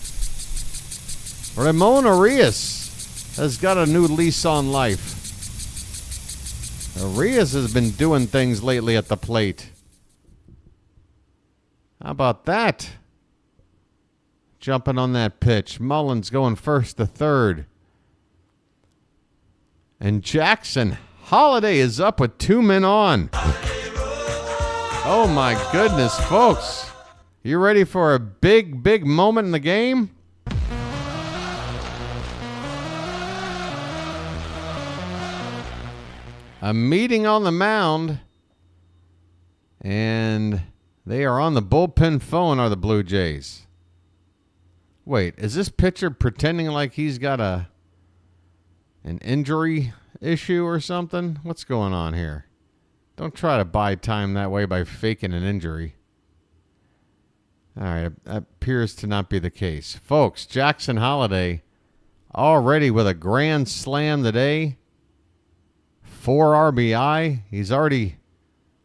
Ramon Arias has got a new lease on life. Arias has been doing things lately at the plate. How about that? Jumping on that pitch. Mullins going first to third. And Jackson Holliday is up with 2 men on. Oh my goodness, folks. You ready for a big, big moment in the game? A meeting on the mound. And they are on the bullpen phone, are the Blue Jays. Wait, is this pitcher pretending like he's got an injury issue or something? What's going on here? Don't try to buy time that way by faking an injury. All right, that appears to not be the case. Folks, Jackson Holliday already with a grand slam today. 4 RBI. He's already...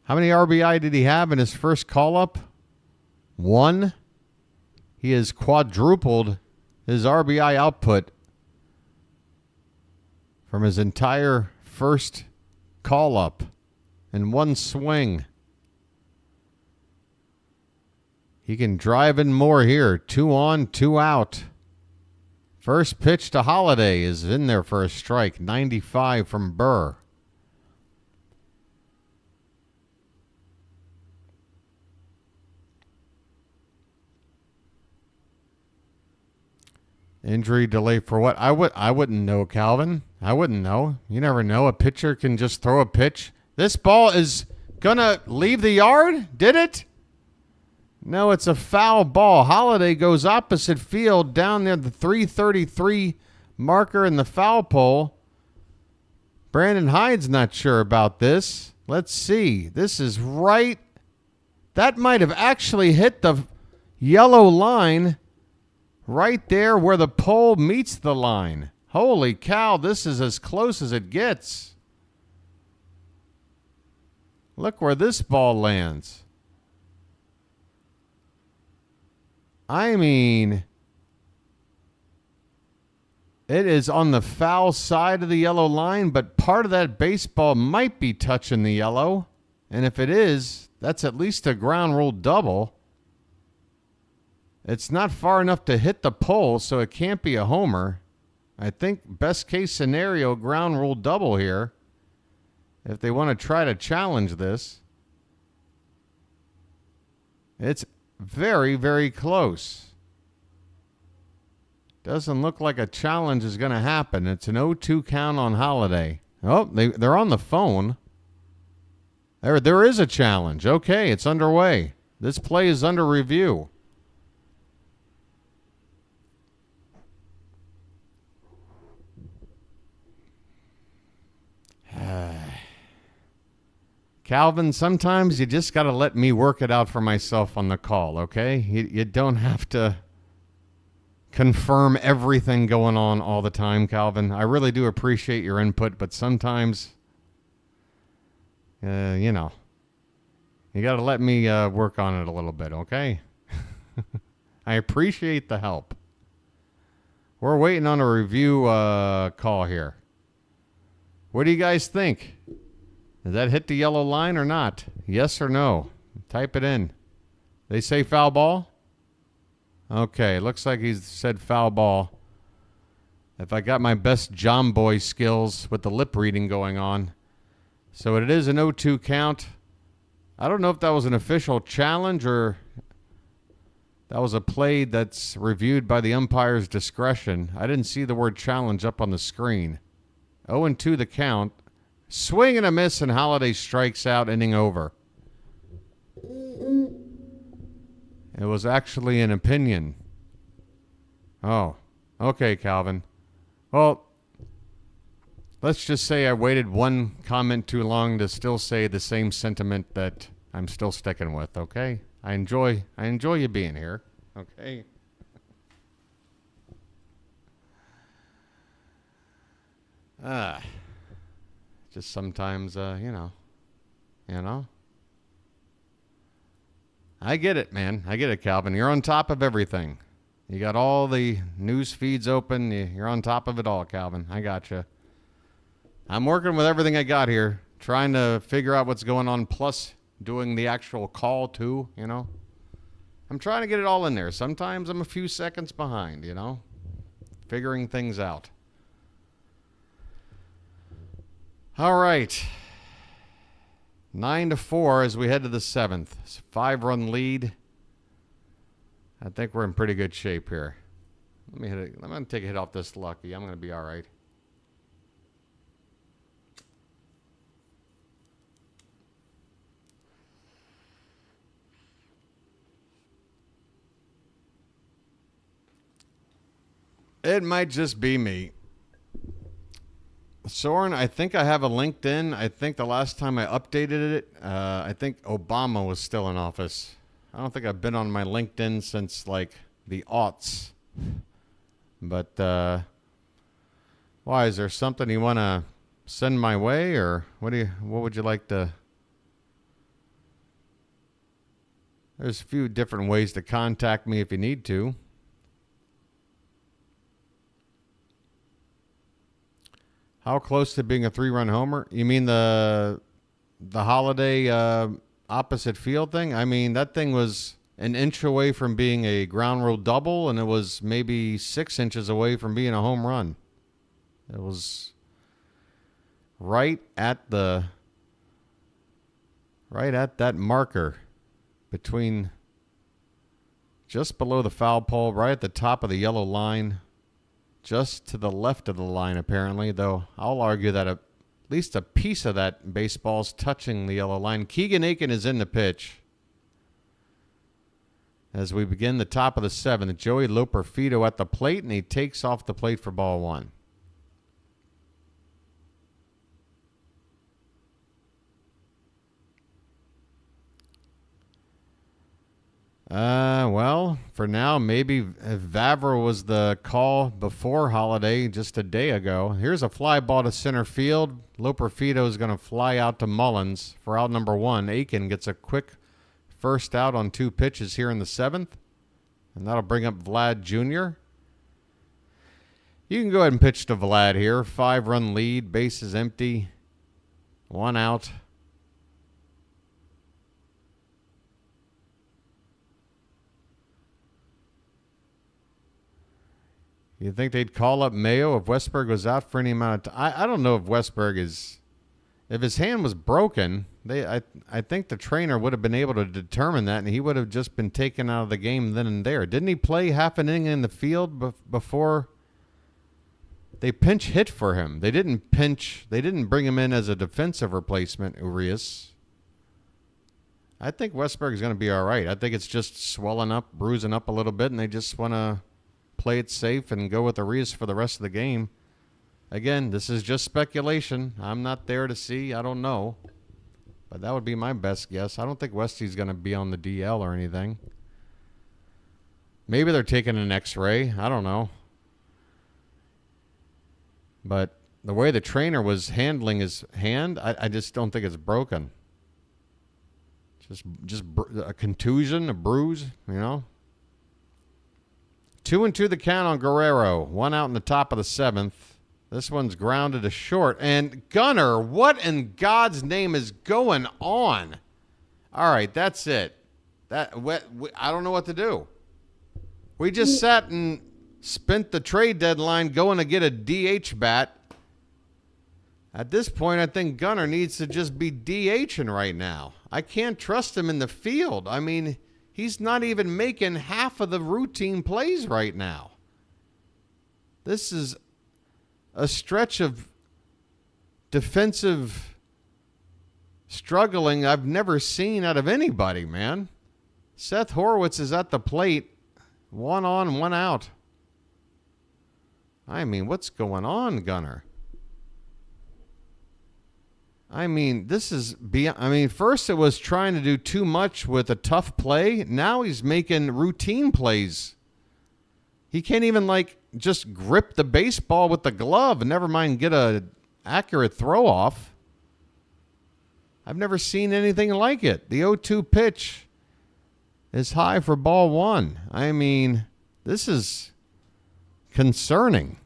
How many RBI did he have in his first call-up? 1. He has quadrupled his RBI output from his entire first call-up in 1 swing. He can drive in more here. 2 on, 2 out. First pitch to Holliday is in there for a strike. 95 from Burr. Injury delay for what? I wouldn't know, Calvin. I wouldn't know. You never know. A pitcher can just throw a pitch. This ball is gonna leave the yard? Did it? No, it's a foul ball. Holliday goes opposite field down near the 333 marker in the foul pole. Brandon Hyde's not sure about this. Let's see. This is right. That might have actually hit the yellow line right there where the pole meets the line. Holy cow, this is as close as it gets. Look where this ball lands. I mean, it is on the foul side of the yellow line, but part of that baseball might be touching the yellow. And if it is, that's at least a ground rule double. It's not far enough to hit the pole, so it can't be a homer. I think best case scenario, ground rule double here. If they want to try to challenge this. It's very, very close. Doesn't look like a challenge is going to happen. It's an 0-2 count on Holliday. Oh, they're on the phone. There is a challenge. Okay, it's underway. This play is under review. Calvin, sometimes you just got to let me work it out for myself on the call, okay? You don't have to confirm everything going on all the time, Calvin. I really do appreciate your input, but sometimes, you know, you got to let me work on it a little bit, okay? I appreciate the help. We're waiting on a review call here. What do you guys think? Does that hit the yellow line or not? Yes or no? Type it in. They say foul ball? Okay, looks like he said foul ball. If I got my best John Boy skills with the lip reading going on. So it is an 0-2 count. I don't know if that was an official challenge or that was a play that's reviewed by the umpire's discretion. I didn't see the word challenge up on the screen. 0-2 the count. Swing and a miss, and Holliday strikes out, inning over. It was actually an opinion. Oh, okay, Calvin. Well, let's just say I waited one comment too long to still say the same sentiment that I'm still sticking with, okay? I enjoy you being here, okay? Just sometimes, you know. I get it, man. I get it, Calvin. You're on top of everything. You got all the news feeds open. You're on top of it all, Calvin. I got you. I'm working with everything I got here, trying to figure out what's going on, plus doing the actual call, too, you know. I'm trying to get it all in there. Sometimes I'm a few seconds behind, you know, figuring things out. All right. 9-4 as we head to the 7th. It's a 5-run lead. I think we're in pretty good shape here. I'm going to take a hit off this Lucky. I'm going to be all right. It might just be me. Soren, I think I have a LinkedIn. I think the last time I updated it, I think Obama was still in office. I don't think I've been on my LinkedIn since, like, the aughts. But, why? Is there something you want to send my way, or what would you like to... There's a few different ways to contact me if you need to. How close to being a 3-run homer? You mean the Holliday opposite field thing? I mean, that thing was an inch away from being a ground rule double, and it was maybe 6 inches away from being a home run. It was right at that marker between just below the foul pole, right at the top of the yellow line. just to the left of the line, apparently, though I'll argue that at least a piece of that baseball's touching the yellow line. Keegan Aiken is in the pitch. As we begin the top of the 7th, Joey Loperfido at the plate, and he takes off the plate for ball 1. Well, for now, maybe Vavra was the call before Holliday just a day ago. Here's a fly ball to center field. Loperfido is going to fly out to Mullins for out number 1. Aiken gets a quick first out on 2 pitches here in the 7th. And that'll bring up Vlad Jr. You can go ahead and pitch to Vlad here. 5-run lead, bases empty, 1 out. You think they'd call up Mayo if Westberg was out for any amount of time? I don't know if Westberg is... If his hand was broken, I think the trainer would have been able to determine that, and he would have just been taken out of the game then and there. Didn't he play half an inning in the field before they pinch hit for him? They didn't bring him in as a defensive replacement, Urias. I think Westberg's going to be all right. I think it's just swelling up, bruising up a little bit, and they just want to play it safe and go with Urias for the rest of the game. Again, this is just speculation. I'm not there to see. I don't know. But that would be my best guess. I don't think Westy's going to be on the DL or anything. Maybe they're taking an X-ray. I don't know. But the way the trainer was handling his hand, I just don't think it's broken. Just a contusion, a bruise, you know. 2-2 the count on Guerrero. 1 out in the top of the 7th. This one's grounded to short. And Gunnar, what in God's name is going on? All right, that's it. I don't know what to do. We just sat and spent the trade deadline going to get a DH bat. At this point, I think Gunnar needs to just be DHing right now. I can't trust him in the field. I mean, he's not even making half of the routine plays right now. This is a stretch of defensive struggling I've never seen out of anybody, man. Seth Horwitz is at the plate. 1 on, 1 out. I mean, what's going on, Gunnar? I mean, this is beyond. I mean, first it was trying to do too much with a tough play. Now he's making routine plays. He can't even, just grip the baseball with the glove, and never mind get a accurate throw off. I've never seen anything like it. The 0-2 pitch is high for ball 1. I mean, this is concerning.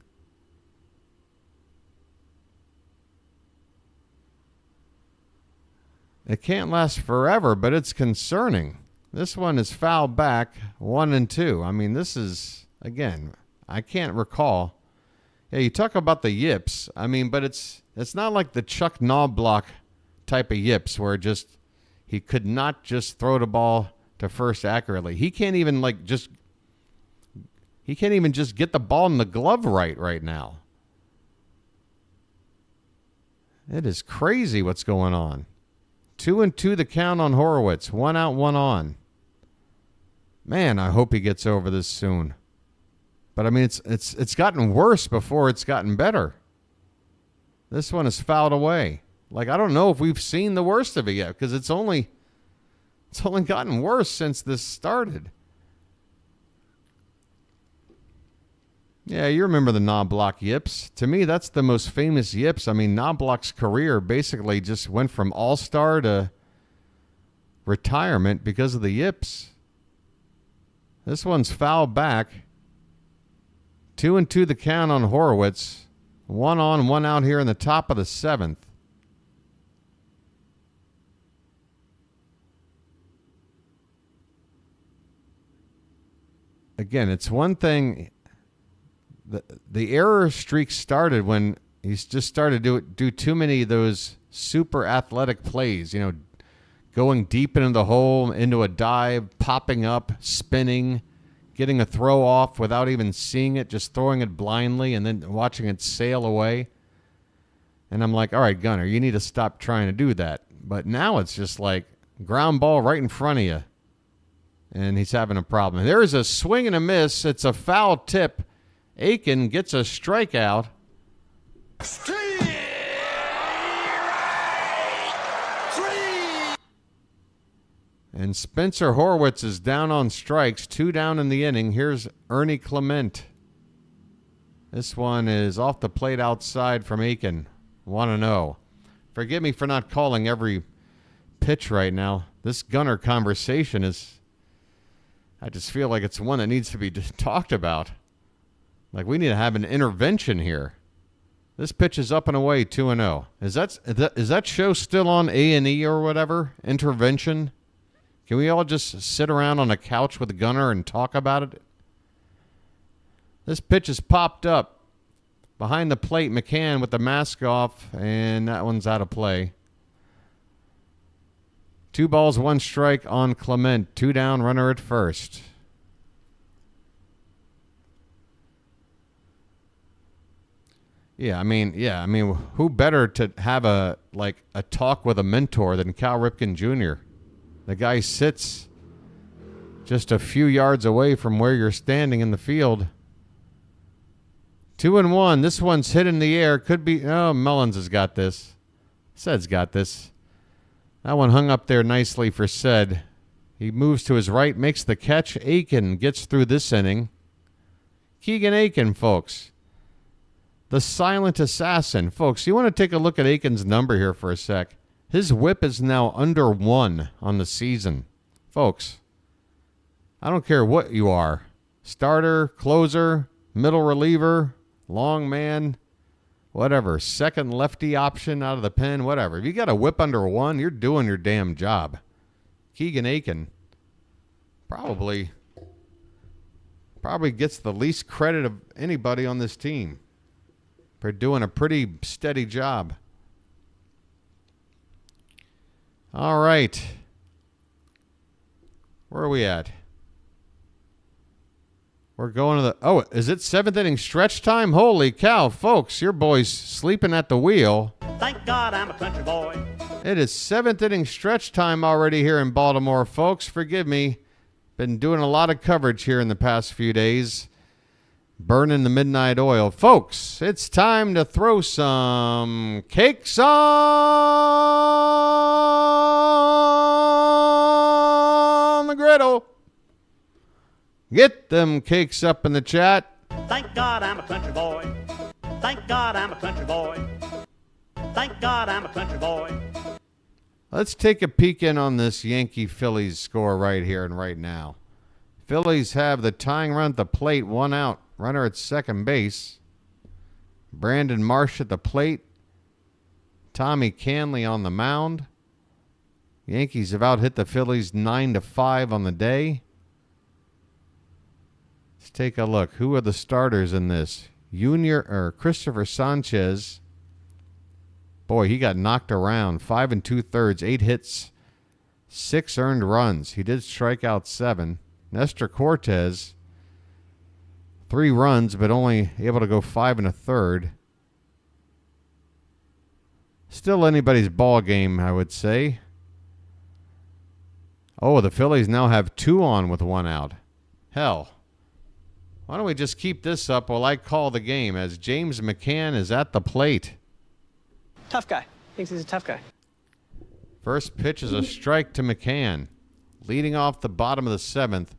It can't last forever, but it's concerning. This one is fouled back, 1-2. I mean, this is, again, I can't recall. Yeah, you talk about the yips. I mean, but it's not like the Chuck Knobloch type of yips where he could not just throw the ball to first accurately. He can't even just get the ball in the glove right now. It is crazy what's going on. 2-2 the count on Horowitz. 1 out, 1 on. Man, I hope he gets over this soon. But I mean, it's gotten worse before it's gotten better. This one is fouled away. I don't know if we've seen the worst of it yet, because it's only gotten worse since this started. Yeah, you remember the Knobloch yips. To me, that's the most famous yips. I mean, Knobloch's career basically just went from all-star to retirement because of the yips. This one's fouled back. 2-2 the count on Horowitz. 1 on, 1 out here in the top of the 7th. Again, it's one thing. The error streak started when he's just started to do too many of those super athletic plays, going deep into the hole, into a dive, popping up, spinning, getting a throw off without even seeing it, just throwing it blindly and then watching it sail away. And I'm like, all right, Gunner, you need to stop trying to do that. But now it's just like ground ball right in front of you. And he's having a problem. There is a swing and a miss. It's a foul tip. Aiken gets a strikeout. And Spencer Horwitz is down on strikes. 2 down in the inning. Here's Ernie Clement. This one is off the plate outside from Aiken. 1-0. Forgive me for not calling every pitch right now. This Gunner conversation is... I just feel like it's one that needs to be talked about. Like we need to have an intervention here. This pitch is up and away, 2-0. Is that show still on A&E or whatever? Intervention? Can we all just sit around on a couch with Gunner and talk about it? This pitch is popped up. Behind the plate, McCann with the mask off, and that one's out of play. 2 balls, 1 strike on Clement. 2 down, runner at first. Yeah, I mean, who better to have a talk with a mentor than Cal Ripken Jr.? The guy sits just a few yards away from where you're standing in the field. 2-1. This one's hit in the air. Could be. Oh, Mullins has got this. Sed's got this. That one hung up there nicely for Sed. He moves to his right, makes the catch. Aiken gets through this inning. Keegan Aiken, folks. The silent assassin. Folks, you want to take a look at Aiken's number here for a sec. His whip is now under 1 on the season. Folks, I don't care what you are. Starter, closer, middle reliever, long man, whatever. Second lefty option out of the pen, whatever. If you got a whip under 1, you're doing your damn job. Keegan Aiken probably gets the least credit of anybody on this team for doing a pretty steady job. All right. Where are we at? We're going to the... Oh, is it 7th inning stretch time? Holy cow, folks. Your boy's sleeping at the wheel. Thank God I'm a country boy. It is 7th inning stretch time already here in Baltimore, folks. Forgive me. Been doing a lot of coverage here in the past few days. Burning the midnight oil. Folks, it's time to throw some cakes on the griddle. Get them cakes up in the chat. Thank God I'm a country boy. Thank God I'm a country boy. Thank God I'm a country boy. Let's take a peek in on this Yankee-Phillies score right here and right now. Phillies have the tying run at the plate, 1 out. Runner at second base. Brandon Marsh at the plate. Tommy Canley on the mound. Yankees have out-hit the Phillies 9-5 on the day. Let's take a look. Who are the starters in this? Christopher Sanchez. Boy, he got knocked around. 5 2/3, 8 hits, 6 earned runs. He did strike out 7. Nestor Cortez, 3 runs, but only able to go 5 1/3. Still anybody's ball game, I would say. Oh, the Phillies now have 2 on with 1 out. Hell. Why don't we just keep this up while I call the game as James McCann is at the plate. Tough guy. Thinks he's a tough guy. First pitch is a strike to McCann. Leading off the bottom of the 7th,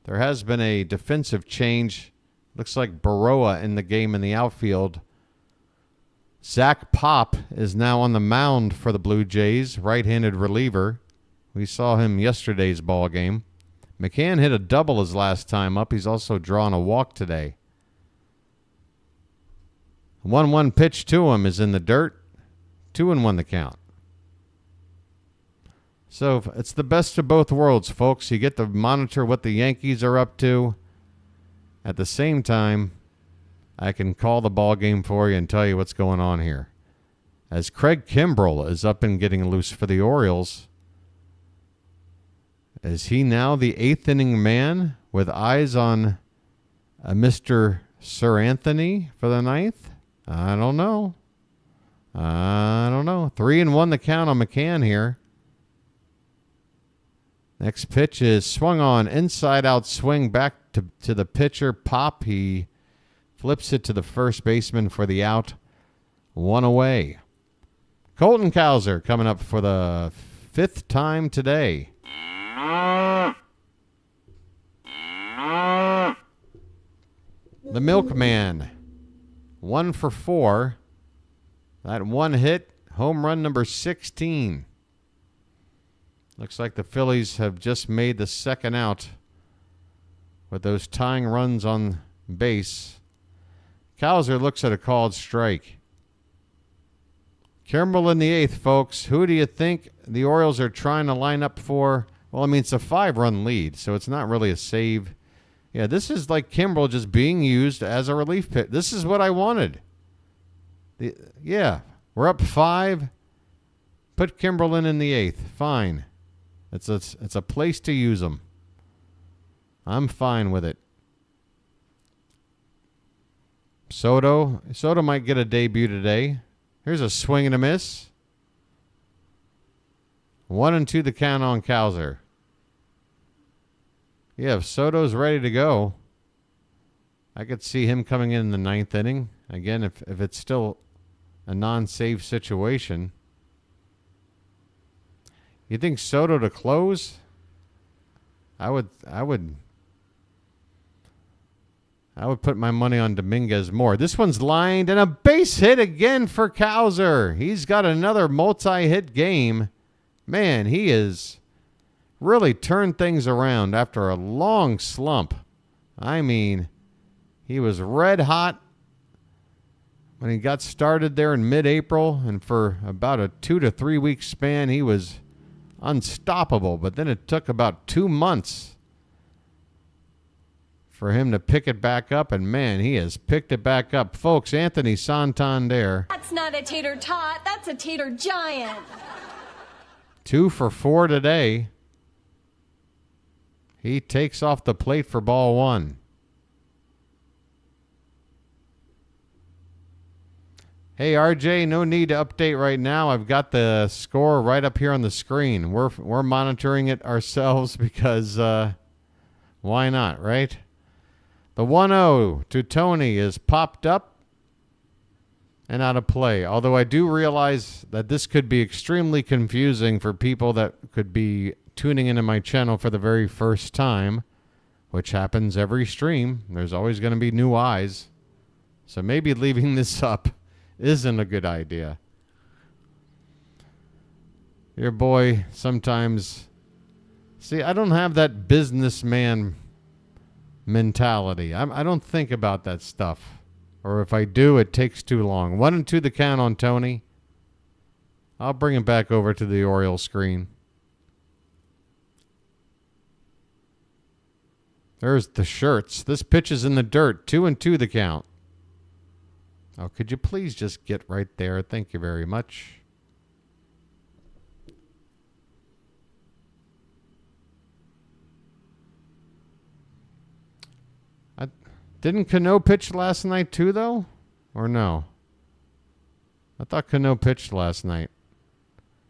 there has been a defensive change. Looks like Baroa in the game in the outfield. Zach Pop is now on the mound for the Blue Jays, right-handed reliever. We saw him yesterday's ball game. McCann hit a double his last time up. He's also drawn a walk today. 1-1 pitch to him is in the dirt. 2-1 the count. So it's the best of both worlds, folks. You get to monitor what the Yankees are up to. At the same time, I can call the ball game for you and tell you what's going on here. As Craig Kimbrell is up and getting loose for the Orioles. Is he now the 8th inning man with eyes on Mr. Sir Anthony for the ninth? I don't know. 3-1 the count on McCann here. Next pitch is swung on. Inside out swing back to the pitcher. Pop. He flips it to the first baseman for the out. 1 away. Colton Cowser coming up for the 5th time today. The Milkman. 1 for 4. That one hit. Home run number 16. Looks like the Phillies have just made the second out with those tying runs on base. Cowser looks at a called strike. Kimbrel in the 8th, folks. Who do you think the Orioles are trying to line up for? Well, I mean, it's a 5-run lead, so it's not really a save. Yeah, this is like Kimbrel just being used as a relief pitch. This is what I wanted. We're up 5. Put Kimbrel in the 8th. Fine. It's a place to use them. I'm fine with it. Soto might get a debut today. Here's a swing and a miss. 1-2 the count on Cowser. Yeah, if Soto's ready to go, I could see him coming in the 9th inning. Again, if it's still a non-save situation. You think Soto to close? I would put my money on Dominguez more. This one's lined and a base hit again for Cowser. He's got another multi-hit game. Man, he has really turned things around after a long slump. I mean, he was red hot when he got started there in mid-April, and for about a 2 to 3 week span, he was unstoppable. But then it took about 2 months for him to pick it back up, and man, he has picked it back up. Folks, Anthony Santander. That's not a tater tot, that's a tater giant. 2 for 4 today. He takes off the plate for ball 1. Hey, RJ, no need to update right now. I've got the score right up here on the screen. We're monitoring it ourselves because why not, right? The 1-0 to Tony is popped up and out of play. Although I do realize that this could be extremely confusing for people that could be tuning into my channel for the very first time, which happens every stream. There's always going to be new eyes. So maybe leaving this up isn't a good idea. Your boy sometimes... See, I don't have that businessman mentality. I don't think about that stuff. Or if I do, it takes too long. 1-2 the count on Tony. I'll bring him back over to the Orioles screen. There's the shirts. This pitch is in the dirt. 2-2 the count. Oh, could you please just get right there? Thank you very much. Didn't Cano pitch last night too, though? Or no? I thought Cano pitched last night.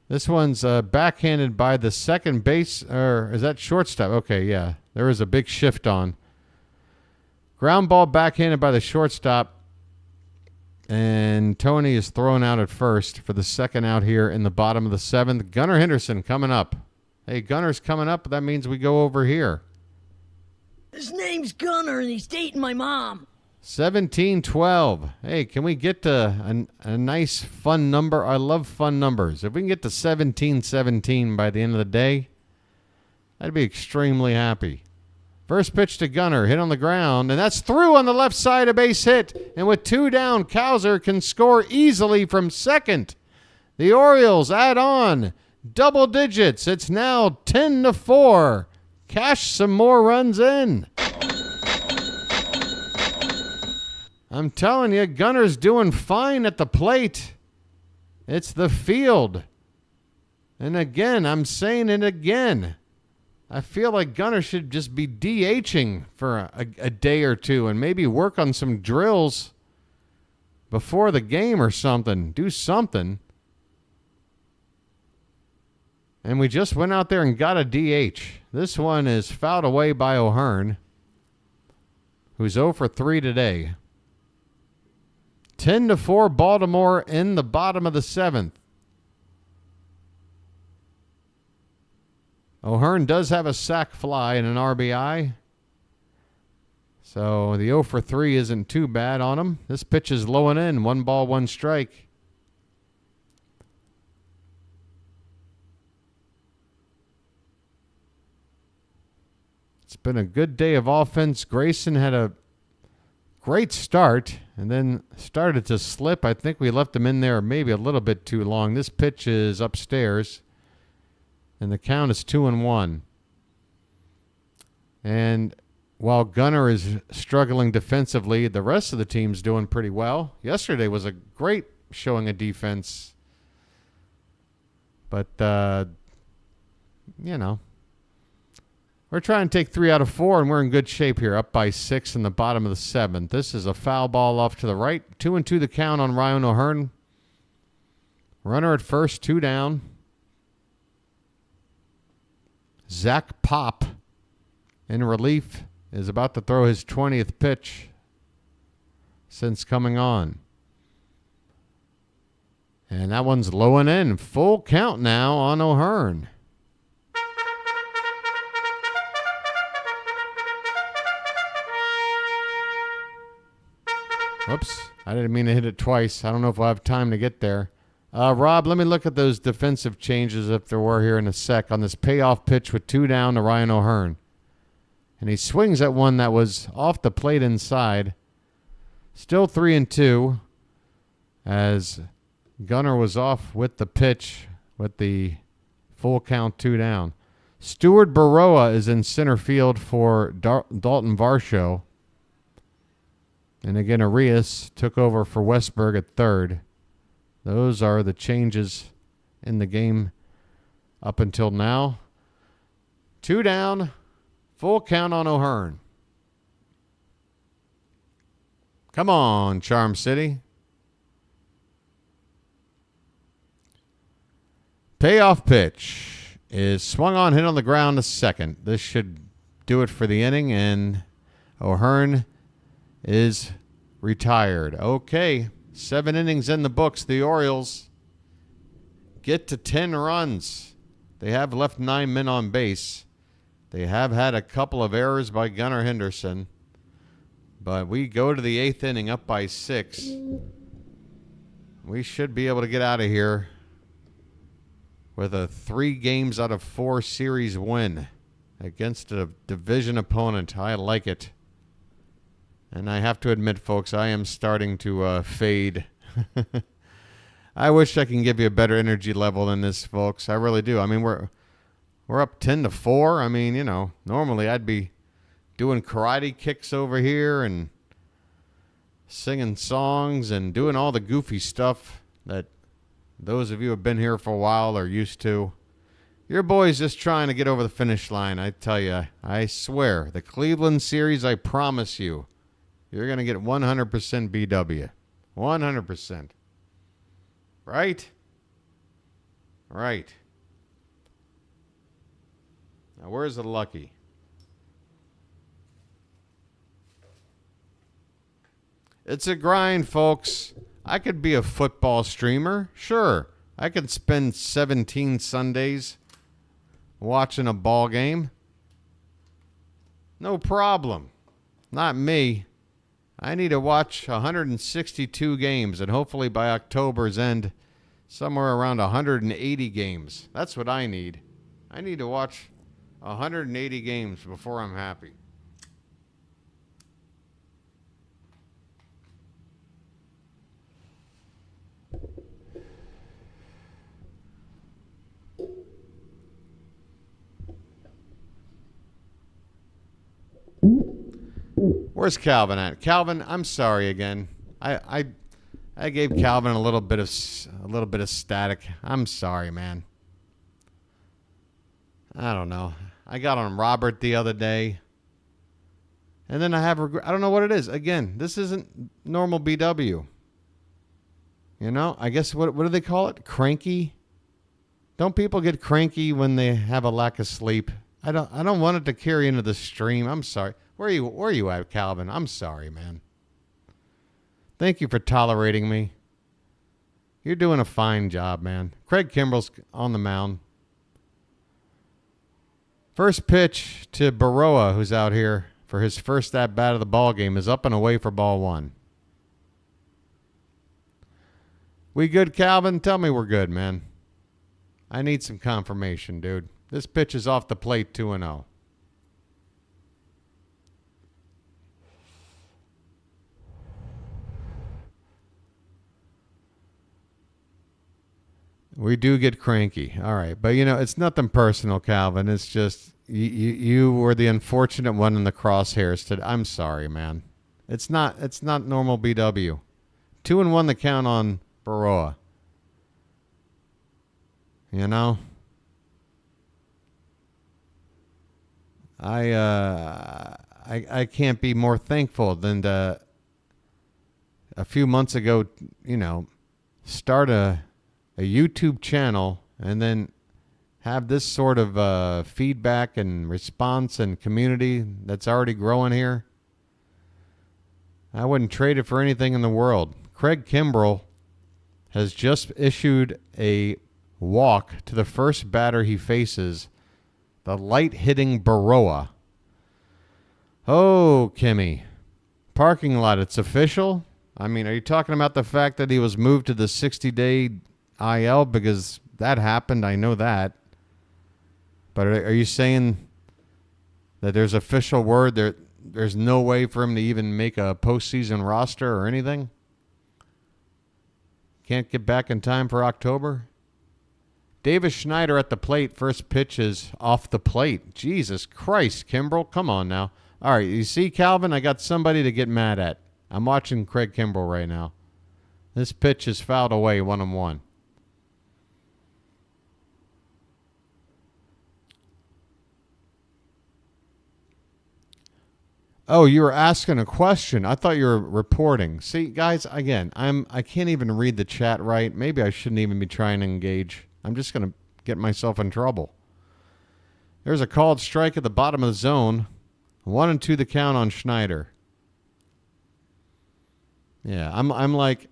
This one's backhanded by the second base, or is that shortstop? Okay, yeah. There was a big shift on. Ground ball backhanded by the shortstop. And Tony is thrown out at first for the second out here in the bottom of the 7th. Gunnar Henderson coming up. Hey, Gunner's coming up. That means we go over here. His name's Gunner, and he's dating my mom. 17-12. Hey, can we get to a nice, fun number? I love fun numbers. If we can get to 17-17 by the end of the day, I'd be extremely happy. First pitch to Gunner, hit on the ground, and that's through on the left side, a base hit. And with 2 down, Cowser can score easily from second. The Orioles add on double digits. It's now 10-4. Cash some more runs in. I'm telling you, Gunner's doing fine at the plate. It's the field. And again, I'm saying it again. I feel like Gunnar should just be DHing for a day or two and maybe work on some drills before the game or something. Do something. And we just went out there and got a DH. This one is fouled away by O'Hearn, who's 0 for 3 today. 10-4 Baltimore in the bottom of the 7th. O'Hearn does have a sac fly and an RBI. So the 0 for 3 isn't too bad on him. This pitch is low and in. 1 ball, 1 strike. It's been a good day of offense. Grayson had a great start and then started to slip. I think we left him in there maybe a little bit too long. This pitch is upstairs, and the count is 2-1. And while Gunnar is struggling defensively, the rest of the team's doing pretty well. Yesterday was a great showing of defense. But, you know, we're trying to take 3 out of 4, and we're in good shape here, up by 6 in the bottom of the 7th. This is a foul ball off to the right. 2-2 the count on Ryan O'Hearn. Runner at first, 2 down. Zach Pop, in relief, is about to throw his 20th pitch since coming on. And that one's low and in. Full count now on O'Hearn. Whoops, I didn't mean to hit it twice. I don't know if we'll have time to get there. Rob, let me look at those defensive changes if there were here in a sec on this payoff pitch with 2 down to Ryan O'Hearn. And he swings at one that was off the plate inside. Still 3-2 as Gunnar was off with the pitch with the full count 2 down. Stuart Baroa is in center field for Dalton Varsho. And again, Arias took over for Westberg at third. Those are the changes in the game up until now. 2 down, full count on O'Hearn. Come on, Charm City. Payoff pitch is swung on, hit on the ground to second. This should do it for the inning, and O'Hearn is retired. Okay, 7 innings in the books. The Orioles get to 10 runs. They have left 9 men on base. They have had a couple of errors by Gunnar Henderson. But we go to the 8th inning up by 6. We should be able to get out of here with a 3 games out of 4 series win against a division opponent. I like it. And I have to admit, folks, I am starting to fade. I wish I can give you a better energy level than this, folks. I really do. I mean, we're up 10-4. I mean, you know, normally I'd be doing karate kicks over here and singing songs and doing all the goofy stuff that those of you who have been here for a while are used to. Your boy's just trying to get over the finish line. I tell you, I swear, the Cleveland series, I promise you, you're going to get 100% BW. 100%. Right? Right. Now, where's the lucky? It's a grind, folks. I could be a football streamer. Sure. I could spend 17 Sundays watching a ball game. No problem. Not me. I need to watch 162 games, and hopefully by October's end, somewhere around 180 games. That's what I need. I need to watch 180 games before I'm happy. Where's Calvin at? Calvin, I'm sorry again. I gave Calvin a little bit of static. I'm sorry, man. I don't know. I got on Robert the other day. And then I have regret. I don't know what it is. Again, this isn't normal BW. You know, I guess what do they call it? Cranky? Don't people get cranky when they have a lack of sleep? I don't want it to carry into the stream. I'm sorry. Where are you at, Calvin? I'm sorry, man. Thank you for tolerating me. You're doing a fine job, man. Craig Kimbrell's on the mound. First pitch to Baroa, who's out here for his first at-bat of the ball game, is up and away for ball one. We good, Calvin? Tell me we're good, man. I need some confirmation, dude. This pitch is off the plate, 2-0. We do get cranky. All right. But, you know, it's nothing personal, Calvin. It's just you were the unfortunate one in the crosshairs today. I'm sorry, man. It's not normal BW. 2-1 the count on Baroa. You know? I can't be more thankful than to a few months ago, you know, start a YouTube channel and then have this sort of feedback and response and community that's already growing here. I wouldn't trade it for anything in the world. Craig Kimbrell has just issued a walk to the first batter he faces, the light-hitting Baroa. Oh, Kimmy. Parking lot, it's official? I mean, are you talking about the fact that he was moved to the 60-day IL? Because that happened, I know that. But are you saying that there's official word there's no way for him to even make a postseason roster or anything? Can't get back in time for October? Davis Schneider at the plate. First pitch is off the plate. Jesus Christ, Kimbrell. Come on now. All right, you see, Calvin, I got somebody to get mad at. I'm watching Craig Kimbrell right now. This pitch is fouled away, 1-1. Oh, you were asking a question. I thought you were reporting. See, guys, again, I can't even read the chat right. Maybe I shouldn't even be trying to engage. I'm just going to get myself in trouble. There's a called strike at the bottom of the zone. 1-2 the count on Schneider. Yeah, I'm like,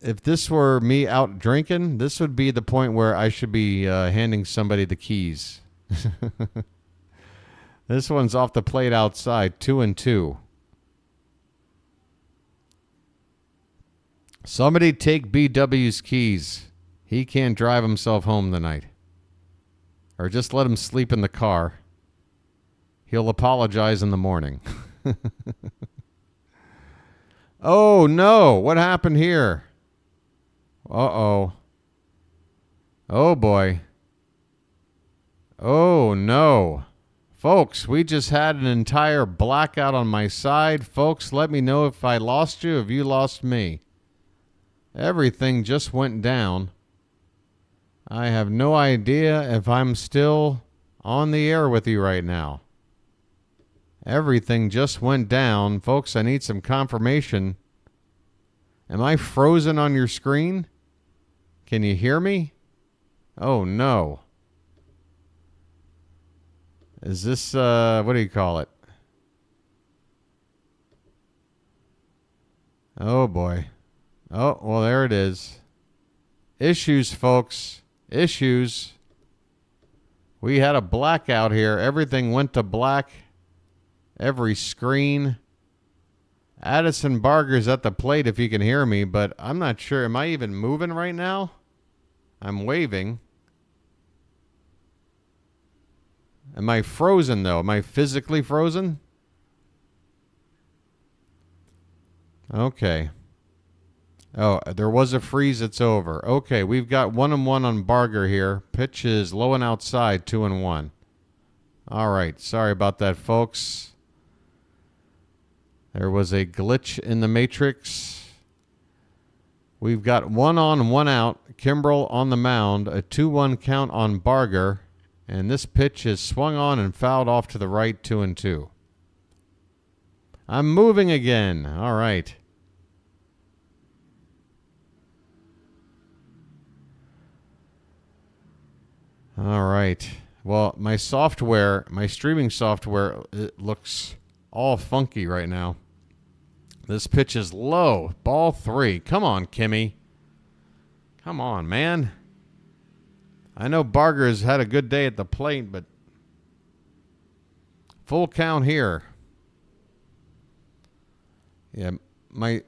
if this were me out drinking, this would be the point where I should be handing somebody the keys. This one's off the plate outside, 2-2. Somebody take BW's keys. He can't drive himself home tonight. Or just let him sleep in the car. He'll apologize in the morning. Oh, no. What happened here? Uh-oh. Oh, boy. Oh, no. Folks, we just had an entire blackout on my side. Folks, let me know if I lost you, if you lost me. Everything just went down. I have no idea if I'm still on the air with you right now. Everything just went down. Folks, I need some confirmation. Am I frozen on your screen? Can you hear me? Oh, no. Is this, what do you call it? Oh, boy. Oh, well, there it is. Issues, folks. Issues. We had a blackout here. Everything went to black. Every screen. Addison Barger's at the plate if you can hear me, but I'm not sure. Am I even moving right now? I'm waving. Am I frozen, though? Am I physically frozen? Okay. Oh, there was a freeze. It's over. Okay, we've got 1-1 on Barger here. Pitch is low and outside, 2-1. All right. Sorry about that, folks. There was a glitch in the matrix. We've got 1 on, 1 out. Kimbrell on the mound. A 2-1 count on Barger. And this pitch is swung on and fouled off to the right, 2-2. I'm moving again. All right. All right. Well, my software, my streaming software, it looks all funky right now. This pitch is low. Ball 3. Come on, Kimmy. Come on, man. I know Barger's had a good day at the plate, but full count here. Yeah, my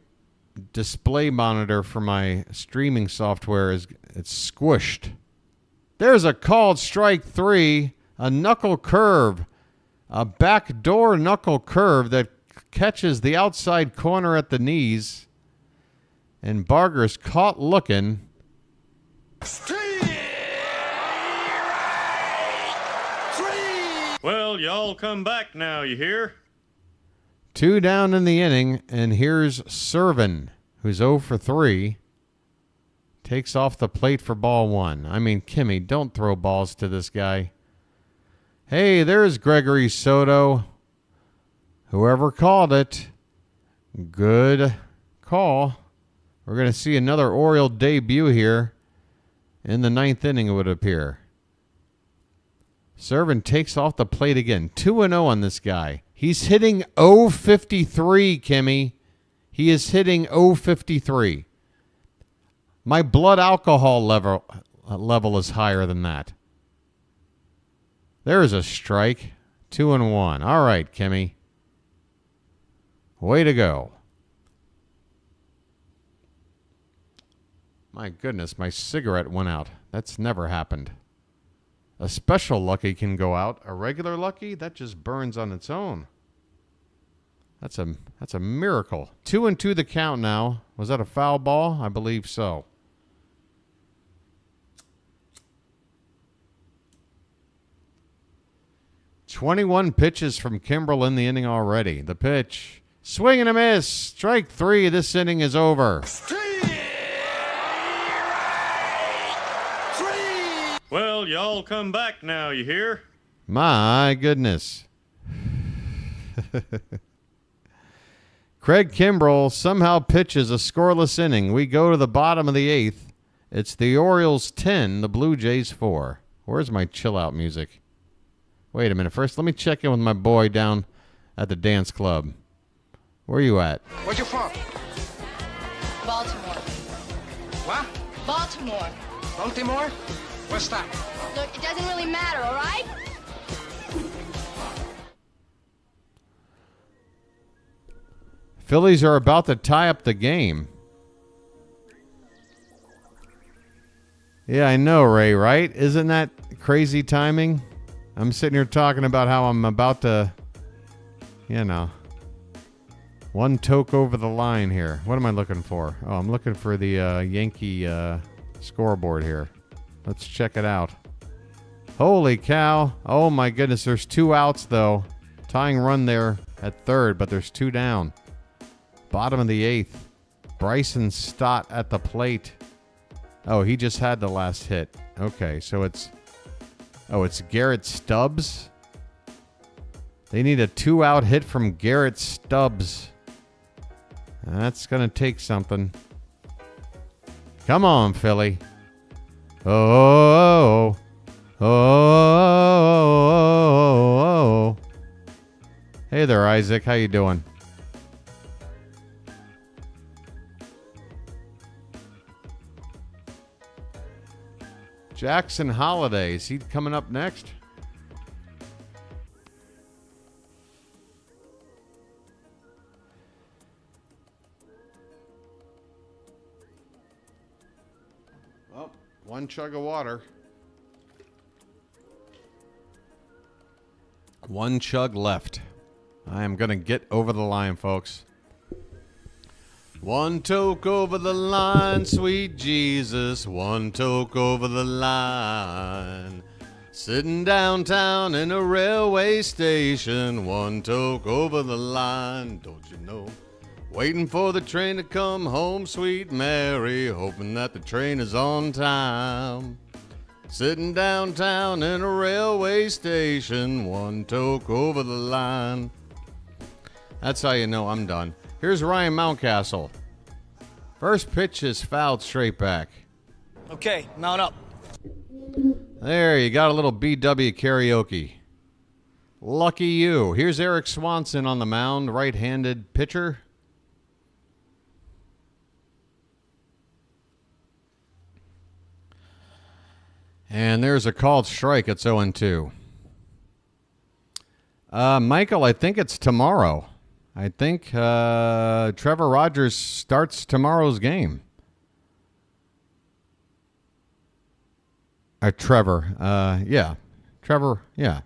display monitor for my streaming software it's squished. There's a called strike 3, a knuckle curve, a backdoor knuckle curve that catches the outside corner at the knees, and Barger's caught looking. Well, y'all come back now, you hear? 2 down in the inning, and here's Servin, who's 0 for 3. Takes off the plate for ball 1. I mean, Kimmy, don't throw balls to this guy. Hey, there's Gregory Soto. Whoever called it, good call. We're going to see another Oriole debut here in the 9th inning, it would appear. Servin takes off the plate again. 2-0 on this guy. He's hitting .053, Kimmy. He is hitting .053. My blood alcohol level is higher than that. There's a strike. 2-1. All right, Kimmy. Way to go. My goodness, my cigarette went out. That's never happened. A special lucky can go out. A regular lucky, that just burns on its own. That's a miracle. 2-2 the count now. Was that a foul ball? I believe so. .21 pitches from Kimbrel in the inning already. The pitch. Swing and a miss. Strike 3. This inning is over. Well, y'all come back now, you hear? My goodness. Craig Kimbrel somehow pitches a scoreless inning. We go to the bottom of the 8th. It's the Orioles 10, the Blue Jays 4. Where's my chill out music? Wait a minute. First, let me check in with my boy down at the dance club. Where are you at? Where you from? Baltimore. What? Baltimore. Baltimore? What's that? Look, it doesn't really matter, all right? Phillies are about to tie up the game. Yeah, I know, Ray, right? Isn't that crazy timing? I'm sitting here talking about how I'm about to, one toke over the line here. What am I looking for? Oh, I'm looking for the Yankee scoreboard here. Let's check it out. Holy cow. Oh, my goodness. There's 2 outs, though. Tying run there at third, but there's 2 down. Bottom of the 8th. Bryson Stott at the plate. Oh, he just had the last hit. Okay, so it's Garrett Stubbs. They need a 2-out hit from Garrett Stubbs. That's going to take something. Come on, Philly. Oh. Hey there, Isaac. How you doing? Jackson Holliday. Is he coming up next? Well, 1 chug of water. 1 chug left. I am going to get over the line, folks. 1 toke over the line, sweet Jesus, 1 toke over the line. Sitting downtown in a railway station, 1 toke over the line, don't you know? Waiting for the train to come home, sweet Mary, hoping that the train is on time. Sitting downtown in a railway station, one toke over the line. That's how you know I'm done. Here's Ryan Mountcastle. First pitch is fouled straight back. Okay, mount up. There, you got a little BW karaoke. Lucky you. Here's Eric Swanson on the mound, right-handed pitcher. And there's a called strike. It's 0-2. Michael, I think it's tomorrow. I think Trevor Rogers starts tomorrow's game. Trevor. Yeah. Trevor, yeah.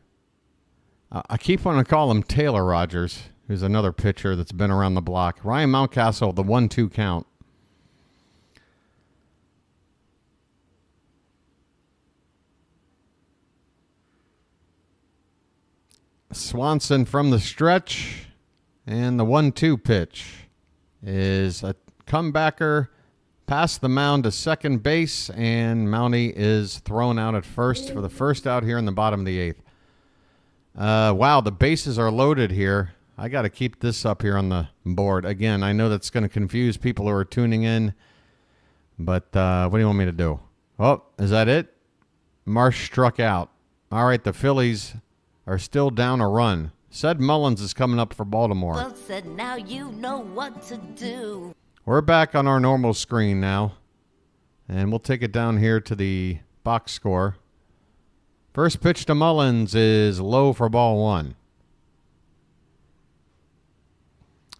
I keep wanting to call him Taylor Rogers, who's another pitcher that's been around the block. Ryan Mountcastle, the 1-2 count. Swanson from the stretch, and the 1-2 pitch is a comebacker past the mound to second base, and Mountie is thrown out at first for the first out here in the bottom of the eighth. Wow, the bases are loaded here. I got to keep this up here on the board. Again, I know that's going to confuse people who are tuning in, but what do you want me to do? Oh, is that it? Marsh struck out. All right, the Phillies are still down a run. Said Mullins is coming up for Baltimore. Well said, now you know what to do. We're back on our normal screen now, and we'll take it down here to the box score. First pitch to Mullins is low for ball one.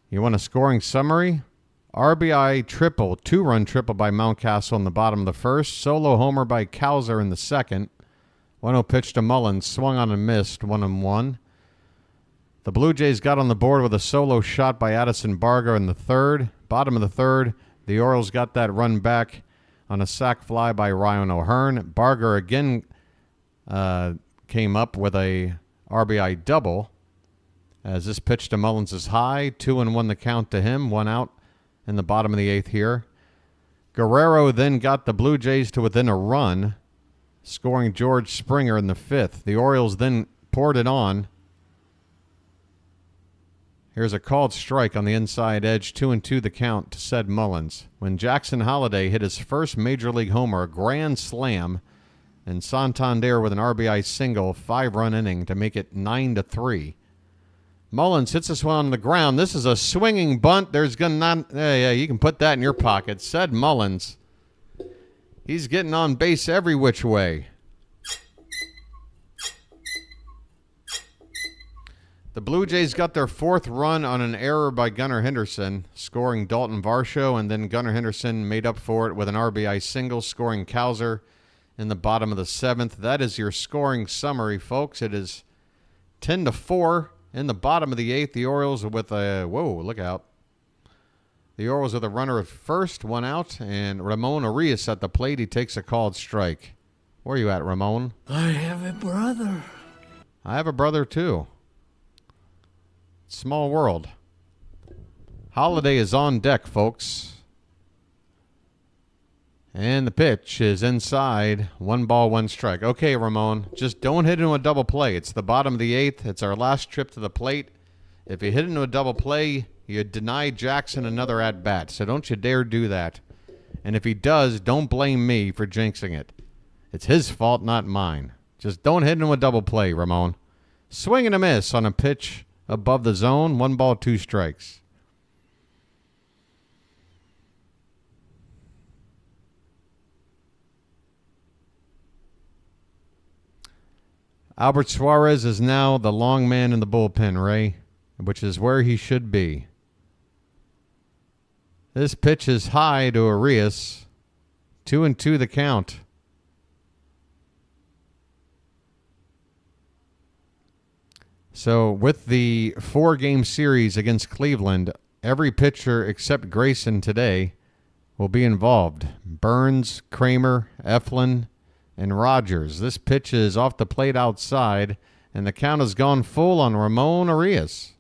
You want a scoring summary? RBI triple, two-run triple by Mountcastle in the bottom of the first. Solo homer by Cowser in the second. 1-0 pitch to Mullins, swung on and missed, 1-1. The Blue Jays got on the board with a solo shot by Addison Barger in the third. Bottom of the third, the Orioles got that run back on a sac fly by Ryan O'Hearn. Barger again came up with a RBI double. As this pitch to Mullins is high, 2-1 the count to him, one out in the bottom of the eighth here. Guerrero then got the Blue Jays to within a run, scoring George Springer in the fifth. The Orioles then poured it on. Here's a called strike on the inside edge, 2-2 the count to said Mullins. When Jackson Holliday hit his first Major League homer, a grand slam, and Santander with an RBI single, 5-run inning to make it 9-3. Mullins hits this one on the ground. This is a swinging bunt. There's gonna not. Yeah, you can put that in your pocket. Said Mullins. He's getting on base every which way. The Blue Jays got their fourth run on an error by Gunnar Henderson, scoring Dalton Varsho, and then Gunnar Henderson made up for it with an RBI single, scoring Cowser in the bottom of the seventh. That is your scoring summary, folks. It is 10-4 in the bottom of the eighth. The Orioles with a, whoa, look out. The Orioles with a runner at first, one out, and Ramon Arias at the plate. He takes a called strike. Where are you at, Ramon? I have a brother. I have a brother, too. Small world. Holiday is on deck, folks. And the pitch is inside. 1 ball, 1 strike. Okay, Ramon, just don't hit into a double play. It's the bottom of the eighth. It's our last trip to the plate. If you hit into a double play, you deny Jackson another at-bat. So don't you dare do that. And if he does, don't blame me for jinxing it. It's his fault, not mine. Just don't hit into a double play, Ramon. Swing and a miss on a pitch above the zone. 1 ball, 2 strikes. Albert Suarez is now the long man in the bullpen, Ray, which is where he should be. This pitch is high to Arias. 2-2 the count. So with the 4-game series against Cleveland, every pitcher except Grayson today will be involved. Burns, Kramer, Eflin, and Rogers. This pitch is off the plate outside, and the count has gone full on Ramon Arias.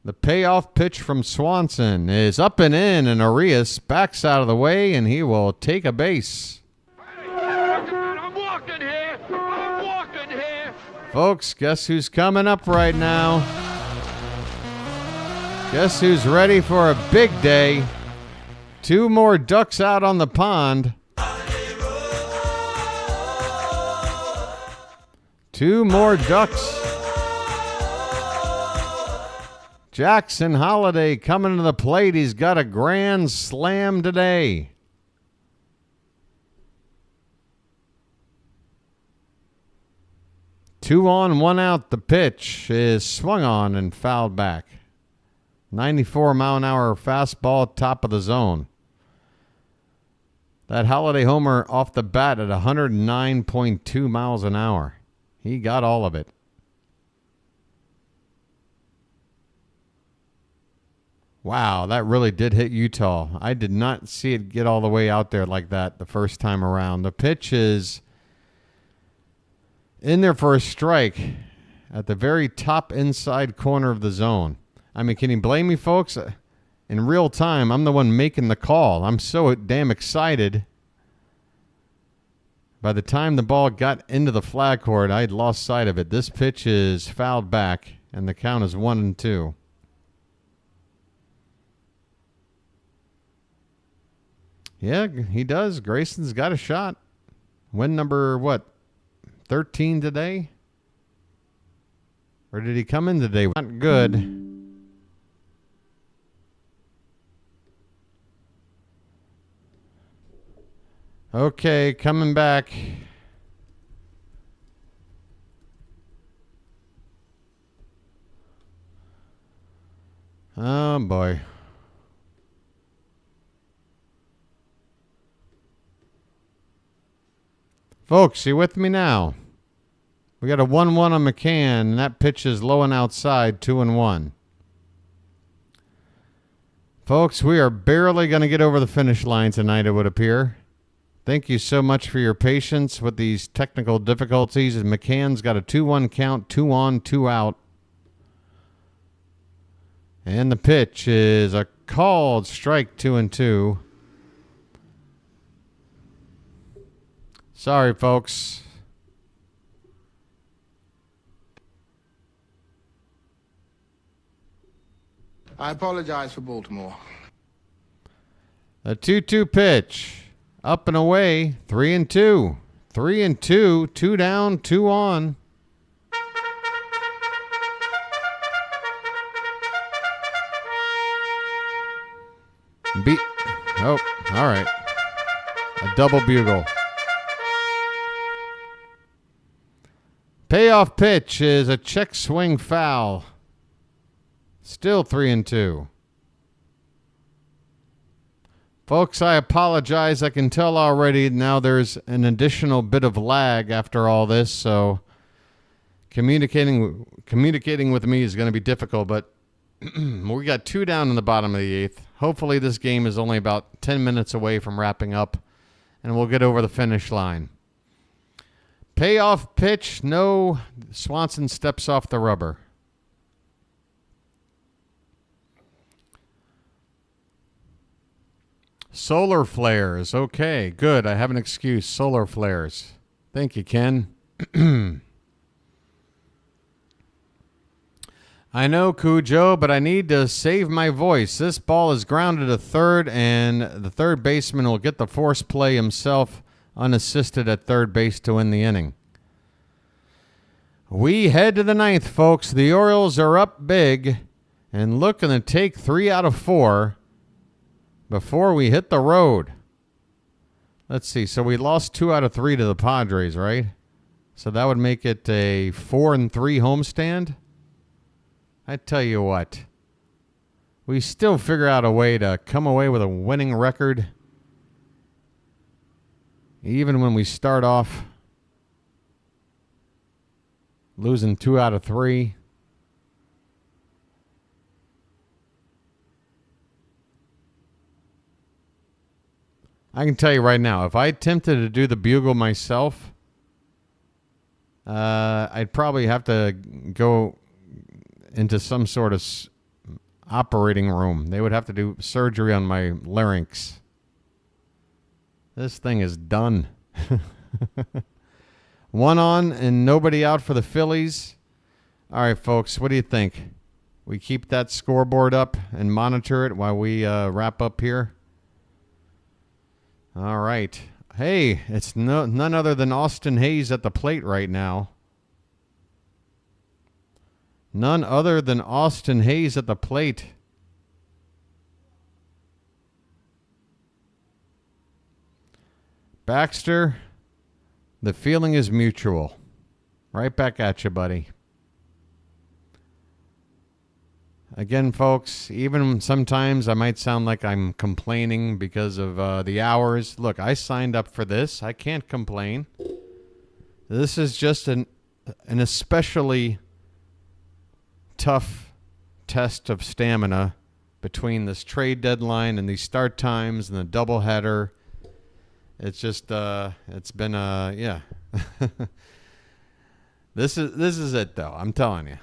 The payoff pitch from Swanson is up and in, and Arias backs out of the way, and he will take a base. I'm walking here. I'm walking here. Folks, guess who's coming up right now? Guess who's ready for a big day? 2 more ducks out on the pond. 2 more ducks. Jackson Holliday coming to the plate. He's got a grand slam today. Two on, 1 out. The pitch is swung on and fouled back. 94-mile-an-hour fastball, top of the zone. That Holliday homer off the bat at 109.2 miles an hour. He got all of it. Wow, that really did hit Utah. I did not see it get all the way out there like that the first time around. The pitch is in there for a strike at the very top inside corner of the zone. I mean, can you blame me, folks? In real time, I'm the one making the call. I'm so damn excited. By the time the ball got into the flag court, I had lost sight of it. This pitch is fouled back, and the count is 1-2. Yeah, he does. Grayson's got a shot. Win number, 13 today? Or did he come in today? Not good. Okay, coming back. Oh, boy. Folks, you with me now? We got a 1-1 on McCann, and that pitch is low and outside, 2-1. Folks, we are barely going to get over the finish line tonight, it would appear. Thank you so much for your patience with these technical difficulties. And McCann's got a 2-1 count, 2 on, 2 out. And the pitch is a called strike, 2-2. Sorry, folks. I apologize for Baltimore. A 2-2 pitch. Up and away, 3-2. 3-2, 2 down, 2 on. Oh, all right. A double bugle. Payoff pitch is a check swing foul. Still 3-2. Folks, I apologize. I can tell already now there's an additional bit of lag after all this, so communicating with me is going to be difficult, but we got 2 down in the bottom of the 8th. Hopefully this game is only about 10 minutes away from wrapping up, and we'll get over the finish line. Payoff pitch, no. Swanson steps off the rubber. Solar flares. Okay, good. I have an excuse. Solar flares. Thank you, Ken. I know, Cujo, but I need to save my voice. This ball is grounded to third, and the third baseman will get the force play himself unassisted at third base to win the inning. We head to the 9th, folks. The Orioles are up big and looking to take 3 out of 4 before we hit the road. Let's see. So we lost 2 out of 3 to the Padres, right? So that would make it a 4-3 homestand. I tell you what, we still figure out a way to come away with a winning record, even when we start off losing 2 out of 3. I can tell you right now, if I attempted to do the bugle myself, I'd probably have to go into some sort of operating room. They would have to do surgery on my larynx. This thing is done. 1 on and nobody out for the Phillies. All right, folks, what do you think? We keep that scoreboard up and monitor it while we wrap up here. All right. Hey, it's none other than Austin Hayes at the plate right now. None other than Austin Hayes at the plate. Baxter, the feeling is mutual. Right back at you, buddy. Again, folks, even sometimes I might sound like I'm complaining because of the hours. Look, I signed up for this. I can't complain. This is just an especially tough test of stamina between this trade deadline and these start times and the doubleheader. It's just, it's been, yeah. This is it, though. I'm telling you.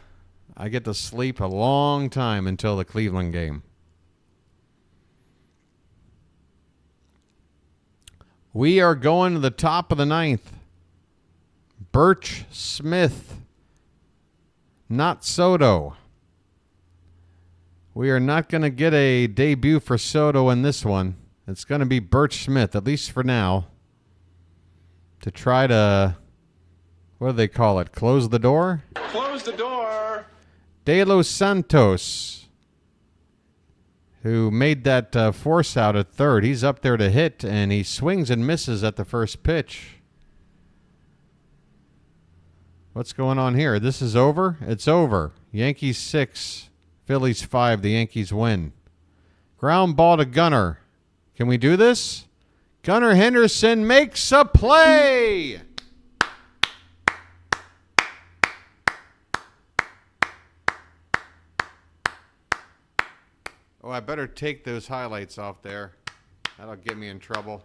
I get to sleep a long time until the Cleveland game. We are going to the top of the 9th. Birch Smith. Not Soto. We are not going to get a debut for Soto in this one. It's going to be Birch Smith, at least for now, to try to, what do they call it, close the door? Close the door. De Los Santos, who made that force out at third. He's up there to hit, and he swings and misses at the first pitch. What's going on here? This is over? It's over. Yankees 6, Phillies 5. The Yankees win. Ground ball to Gunnar. Can we do this? Gunnar Henderson makes a play! Oh, I better take those highlights off there. That'll get me in trouble.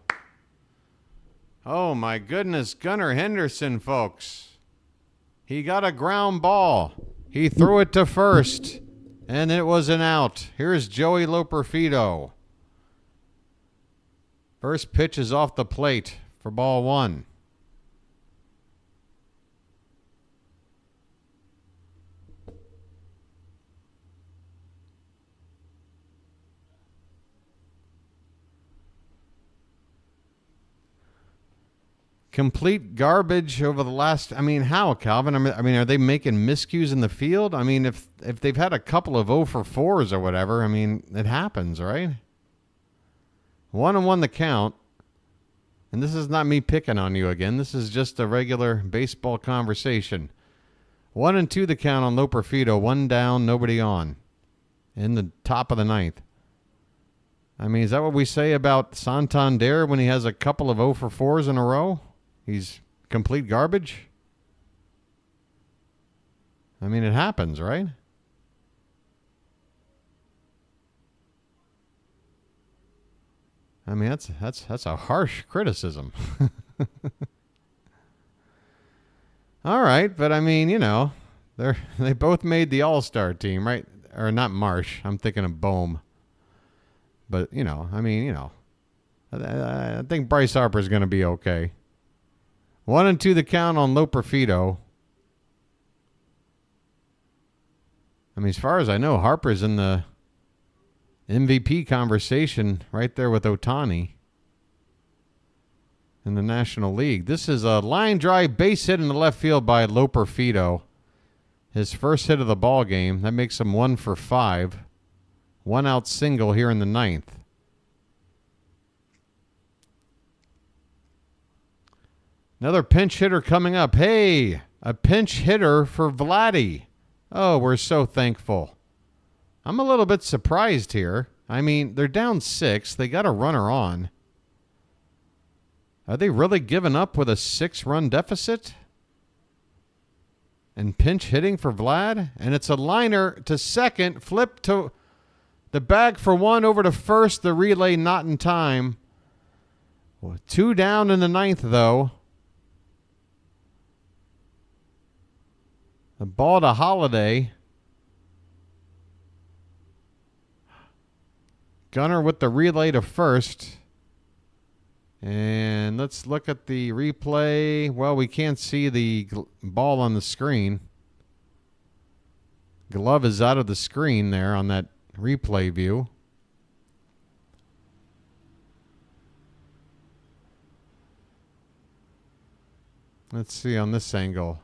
Oh, my goodness. Gunnar Henderson, folks. He got a ground ball. He threw it to first, and it was an out. Here's Joey Loperfido. First pitch is off the plate for ball 1. Complete garbage over the last. I mean, how, Calvin? I mean, are they making miscues in the field? I mean, if they've had a couple of 0 for 4s or whatever, I mean, it happens, right? 1-1 the count. And this is not me picking on you again. This is just a regular baseball conversation. 1-2 the count on Loperfido. 1 down, nobody on. In the top of the 9th. I mean, is that what we say about Santander when he has a couple of 0 for 4s in a row? He's complete garbage? I mean, it happens, right? I mean, that's a harsh criticism. All right, but I mean, you know, they both made the All-Star team, right? Or not Marsh. I'm thinking of Bohm. But, you know, I mean, you know, I think Bryce Harper's going to be okay. 1-2 the count on Loperfido. I mean, as far as I know, Harper's in the MVP conversation right there with Ohtani in the National League. This is a line drive base hit in the left field by Loperfido. His first hit of the ball game. That makes him 1 for 5. 1 out single here in the 9th. Another pinch hitter coming up. Hey, a pinch hitter for Vladdy. Oh, we're so thankful. I'm a little bit surprised here. I mean, they're down 6. They got a runner on. Are they really giving up with a 6-run deficit? And pinch hitting for Vlad? And it's a liner to second. Flip to the bag for 1 over to first. The relay not in time. 2 down in the 9th, though. The ball to Holliday. Gunnar with the relay to first. And let's look at the replay. Well, we can't see the ball on the screen. Glove is out of the screen there on that replay view. Let's see on this angle.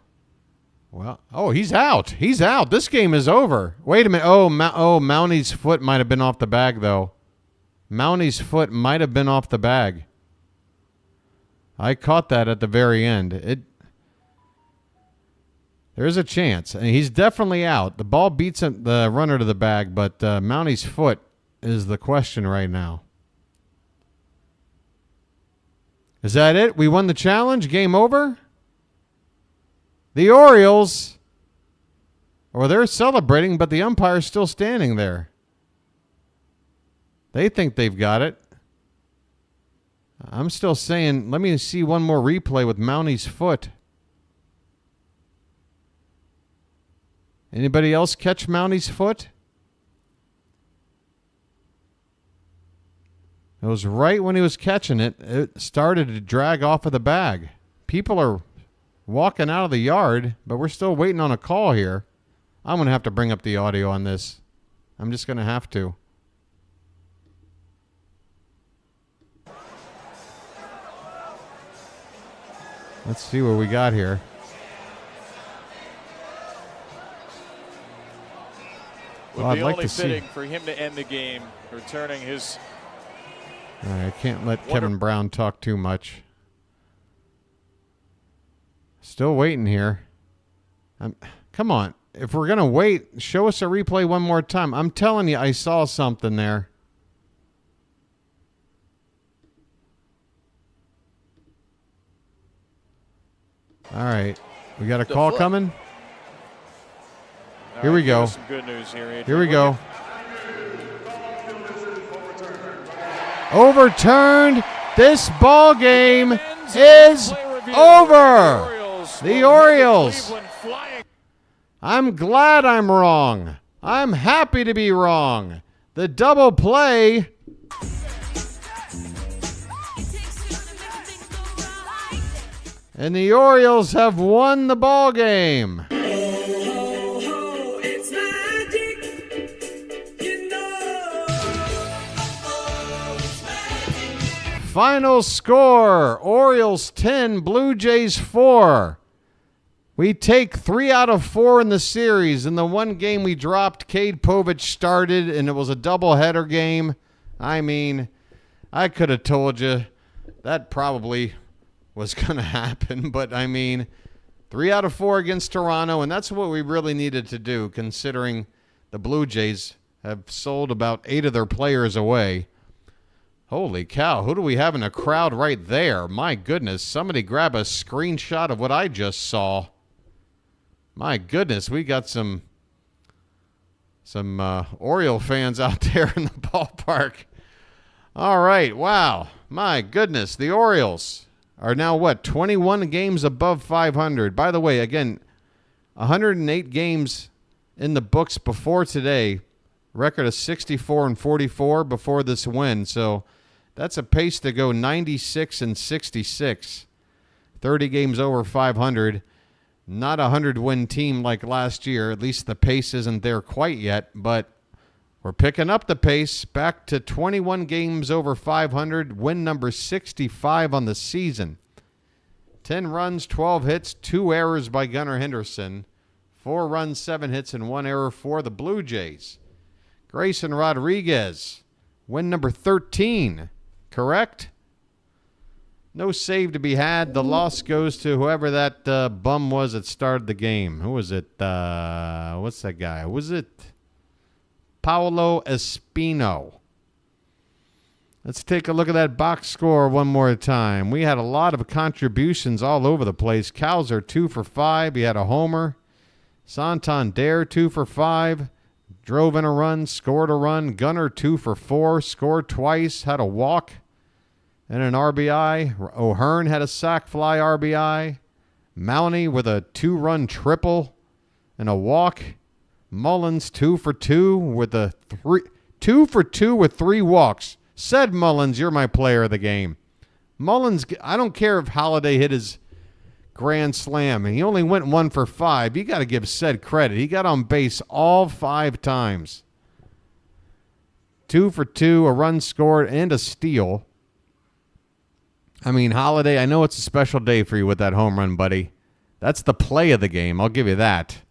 Well, oh, he's out. He's out. This game is over. Wait a minute. Oh, Mounty's foot might have been off the bag, though. Mounty's foot might have been off the bag. I caught that at the very end. There's a chance. And he's definitely out. The ball beats the runner to the bag, but Mounty's foot is the question right now. Is that it? We won the challenge? Game over? The Orioles, or they're celebrating, but the umpire's still standing there. They think they've got it. I'm still saying, let me see one more replay with Mounty's foot. Anybody else catch Mounty's foot? It was right when he was catching it, it started to drag off of the bag. People are walking out of the yard, but we're still waiting on a call here. I'm going to have to bring up the audio on this. I'm just going to have to. Let's see what we got here. Would be only fitting for him to end the game, returning his... All right, I can't let Kevin Brown talk too much. Still waiting here. Come on. If we're going to wait, show us a replay one more time. I'm telling you, I saw something there. All right. We got a call coming. Here we go. Some good news here, Adrian. Here we go. Overturned. This ball game is over. The Orioles. I'm glad I'm wrong. I'm happy to be wrong. The double play. And the Orioles have won the ball game. Final score, Orioles 10, Blue Jays 4. We take 3 out of 4 in the series. In the one game we dropped, Cade Povich started, and it was a doubleheader game. I mean, I could have told you that probably was going to happen. But, I mean, 3 out of 4 against Toronto, and that's what we really needed to do, considering the Blue Jays have sold about 8 of their players away. Holy cow, who do we have in the crowd right there? My goodness, somebody grab a screenshot of what I just saw. My goodness, we got some Oriole fans out there in the ballpark. All right, wow. My goodness, the Orioles are now, 21 games above 500. By the way, again, 108 games in the books before today. Record of 64-44 before this win, so... that's a pace to go 96-66. 30 games over 500. Not a 100-win team like last year. At least the pace isn't there quite yet. But we're picking up the pace. Back to 21 games over 500. Win number 65 on the season. 10 runs, 12 hits, 2 errors by Gunnar Henderson. 4 runs, 7 hits, and 1 error for the Blue Jays. Grayson Rodriguez. Win number 13. Correct? No save to be had. The loss goes to whoever that bum was that started the game. Who was it? What's that guy? Was it Paolo Espino? Let's take a look at that box score one more time. We had a lot of contributions all over the place. Cowser 2 for 5. He had a homer. Santander 2 for 5. Drove in a run, scored a run. Gunnar 2 for 4, scored twice, had a walk and an RBI. O'Hearn had a sac fly RBI. Mounty with a 2-run triple and a walk. Mullins 2 for 2 with a 2 for 2 with 3 walks. Said Mullins, you're my player of the game. Mullins, I don't care if Holliday hit his grand slam, and he only went 1 for 5. You got to give Said credit. He got on base all 5 times. 2 for 2, a run scored, and a steal. I mean, Holliday, I know it's a special day for you with that home run, buddy. That's the play of the game. I'll give you that.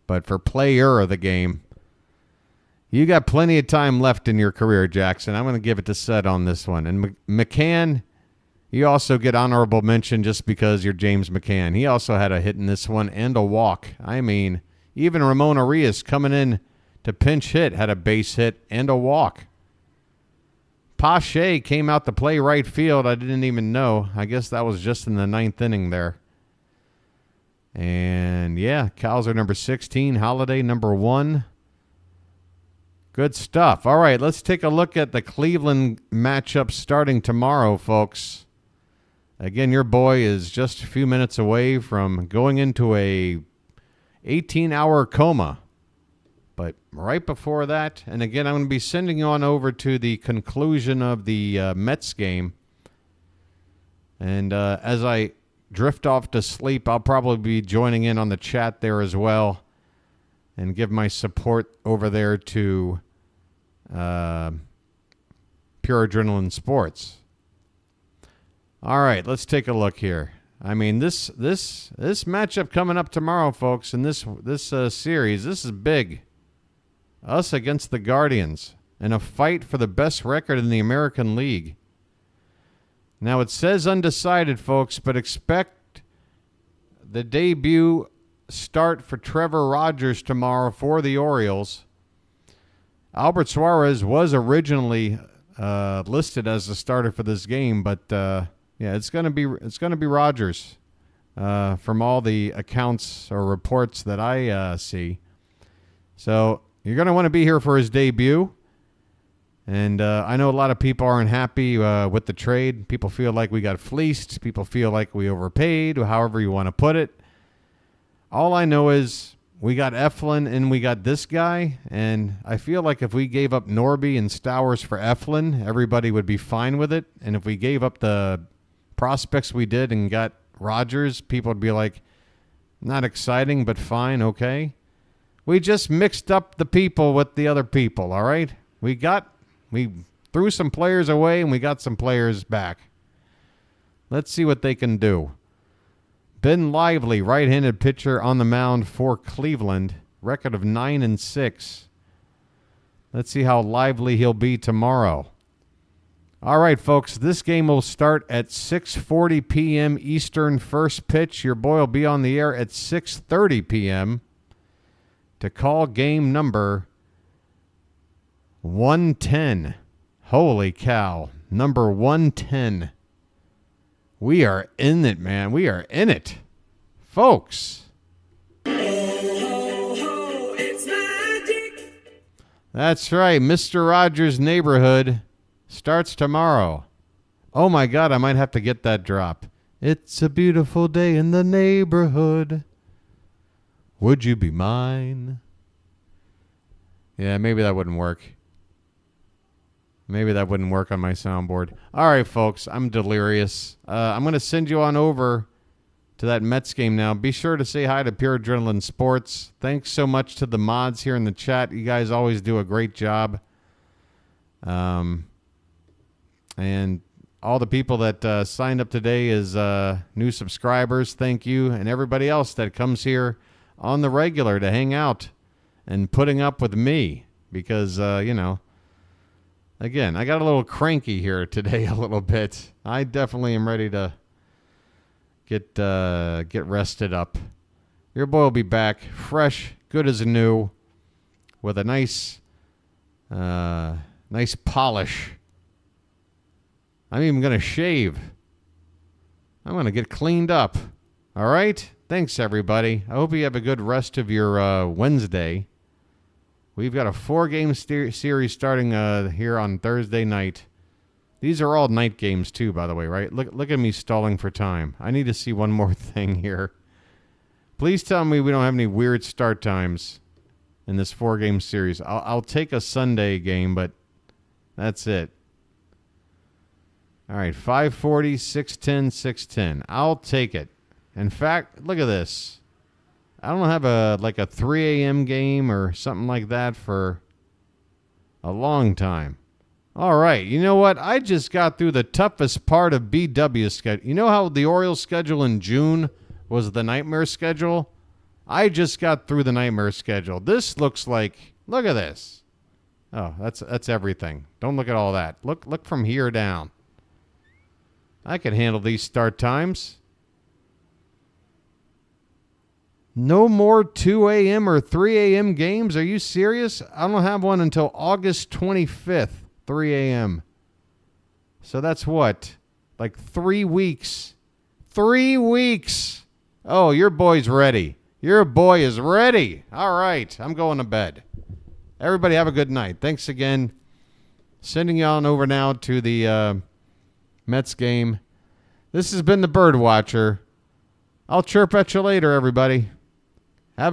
But for player of the game, you got plenty of time left in your career, Jackson. I'm going to give it to Said on this one. And McCann, you also get honorable mention just because you're James McCann. He also had a hit in this one and a walk. I mean, even Ramon Arias coming in to pinch hit had a base hit and a walk. Pache came out to play right field. I didn't even know. I guess that was just in the 9th inning there. And, yeah, Cowser number 16, Holliday number 1. Good stuff. All right, let's take a look at the Cleveland matchup starting tomorrow, folks. Again, your boy is just a few minutes away from going into a 18-hour coma. But right before that, and again, I'm going to be sending you on over to the conclusion of the Mets game. And as I drift off to sleep, I'll probably be joining in on the chat there as well and give my support over there to Pure Adrenaline Sports. All right, let's take a look here. I mean, this matchup coming up tomorrow, folks, in this series, this is big. Us against the Guardians in a fight for the best record in the American League. Now, it says undecided, folks, but expect the debut start for Trevor Rogers tomorrow for the Orioles. Albert Suarez was originally listed as the starter for this game, but yeah, it's gonna be Rogers from all the accounts or reports that I see. So you're gonna want to be here for his debut. And I know a lot of people aren't happy with the trade. People feel like we got fleeced. People feel like we overpaid, however you want to put it. All I know is we got Eflin and we got this guy. And I feel like if we gave up Norby and Stowers for Eflin, everybody would be fine with it. And if we gave up the prospects we did and got Rogers, people would be like, not exciting, but fine, okay. We just mixed up the people with the other people, all right? We threw some players away, and we got some players back. Let's see what they can do. Ben Lively, right-handed pitcher on the mound for Cleveland. Record of 9-6. Let's see how lively he'll be tomorrow. All right, folks, this game will start at 6:40 p.m. Eastern first pitch. Your boy will be on the air at 6:30 p.m. to call game number 110. Holy cow. Number 110. We are in it, man. We are in it. Folks. That's right. Mr. Rogers' Neighborhood starts tomorrow. Oh, my God. I might have to get that drop. It's a beautiful day in the neighborhood. Would you be mine? Yeah, maybe that wouldn't work. Maybe that wouldn't work on my soundboard. All right, folks, I'm delirious. I'm going to send you on over to that Mets game now. Be sure to say hi to Pure Adrenaline Sports. Thanks so much to the mods here in the chat. You guys always do a great job. And all the people that signed up today as new subscribers, thank you. And everybody else that comes here on the regular to hang out and putting up with me because, you know, again, I got a little cranky here today a little bit. I definitely am ready to get rested up. Your boy will be back fresh, good as new, with a nice polish. I'm even going to shave. I'm going to get cleaned up. All right? Thanks, everybody. I hope you have a good rest of your Wednesday. We've got a 4-game series starting here on Thursday night. These are all night games, too, by the way, right? Look at me stalling for time. I need to see one more thing here. Please tell me we don't have any weird start times in this 4-game series. I'll take a Sunday game, but that's it. All right, 540, 610, 610. I'll take it. In fact, look at this. I don't have a 3 a.m. game or something like that for a long time. All right, you know what? I just got through the toughest part of BW's schedule. You know how the Orioles schedule in June was the nightmare schedule? I just got through the nightmare schedule. This looks like, look at this. Oh, that's everything. Don't look at all that. Look from here down. I can handle these start times. No more 2 a.m. or 3 a.m. games? Are you serious? I don't have one until August 25th, 3 a.m. So that's what? Like 3 weeks. 3 weeks. Oh, your boy's ready. Your boy is ready. All right. I'm going to bed. Everybody have a good night. Thanks again. Sending you on over now to the Mets game. This has been the BirdWatcher. I'll chirp at you later, everybody.